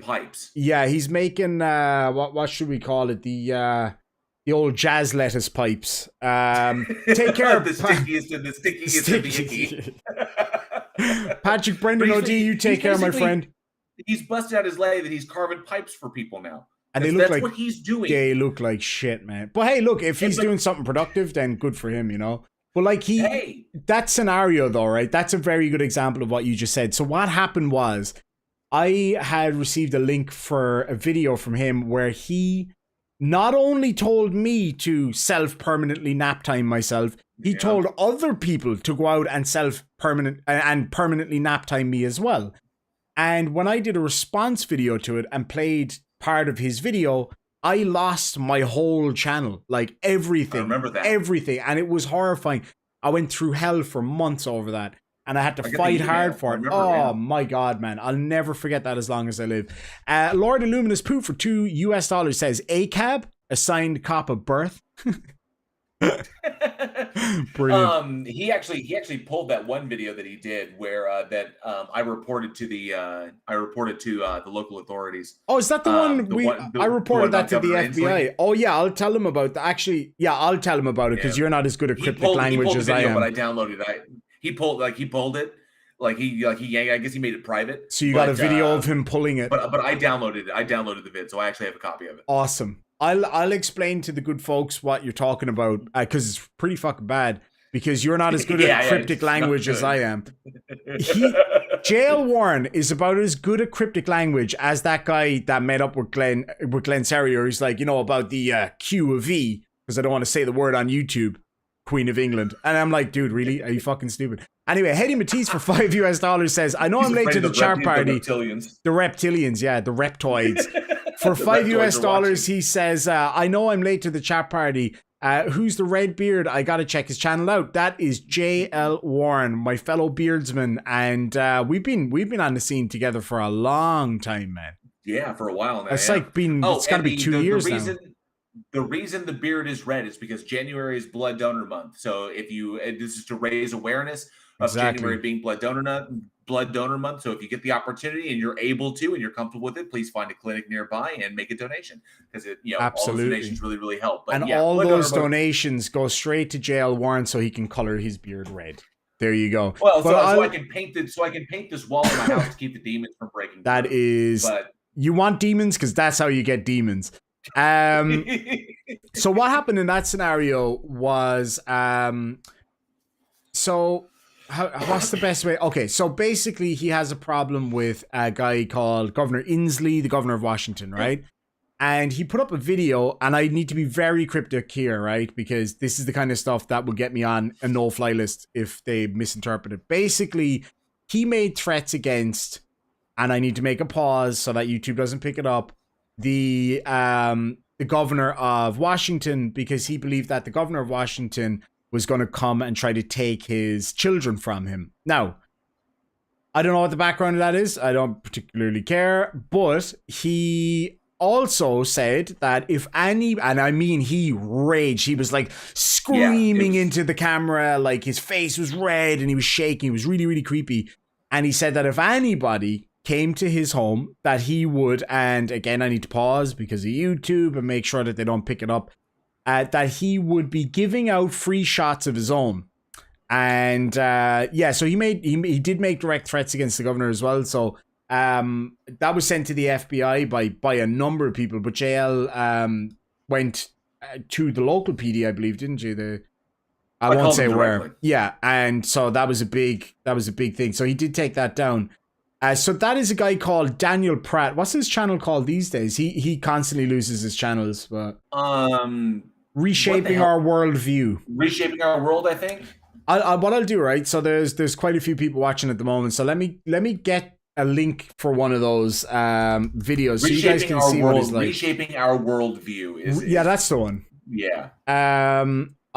pipes. Yeah, he's making what should we call it? The old jazz lettuce pipes. Take care of the stickiest and the stickiest of the icky. Patrick Brendan O'D, you take care, my friend. He's busted out his leg that he's carving pipes for people now. And that's like what he's doing. They look like shit, man. But hey, look, if he's doing something productive, then good for him, But like that scenario though, right? That's a very good example of what you just said. So what happened was, I had received a link for a video from him where he not only told me to self-permanently nap time myself, he told other people to go out and permanently nap time me as well. And when I did a response video to it and played part of his video, I lost my whole channel, like everything. I remember that. Everything. And it was horrifying. I went through hell for months over that. And I had to fight hard for it. My God, man. I'll never forget that as long as I live. Lord Illuminous Poo for $2 says, ACAB, assigned cop of birth. Brilliant. He actually pulled that one video that he did where I reported to the local authorities. Oh, is that the one I reported that to the FBI? Inslee? Oh yeah, I'll tell him about that. Actually, yeah, I'll tell him about it because you're not as good at cryptic language as I am. But I downloaded it. He pulled it. I guess he made it private. So you got a video of him pulling it. But I downloaded it. I downloaded the vid, so I actually have a copy of it. Awesome. I'll explain to the good folks what you're talking about because it's pretty fucking bad. Because you're not as good at cryptic language as I am. JL Warren is about as good at cryptic language as that guy that met up with Glenn Cerio. He's like, about the Q of E, because I don't want to say the word on YouTube, Queen of England. And I'm like, dude, really? Are you fucking stupid? Anyway, Hedy Matisse for $5 says, I know I'm late to the chat party. The reptilians, yeah, the reptoids. For $5 he says, I know I'm late to the chat party. Who's the red beard? I gotta check his channel out. That is JL Warren, my fellow beardsman, and we've been on the scene together for a long time, man. Yeah, for a while now. It's like it's got to be 2 years now. The reason the beard is red is because January is Blood Donor Month. So this is to raise awareness of January being Blood Donor Month. So if you get the opportunity and you're able to and you're comfortable with it, please find a clinic nearby and make a donation because all those donations really, really help. But all those donations go straight to JL Warren so he can color his beard red. There you go. Well, so I can paint this wall in my house to keep the demons from breaking. That is, you want demons because that's how you get demons. So what happened in that scenario was what's the best way? Okay, so basically he has a problem with a guy called Governor Inslee, the governor of Washington, right? And he put up a video, and I need to be very cryptic here, right? Because this is the kind of stuff that will get me on a no-fly list if they misinterpret it. Basically, he made threats against, and I need to make a pause so that YouTube doesn't pick it up, the governor of Washington, because he believed that the governor of Washington was going to come and try to take his children from him. Now, I don't know what the background of that is. I don't particularly care. But he also said that if any, and I mean he raged, he was like screaming into the camera, like his face was red and he was shaking. It was really, really creepy. And he said that if anybody came to his home, that he would, and again, I need to pause because of YouTube and make sure that they don't pick it up, that he would be giving out free shots of his own. And so he did make direct threats against the governor as well. So that was sent to the FBI by a number of people, but JL went to the local PD, I believe, didn't you? I won't say where. Yeah, and so that was a big thing. So he did take that down. So that is a guy called Daniel Pratt. What's his channel called these days? He constantly loses his channels, but Reshaping Our Worldview. Reshaping Our World, I think. What I'll do, right? So there's quite a few people watching at the moment. So let me get a link for one of those videos so you guys can see what it's like. Reshaping Our Worldview is that's the one. Yeah.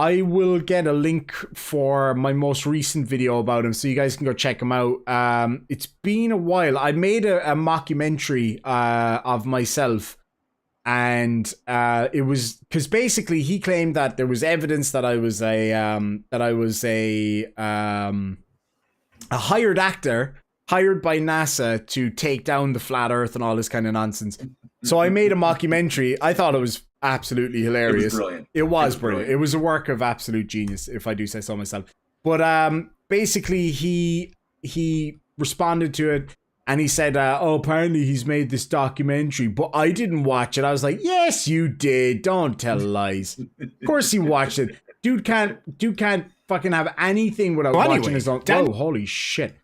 I will get a link for my most recent video about him so you guys can go check him out. It's been a while. I made a mockumentary of myself, and it was because basically he claimed that there was evidence that I was a hired actor hired by NASA to take down the flat Earth and all this kind of nonsense. So I made a mockumentary. I thought it was absolutely hilarious. It was brilliant. It was a work of absolute genius, if I do say so myself. But basically he responded to it and he said, apparently he's made this documentary, but I didn't watch it. I was like, yes, you did. Don't tell lies. Of course he watched it. Dude can't fucking have anything without watching his own. Oh, holy shit.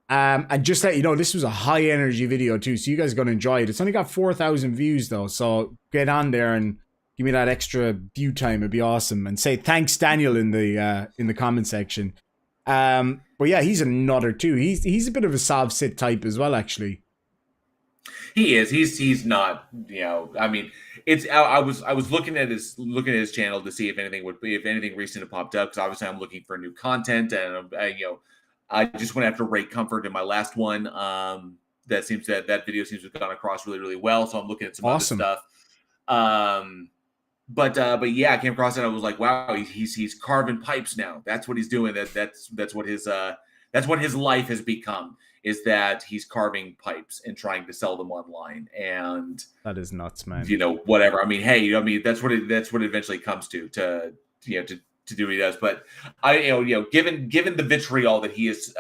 And just let you know, this was a high energy video too, so you guys are gonna enjoy it. It's only got 4,000 views though, so get on there and give me that extra view time. It'd be awesome. And say thanks, Daniel, in the comment section. But yeah, he's another too. He's a bit of a soft sit type as well, actually. He is. He's not. You know, I mean, it's. I was looking at his channel to see if anything recent had popped up, because obviously I'm looking for new content, and I just went after Ray Comfort in my last one. That video seems to have gone across really, really well. So I'm looking at some awesome other stuff. But yeah, I came across it. I was like, wow, he's carving pipes now. That's what he's doing. That's what his life has become. Is that he's carving pipes and trying to sell them online. And that is nuts, man. You know, whatever. I mean, hey, I mean, that's what it eventually comes to do what he does. But given the vitriol that he has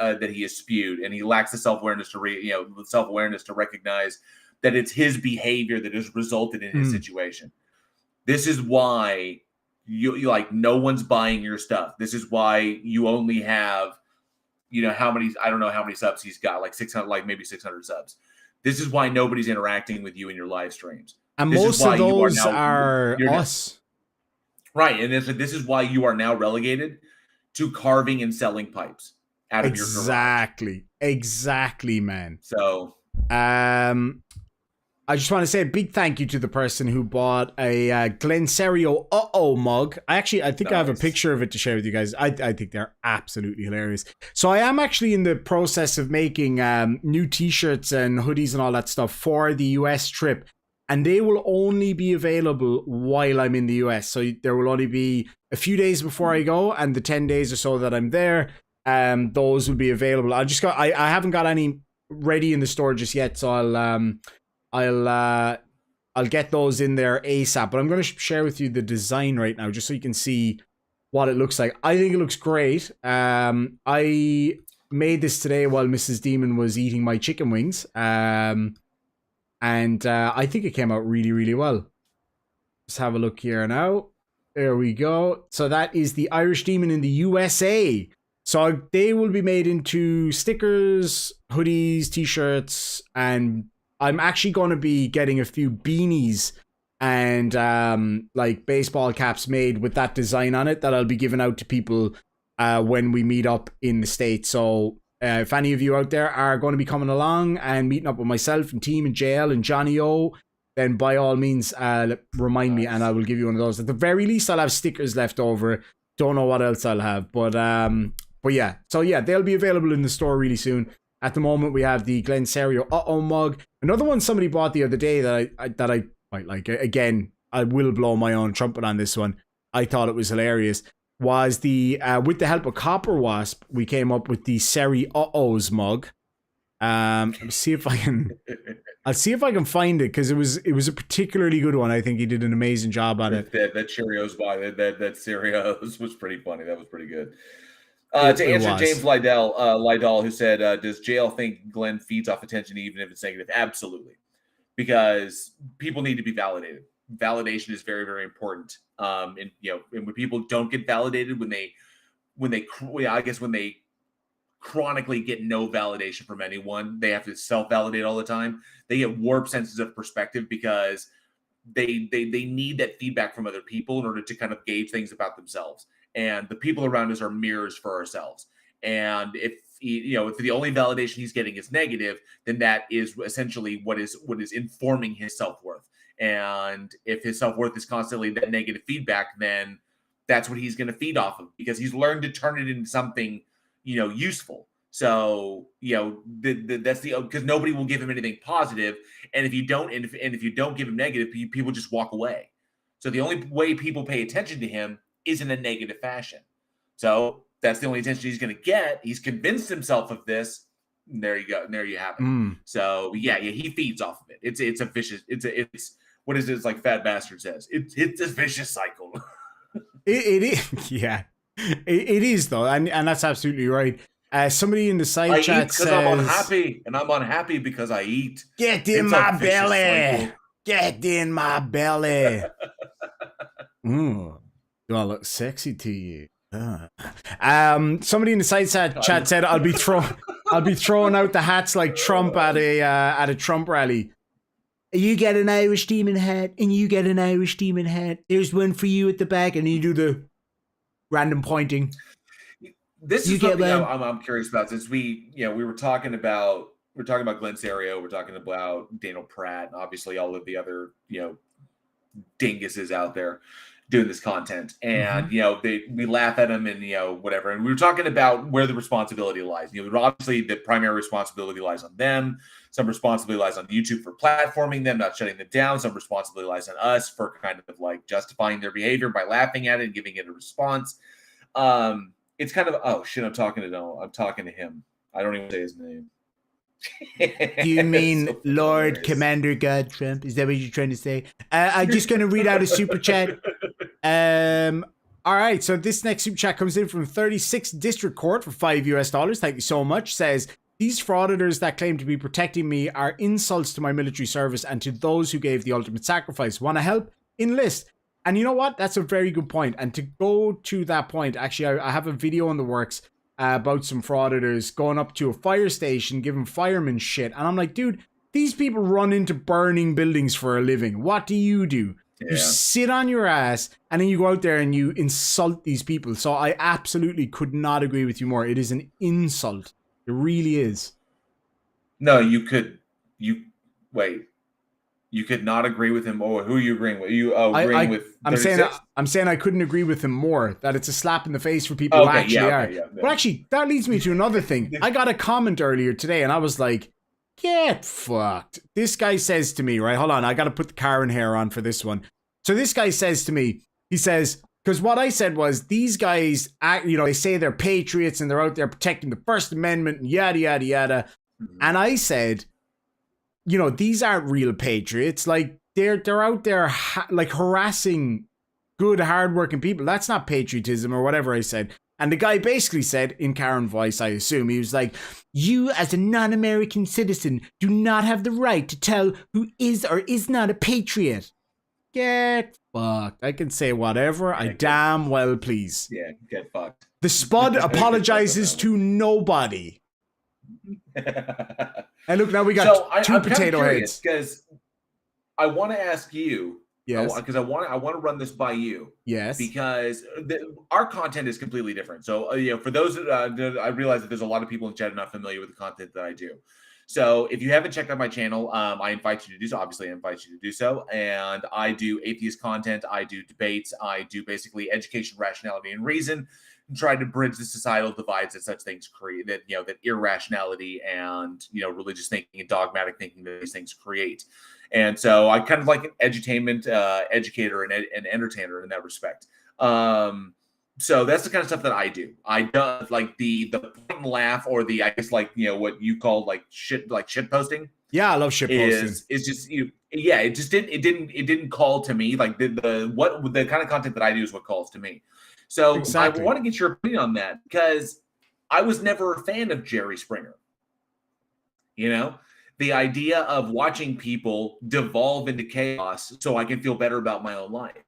spewed, and he lacks the self-awareness to recognize that it's his behavior that has resulted in his situation. This is why you like no one's buying your stuff. This is why you only have, I don't know how many subs he's got, like 600, like maybe 600 subs. This is why nobody's interacting with you in your live streams. And most of those are us. Right. And this is why you are now relegated to carving and selling pipes out of your garage. Exactly, man. So, I just want to say a big thank you to the person who bought a Cerio mug. I think I have a picture of it to share with you guys. I think they're absolutely hilarious. So I am actually in the process of making new t-shirts and hoodies and all that stuff for the US trip. And they will only be available while I'm in the US. So there will only be a few days before I go, and the 10 days or so that I'm there, those will be available. I haven't got any ready in the store just yet, so I'll get those in there ASAP, but I'm going to share with you the design right now just so you can see what it looks like. I think it looks great. I made this today while Mrs. Demon was eating my chicken wings. And I think it came out really, really well. Let's have a look here now. There we go. So that is the Irish Demon in the USA. So they will be made into stickers, hoodies, t-shirts, and I'm actually going to be getting a few beanies and like baseball caps made with that design on it that I'll be giving out to people when we meet up in the States. So if any of you out there are going to be coming along and meeting up with myself and team and JL and Johnny O, then by all means remind me and I will give you one of those. At the very least, I'll have stickers left over. Don't know what else I'll have, but yeah. So yeah, they'll be available in the store really soon. At the moment, we have the Cerio mug. Another one somebody bought the other day that I quite like. Again, I will blow my own trumpet on this one. I thought it was hilarious. Was the with the help of Copper Wasp, we came up with the Cerio mug. Let me see if I can. I'll see if I can find it because it was a particularly good one. I think he did an amazing job on it. That Cheerios that Cereos was pretty funny. That was pretty good. To answer James Lydall, who said, does JL think Glenn feeds off attention even if it's negative? Absolutely. Because people need to be validated. Validation is very, very important. And when people don't get validated, when they chronically get no validation from anyone, they have to self-validate all the time. They get warped senses of perspective because they need that feedback from other people in order to kind of gauge things about themselves. And the people around us are mirrors for ourselves. And if the only validation he's getting is negative, then that is essentially what is informing his self-worth. And if his self-worth is constantly that negative feedback, then that's what he's going to feed off of because he's learned to turn it into something, useful. So, that's because nobody will give him anything positive. And if you don't give him negative, people just walk away. So the only way people pay attention to him is in a negative fashion. So that's the only attention he's going to get. He's convinced himself of this. And there you go. And there you have it. So yeah, he feeds off of it. It's a vicious, it's what is it? It's like Fat Bastard says. It's a vicious cycle. It is. Yeah, it is though. And that's absolutely right. Somebody in the side chat says, I'm unhappy, and I'm unhappy because I eat. Get in my belly. Get in my belly. Do I look sexy to you? Somebody in the side chat said I'll be throwing I'll be throwing out the hats like Trump at a Trump rally. You get an Irish demon hat, and you get an Irish demon hat. There's one for you at the back, and you do the random pointing. This is something I'm curious about, since we were talking about Glenn Cerio, we're talking about Daniel Pratt, and obviously all of the other dinguses out there doing this content, and we laugh at them and whatever, and we were talking about where the responsibility lies. Obviously the primary responsibility lies on them. Some responsibility lies on YouTube for platforming them, not shutting them down. Some responsibility lies on us for kind of like justifying their behavior by laughing at it and giving it a response. It's kind of, oh shit, I'm talking to him. I don't even say his name. Do you mean so Lord Commander God Trump? Is that what you're trying to say? I'm just going to read out a super chat. All right, so this next super chat comes in from 36th District Court for $5 US. Thank you so much. Says, these frauditors that claim to be protecting me are insults to my military service and to those who gave the ultimate sacrifice. Want to help? Enlist. And you know what? That's a very good point. And to go to that point, actually, I have a video in the works about some frauditors going up to a fire station, giving firemen shit. And I'm like, dude, these people run into burning buildings for a living. What do? Yeah. You sit on your ass and then you go out there and you insult these people. So I absolutely could not agree with you more. It is an insult. It really is. No, you could not agree with him. Oh, who are you agreeing with? Agreeing with 36? I'm saying I couldn't agree with him more. That it's a slap in the face for people who actually are. Yeah. But actually, that leads me to another thing. I got a comment earlier today, and I was like, "Get fucked." This guy says to me, right? Hold on, I got to put the Karen hair on for this one. So this guy says to me, he says, because what I said was, these guys, they say they're patriots and they're out there protecting the First Amendment and yada yada yada, and I said, these aren't real patriots. Like they're out there like harassing good, hardworking people. That's not patriotism or whatever I said. And the guy basically said, in Karen voice, I assume, he was like, you as a non-American citizen do not have the right to tell who is or is not a patriot. Get fucked. I can say whatever I damn well please. Yeah, get fucked. The Spud apologizes to nobody. And look, now we got two potato heads. Because I want to ask you. Yes. Because I want to run this by you. Yes. Because our content is completely different. So for those I realize that there's a lot of people in chat not familiar with the content that I do. So if you haven't checked out my channel, I invite you to do so. Obviously, I invite you to do so. And I do atheist content. I do debates. I do basically education, rationality, and reason. And try to bridge the societal divides that such things create, that irrationality and religious thinking and dogmatic thinking that these things create. And so I kind of like an edutainment educator and entertainer in that respect. So that's the kind of stuff that I do. I do like the point and laugh, or the, I guess, like what you call like shit posting. Yeah, I love shit posting. Is just it didn't call to me. Like the kind of content that I do is what calls to me. So exactly. I want to get your opinion on that, because I was never a fan of Jerry Springer. The idea of watching people devolve into chaos so I can feel better about my own life.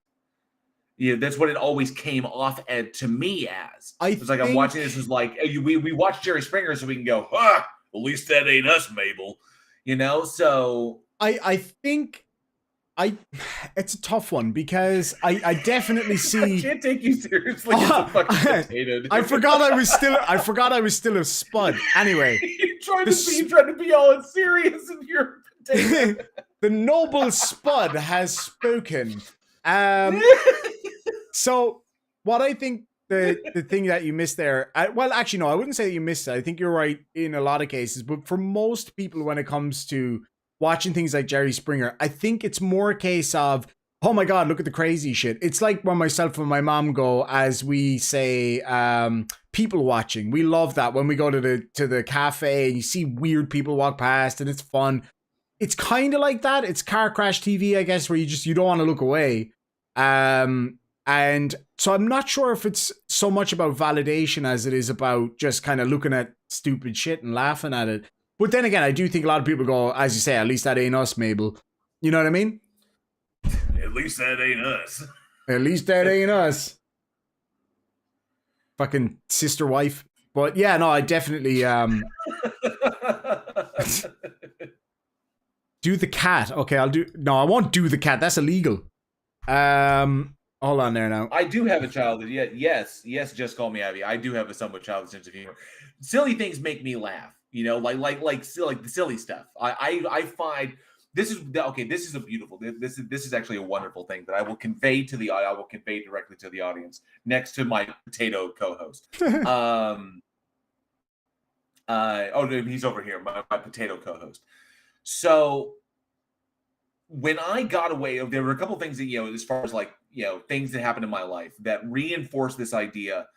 That's what it always came off to me as. It's like I'm watching this as like, we watch Jerry Springer so we can go, at least that ain't us, Mabel. So I think it's a tough one, because I definitely see. I can't take you seriously as a fucking potato. I forgot I was still a Spud. Anyway, you tried to be all serious, and you're a potato. The noble Spud has spoken. So what I think the thing that you missed there, well, actually, no, I wouldn't say that you missed it. I think you're right in a lot of cases, but for most people, when it comes to watching things like Jerry Springer, I think it's more a case of, oh my God, look at the crazy shit. It's like when myself and my mom go, as we say, people watching. We love that when we go to the cafe and you see weird people walk past and it's fun. It's kind of like that. It's car crash TV, I guess, where you don't want to look away. And so I'm not sure if it's so much about validation as it is about just kind of looking at stupid shit and laughing at it. But then again, I do think a lot of people go, as you say, at least that ain't us, Mabel. You know what I mean? At least that ain't us. At least that ain't us. Fucking sister wife. But yeah, no, I definitely Do the cat. Okay, I'll do. No, I won't do the cat. That's illegal. Hold on there now. I do have a childhood. Yeah, yes, just call me Abby. I do have a somewhat childhood sense of humor. Silly things make me laugh. You know, like the silly stuff. I find this is okay. This is a beautiful. This is actually a wonderful thing that I will convey to the. I will convey directly to the audience next to my potato co-host. Oh, he's over here. My potato co-host. So when I got away, there were a couple things that, as far as like, things that happened in my life that reinforced this idea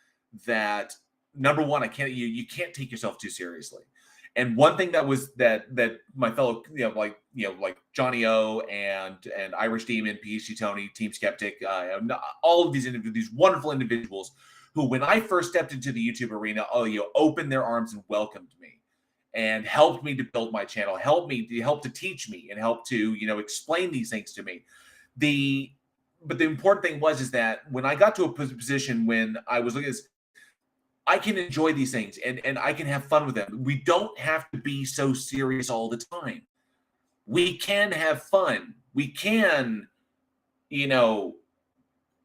that, number one, you can't take yourself too seriously. And one thing that was that my fellow, like Johnny O and Irish Demon, PhD Tony, Team Skeptic, all of these wonderful individuals who, when I first stepped into the YouTube arena, opened their arms and welcomed me. And helped me to build my channel, helped to teach me, and helped to, explain these things to me. But the important thing is that when I got to a position when I was looking at this, I can enjoy these things and I can have fun with them. We don't have to be so serious all the time. We can have fun. We can,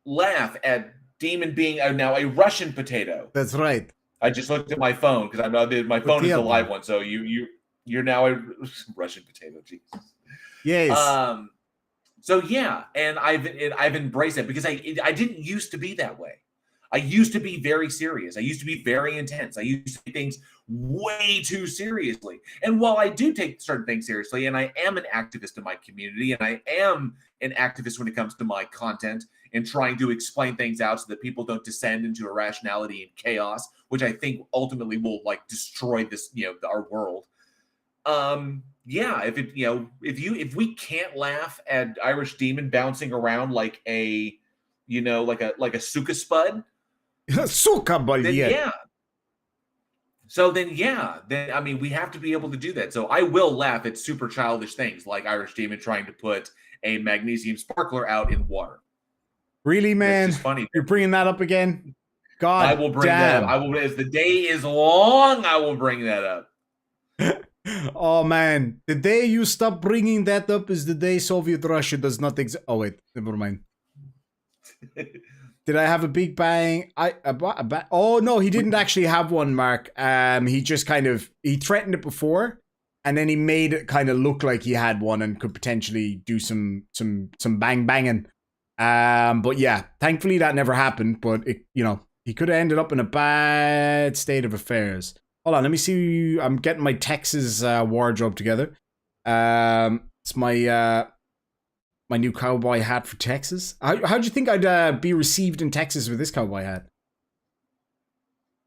laugh at Demon being now a Russian potato. That's right. I just looked at my phone because my phone is the live one. So you're now a Russian potato. Jesus. Yes. So yeah, and I've embraced it because I didn't used to be that way. I used to be very serious. I used to be very intense. I used to take things way too seriously. And while I do take certain things seriously, and I am an activist in my community, and I am an activist when it comes to my content and trying to explain things out so that people don't descend into irrationality and chaos, which I think ultimately will destroy this, our world. Yeah, if we can't laugh at Irish Demon bouncing around like a suka spud, suka bud, yeah. So then we have to be able to do that. So I will laugh at super childish things like Irish Demon trying to put a magnesium sparkler out in water. Really, man? It's just funny. You're bringing that up again? God, I will bring that up. I will, as the day is long, I will bring that up. Oh man, the day you stop bringing that up is the day Soviet Russia does not exist. Oh wait, never mind. Did I have a big bang? Oh no, he didn't actually have one, Mark. He just he threatened it before, and then he made it kind of look like he had one and could potentially do some banging. But yeah, thankfully that never happened. But he could have ended up in a bad state of affairs. Hold on, let me see. I'm getting my Texas wardrobe together. It's my my new cowboy hat for Texas. How'd you think I'd be received in Texas with this cowboy hat?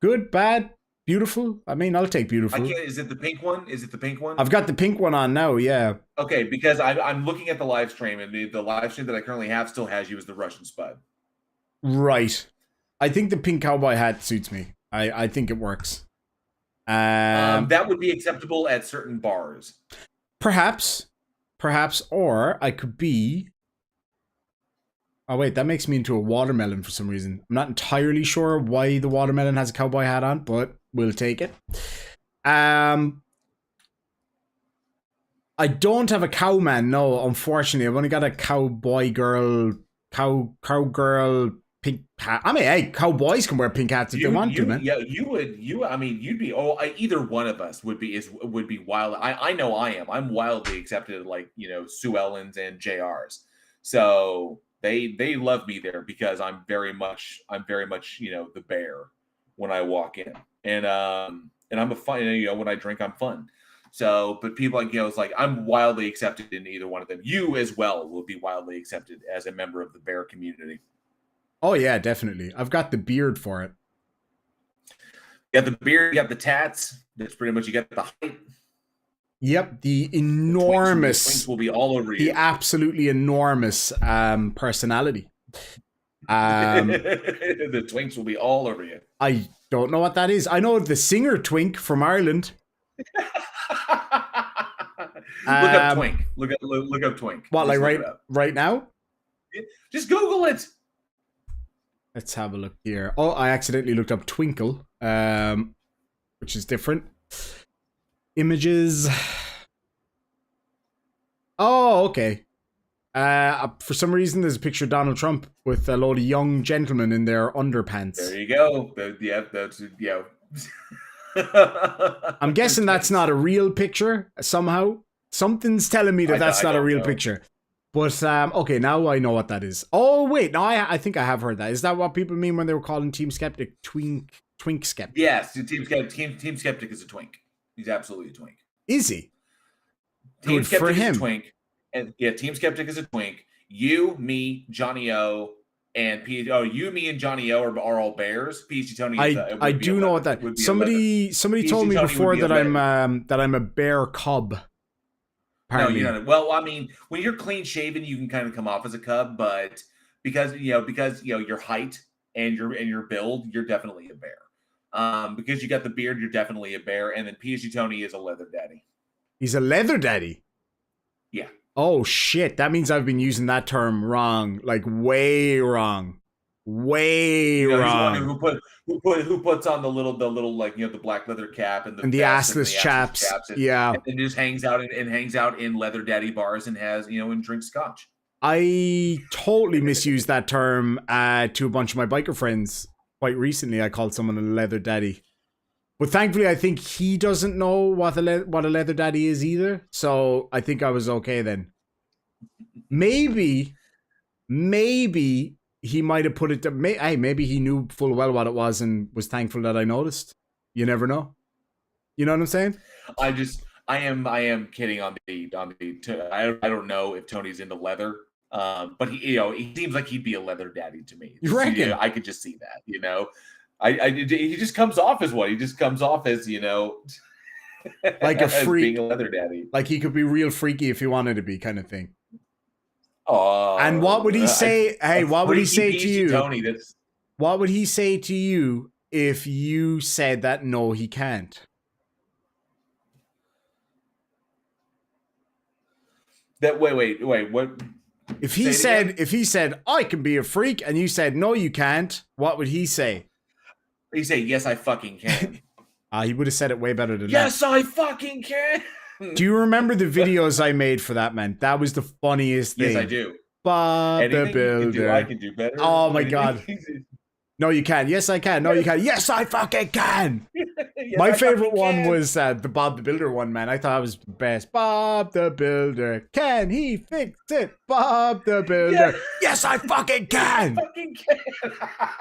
Good, bad, beautiful? I mean, I'll take beautiful. Is it the pink one? I've got the pink one on now, yeah. Okay, because I'm looking at the live stream, and the live stream that I currently have still has you as the Russian spud. Right. I think the pink cowboy hat suits me. I think it works. That would be acceptable at certain bars. Perhaps, or I could be... Oh wait, that makes me into a watermelon for some reason. I'm not entirely sure why the watermelon has a cowboy hat on, but we'll take it. I don't have a cowman, no, unfortunately. I've only got a cowboy girl, cowgirl pink hat. I mean, hey, cowboys can wear pink hats if they want to, man. Yeah, you'd be. Either one of us would be wild. I know I am. I'm wildly accepted, like Sue Ellen's and JR's. So they love me there because I'm very much the bear when I walk in, and I'm a fun. When I drink, I'm fun. So, but people it's like I'm wildly accepted in either one of them. You as well will be wildly accepted as a member of the bear community. Oh yeah, definitely. I've got the beard for it. You got the beard, you got the tats. That's pretty much, you got the height. Yep, the enormous. The twinks will be all over you. The absolutely enormous personality. The twinks will be all over you. I don't know what that is. I know the singer Twink from Ireland. Look up Twink. Look up Twink. What, like right now? Just Google it. Let's have a look here. Oh, I accidentally looked up Twinkle, which is different. Images. Oh, okay. For some reason, there's a picture of Donald Trump with a load of young gentlemen in their underpants. There you go. Yeah, that's yeah. I'm guessing that's not a real picture somehow. Something's telling me that that's not a real picture. But okay, now I know what that is. Oh wait, no, I think I have heard that. Is that what people mean when they were calling Team Skeptic twink skeptic? Yes, Team Skeptic is a twink. He's absolutely a twink. Is he? Team Good Skeptic for him. is a twink. And yeah, Team Skeptic is a twink. You, me, Johnny O, and you, me, and Johnny O are all bears. PhD Tony. I do know what that. Somebody told me before that I'm a bear cub. Apparently. No, you're not. Well, I mean, when you're clean shaven, you can kind of come off as a cub, but because your height and your build, you're definitely a bear. Because you got the beard, you're definitely a bear. And then PhD Tony is a leather daddy. He's a leather daddy. Yeah. Oh shit! That means I've been using that term wrong, like way wrong, wrong. Who puts on the little like the black leather cap and the assless chaps. Yeah, and just hangs out in leather daddy bars and has and drinks scotch. I totally misused that term to a bunch of my biker friends quite recently. I called someone a leather daddy. But thankfully, I think he doesn't know what a leather daddy is either. So I think I was okay then. Maybe he might have put it to maybe he knew full well what it was and was thankful that I noticed. You never know. You know what I'm saying? I am kidding on the I don't know if Tony's into leather. But he seems like he'd be a leather daddy to me. You reckon? I could just see that, he just comes off as what? He just comes off as, like a freak, being a leather daddy. Like he could be real freaky if he wanted to be, kind of thing. Oh, and what would he say? What would he say to you? Tony, what would he say to you if you said that no, he can't? That wait, what? If he said I can be a freak, and you said no, you can't, what would he say? He'd say, yes, I fucking can. He would have said it way better than yes, that. I fucking can. Do you remember the videos I made for that, man? That was the funniest thing. Yes, I do. Bob Anything the Builder. I can do better. Oh my god. No, you can. Yes, I can. No, you can. Yes, I fucking can. Yes, my favorite one was the Bob the Builder one, man. I thought it was the best. Bob the Builder. Can he fix it? Bob the Builder. Yes, I fucking can.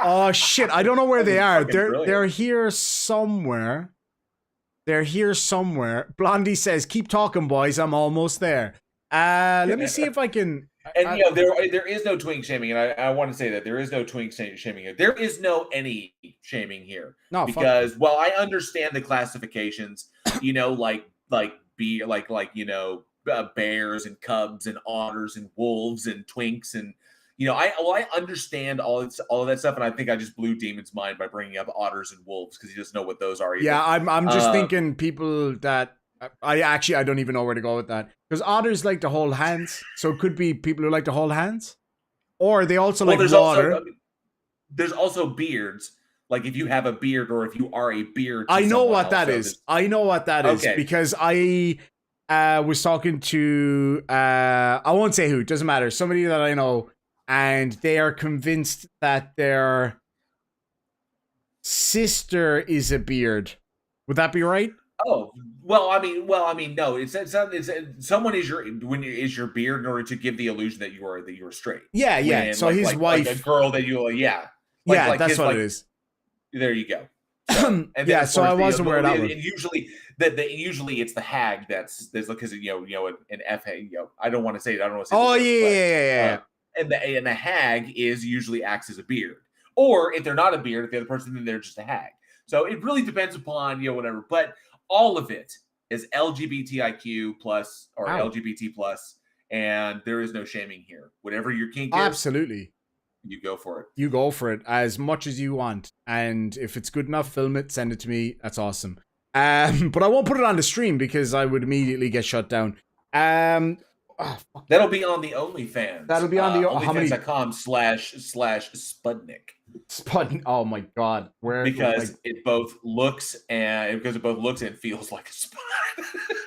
Oh, shit. I don't know where they are. They're here somewhere. They're here somewhere. Blondie says, keep talking, boys. I'm almost there. Let me see if I can... And there is no twink shaming, and I want to say that there is no twink shaming here. There is no any shaming here. No, because while I understand the classifications, bears and cubs and otters and wolves and twinks and I understand all of that stuff, and I think I just blew Demon's mind by bringing up otters and wolves because he doesn't know what those are either. Yeah, I'm just thinking people that. I don't even know where to go with that. Because otters like to hold hands. So it could be people who like to hold hands. Or they also like water. There's also beards. Like if you have a beard or if you are a beard. I know what that is. I know what that is. Because I was talking to, I won't say who, doesn't matter. Somebody that I know. And they are convinced that their sister is a beard. Would that be right? Oh, well, I mean, no. It's someone is your beard in order to give the illusion that you are straight. Yeah, yeah. When, so his wife, like a girl that you, yeah, that's what it is. There you go. So, and yeah, so I wasn't aware that. And usually, usually it's the hag there's because an F hag. I don't want to say it. I don't want to say. Oh yeah. And the hag usually acts as a beard, or if they're not a beard, if they're the person, then they're just a hag. So it really depends upon whatever, but. All of it is LGBTIQ plus or LGBT plus, and there is no shaming here. Whatever your kink is, absolutely, you go for it. You go for it as much as you want, and if it's good enough, film it, send it to me. That's awesome. But I won't put it on the stream because I would immediately get shut down. That'll be on the OnlyFans. That'll be on the OnlyFans.com/Spudnik. Spudnik. Oh my god, because it both looks and feels like a spud.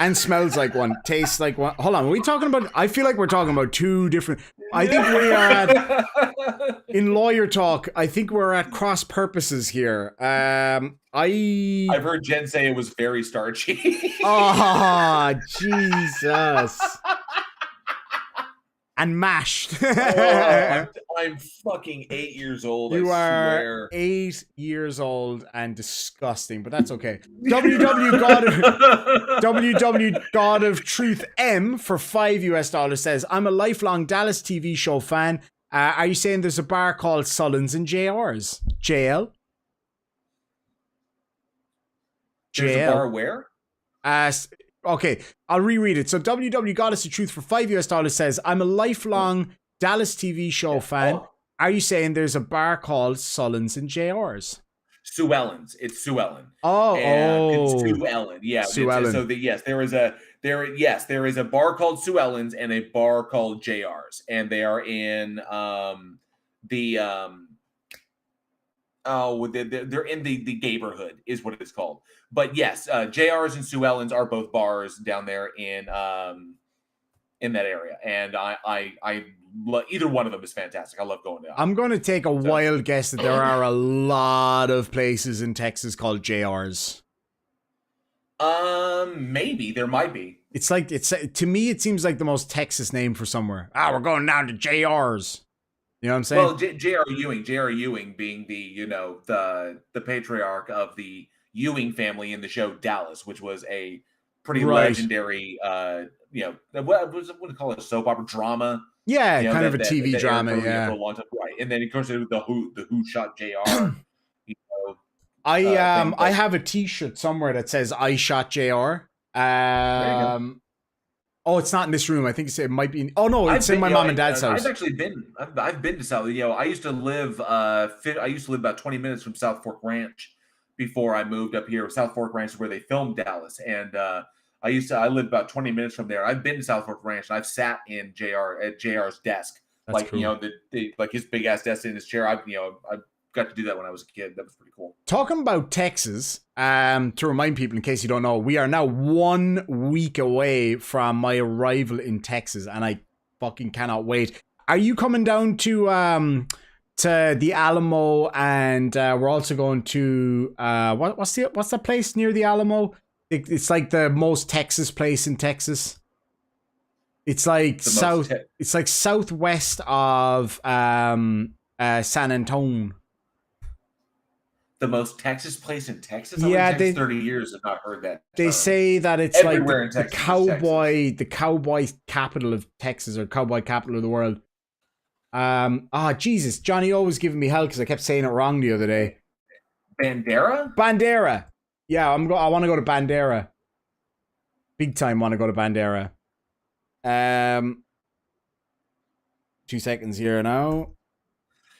And smells like one, tastes like one. Hold on, are we talking about? I feel like we're talking about two different. I think we are at, in lawyer talk. I think we're at cross purposes here. I've heard Jen say it was very starchy. Oh, Jesus. And mashed. I'm fucking 8 years old. You are 8 years old and disgusting, but that's okay. WW God of Truth M for $5 says, I'm a lifelong Dallas TV show fan. Are you saying there's a bar called Sullins and JR's? JL? There's a bar where? Okay, I'll reread it. So WW Goddess of Truth for $5 says, I'm a lifelong Dallas TV show fan. Oh. Are you saying there's a bar called Sullins and JR's? Sue Ellen's. It's Sue Ellen. It's Sue Ellen. Yeah. Sue Ellen. So there is a bar called Sue Ellen's and a bar called JR's, and they are in they're in the neighborhood is what it's called. But yes, JR's and Sue Ellen's are both bars down there in that area, and I either one of them is fantastic. I love going there. I'm going to take a wild guess that there are a lot of places in Texas called JR's. Maybe there might be. It's to me it seems like the most Texas name for somewhere. We're going down to JR's. You know what I'm saying? Well, J.R. Ewing being the patriarch of the Ewing family in the show Dallas, which was a pretty legendary, what do you call it, a soap opera drama? Yeah, kind of a TV drama, yeah. For a long time. Right, and then of course it was the Who Shot J.R. I have a T-shirt somewhere that says I Shot J.R. Oh, it's not in this room. I think it might be. Oh no, it's in my mom and dad's house. I've been to South. I used to live. I used to live about 20 minutes from South Fork Ranch before I moved up here. South Fork Ranch is where they filmed Dallas, and I lived about 20 minutes from there. I've been to South Fork Ranch, and I've sat in JR's desk. That's cool. Like his big ass desk in his chair. I got to do that when I was a kid. That was pretty cool. Talking about Texas, to remind people in case you don't know, we are now 1 week away from my arrival in Texas, and I fucking cannot wait. Are you coming down to the Alamo? And we're also going to what's the place near the Alamo? It's like the most Texas place in Texas. It's like it's like southwest of San Antonio. The most Texas place in Texas? Yeah, 30 years have not heard that. They say that it's everywhere like the cowboy capital of Texas, or cowboy capital of the world. Jesus, Johnny O was giving me hell because I kept saying it wrong the other day. Bandera. Yeah, I want to go to Bandera. Big time want to go to Bandera. 2 seconds here now.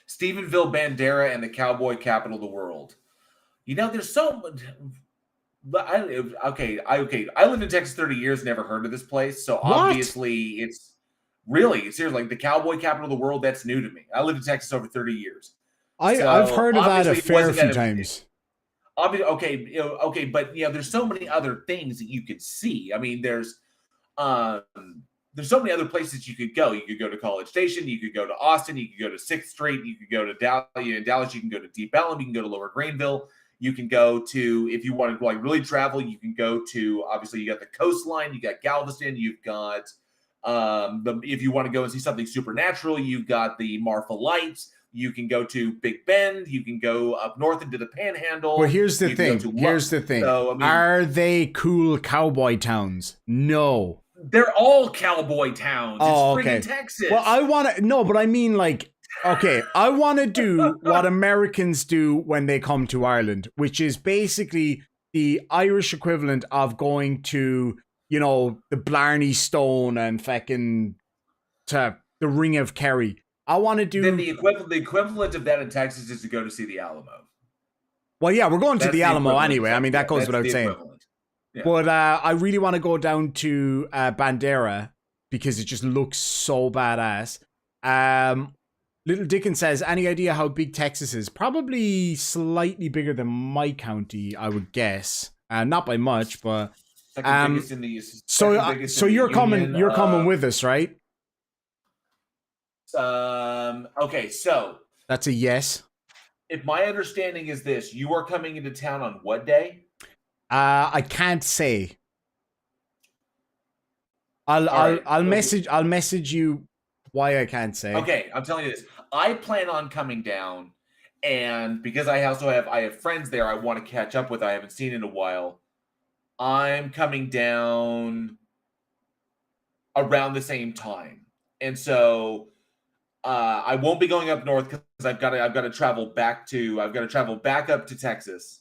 Stephenville, Bandera, and the cowboy capital of the world. There's so much. I lived in Texas 30 years, never heard of this place. So obviously it's seriously like the cowboy capital of the world. That's new to me. I lived in Texas over 30 years. I've heard of that a fair few times. Okay, but there's so many other things that you could see. I mean, there's so many other places you could go. You could go to College Station. You could go to Austin. You could go to 6th Street. You could go to Dallas. In Dallas, you can go to Deep Ellum. You can go to Lower Greenville. You can go to, if you want to really travel, you can go to, obviously, you got the coastline. You got Galveston. You've got, if you want to go and see something supernatural, you've got the Marfa Lights. You can go to Big Bend. You can go up north into the Panhandle. Well, here's the thing. So, are they cool cowboy towns? No. They're all cowboy towns. It's freaking Texas. Well, I want to... No, but I mean, like... Okay, I want to do what Americans do when they come to Ireland, which is basically the Irish equivalent of going to, the Blarney Stone and fucking to the Ring of Kerry. I want to do... Then the equivalent of that in Texas is to go to see the Alamo. Well, yeah, we're going to the Alamo anyway. I mean, that goes without saying. Yeah. But I really want to go down to Bandera because it just looks so badass. Little Dickens says, any idea how big Texas is? Probably slightly bigger than my county, I would guess. Not by much, but Second biggest in the So you're coming. You're coming with us, right? Okay, so that's a yes. If my understanding is this, you are coming into town on what day? I can't say. I'll message you why I can't say. Okay, I'm telling you this. I plan on coming down, and because I have friends there I want to catch up with I haven't seen in a while. I'm coming down around the same time. And so I won't be going up north because I've got to travel back up to Texas.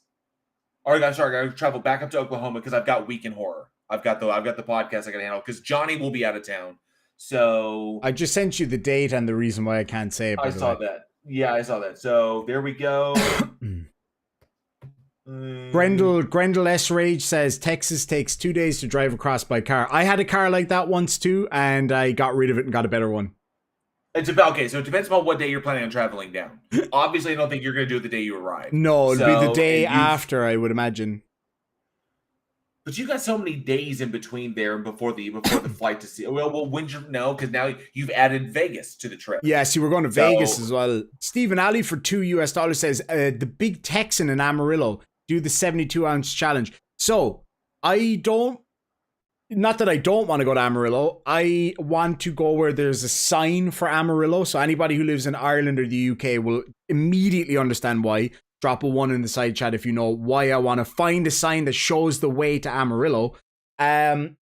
Or I'm sorry, I got to travel back up to Oklahoma because I've got Weekend Horror. I've got the podcast I got to handle because Johnny will be out of town. So I just sent you the date and the reason why I can't say it. I saw that. Yeah, I saw that. So there we go. Grendel S. Rage says Texas takes 2 days to drive across by car. I had a car like that once too, and I got rid of it and got a better one. It's about okay, so it depends upon what day you're planning on traveling down. Obviously, I don't think you're going to do it the day you arrive. No, it'll be the day after, I would imagine. But you got so many days in between there and before the flight to see. Well, when's your no? Because now you've added Vegas to the trip. Yeah, see, we're going to Vegas as well. Stephen Alley for $2 says the Big Texan in Amarillo do the 72-ounce challenge. So not that I don't want to go to Amarillo. I want to go where there's a sign for Amarillo. So anybody who lives in Ireland or the UK will immediately understand why. Drop a 1 in the side chat if you know why I want to find a sign that shows the way to Amarillo. And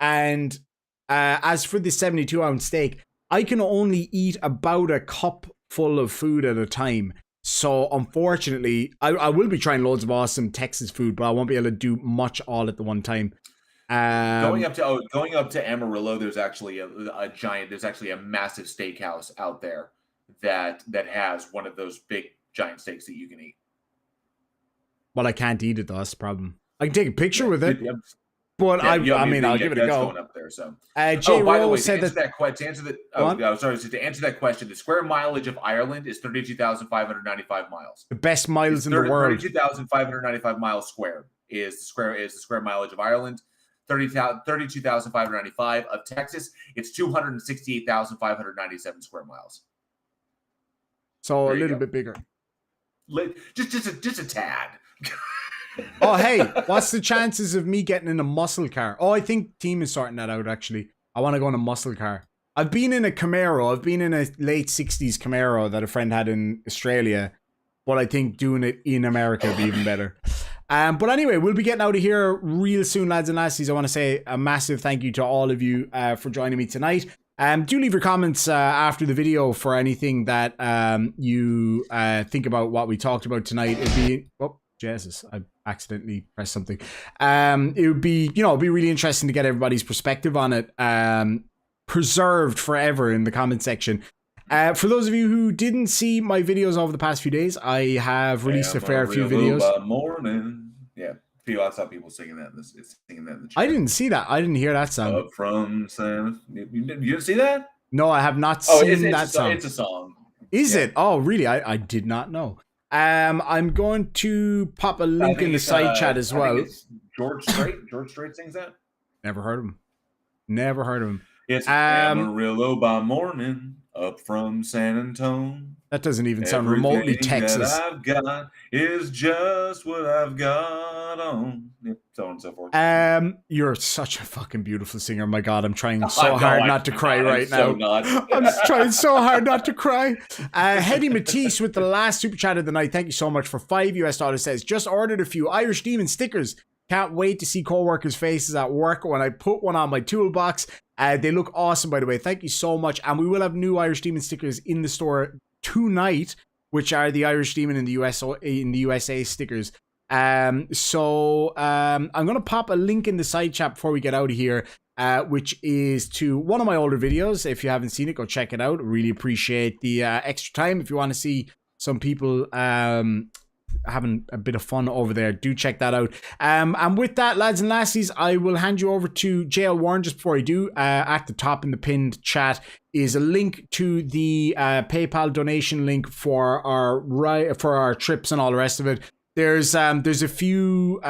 as for the 72-ounce steak, I can only eat about a cup full of food at a time. So unfortunately, I will be trying loads of awesome Texas food, but I won't be able to do much all at the one time. Going up to Amarillo, there's actually a massive steakhouse out there that has one of those big giant steaks that you can eat. Well, I can't eat it though. That's the problem. I can take a picture with it, but I'll give it a go. Going up there, so. Jay by the way, said to answer that question, the square mileage of Ireland is 32,595 miles. The best miles in the world. 32,595 miles squared is the square mileage of Ireland. 32,595 of Texas. It's 268,597 square miles. So there a little bit bigger. Just a tad. Oh, hey, what's the chances of me getting in a muscle car? Oh, I think team is sorting that out, actually. I want to go in a muscle car. I've been in a Camaro. I've been in a late 60s Camaro that a friend had in Australia. But I think doing it in America would be even better. But anyway, we'll be getting out of here real soon, lads and lassies. I want to say a massive thank you to all of you for joining me tonight. Do leave your comments after the video for anything that you think about what we talked about tonight. It'd be... Oh, Jesus, I accidentally pressed something. It would be, it'd be really interesting to get everybody's perspective on it. Preserved forever in the comment section. For those of you who didn't see my videos over the past few days, I have released a fair few videos. Yeah, I saw people singing that. In the chat. I didn't see that. I didn't hear that song. Up from San... You didn't see that? No, I have not seen that song. It's a song. Is it? Oh, really? I did not know. I'm going to pop a link in the side chat as well. George Strait. George Strait sings that. Never heard of him. It's Amarillo by morning, up from San Antonio. That doesn't even sound remotely Texas. That I've got is just what I've got on. So on and so forth. You're such a fucking beautiful singer. My God, I'm trying so hard not to cry right now. I'm trying so hard not to cry. Hedy Matisse with the last super chat of the night. Thank you so much for $5. Says just ordered a few Irish Demon stickers. Can't wait to see co-workers' faces at work when I put one on my toolbox. They look awesome, by the way. Thank you so much. And we will have new Irish Demon stickers in the store tonight, which are the Irish Demon in the USA stickers. So I'm gonna pop a link in the side chat before we get out of here, which is to one of my older videos. If you haven't seen it, go check it out. Really appreciate the extra time. If you want to see some people having a bit of fun over there, do check that out. And with that, lads and lassies, I will hand you over to JL Warren. Just before I do, at the top in the pinned chat is a link to the PayPal donation link for our trips and all the rest of it. There's a few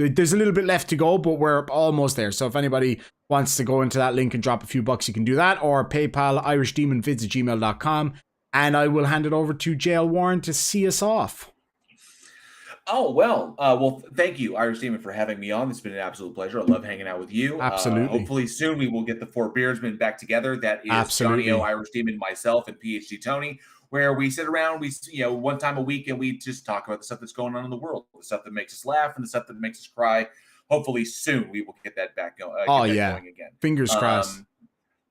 there's a little bit left to go, but we're almost there. So if anybody wants to go into that link and drop a few bucks, you can do that, or PayPal, irishdemon@gmail.com, and I will hand it over to JL Warren to see us off. Oh, well, thank you, Irish Demon, for having me on. It's been an absolute pleasure. I love hanging out with you. Absolutely. Hopefully soon we will get the four beardsmen back together. That is Absolutely. Johnny O, Irish Demon, myself, and PhD Tony, where we sit around, one time a week, and we just talk about the stuff that's going on in the world, the stuff that makes us laugh and the stuff that makes us cry. Hopefully soon we will get that back going. Going again. Fingers crossed.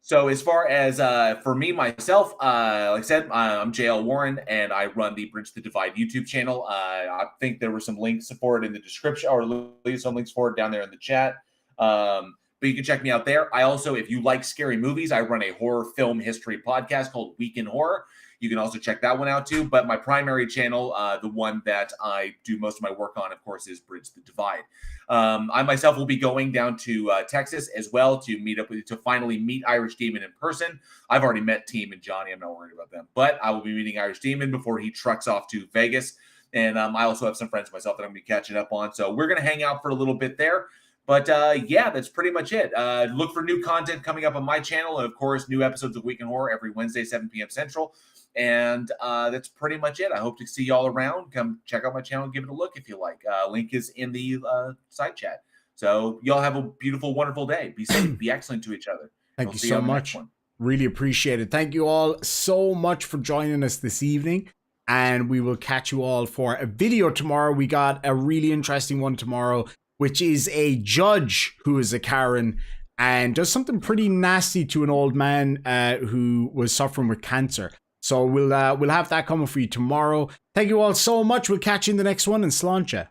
So as far as for me, myself, like I said, I'm JL Warren, and I run the Bridge the Divide YouTube channel. I think there were some links for it in the description, or leave some links for it down there in the chat. But you can check me out there. I also, if you like scary movies, I run a horror film history podcast called Week in Horror. You can also check that one out too. But my primary channel, the one that I do most of my work on, of course, is Bridge the Divide. I myself will be going down to Texas as well to finally meet Irish Demon in person. I've already met Team and Johnny. I'm not worried about them. But I will be meeting Irish Demon before he trucks off to Vegas. And I also have some friends myself that I'm going to be catching up on. So we're going to hang out for a little bit there. But yeah, that's pretty much it. Look for new content coming up on my channel. And of course, new episodes of Week in Horror every Wednesday, 7 p.m. Central. And that's pretty much it. I hope to see y'all around. Come check out my channel and give it a look if you like. Link is in the side chat. So y'all have a beautiful, wonderful day. Be safe. Be excellent to each other. Thank you so much. Really appreciate it. Thank you all so much for joining us this evening. And we will catch you all for a video tomorrow. We got a really interesting one tomorrow, which is a judge who is a Karen and does something pretty nasty to an old man who was suffering with cancer. So we'll have that coming for you tomorrow. Thank you all so much. We'll catch you in the next one, and sláinte.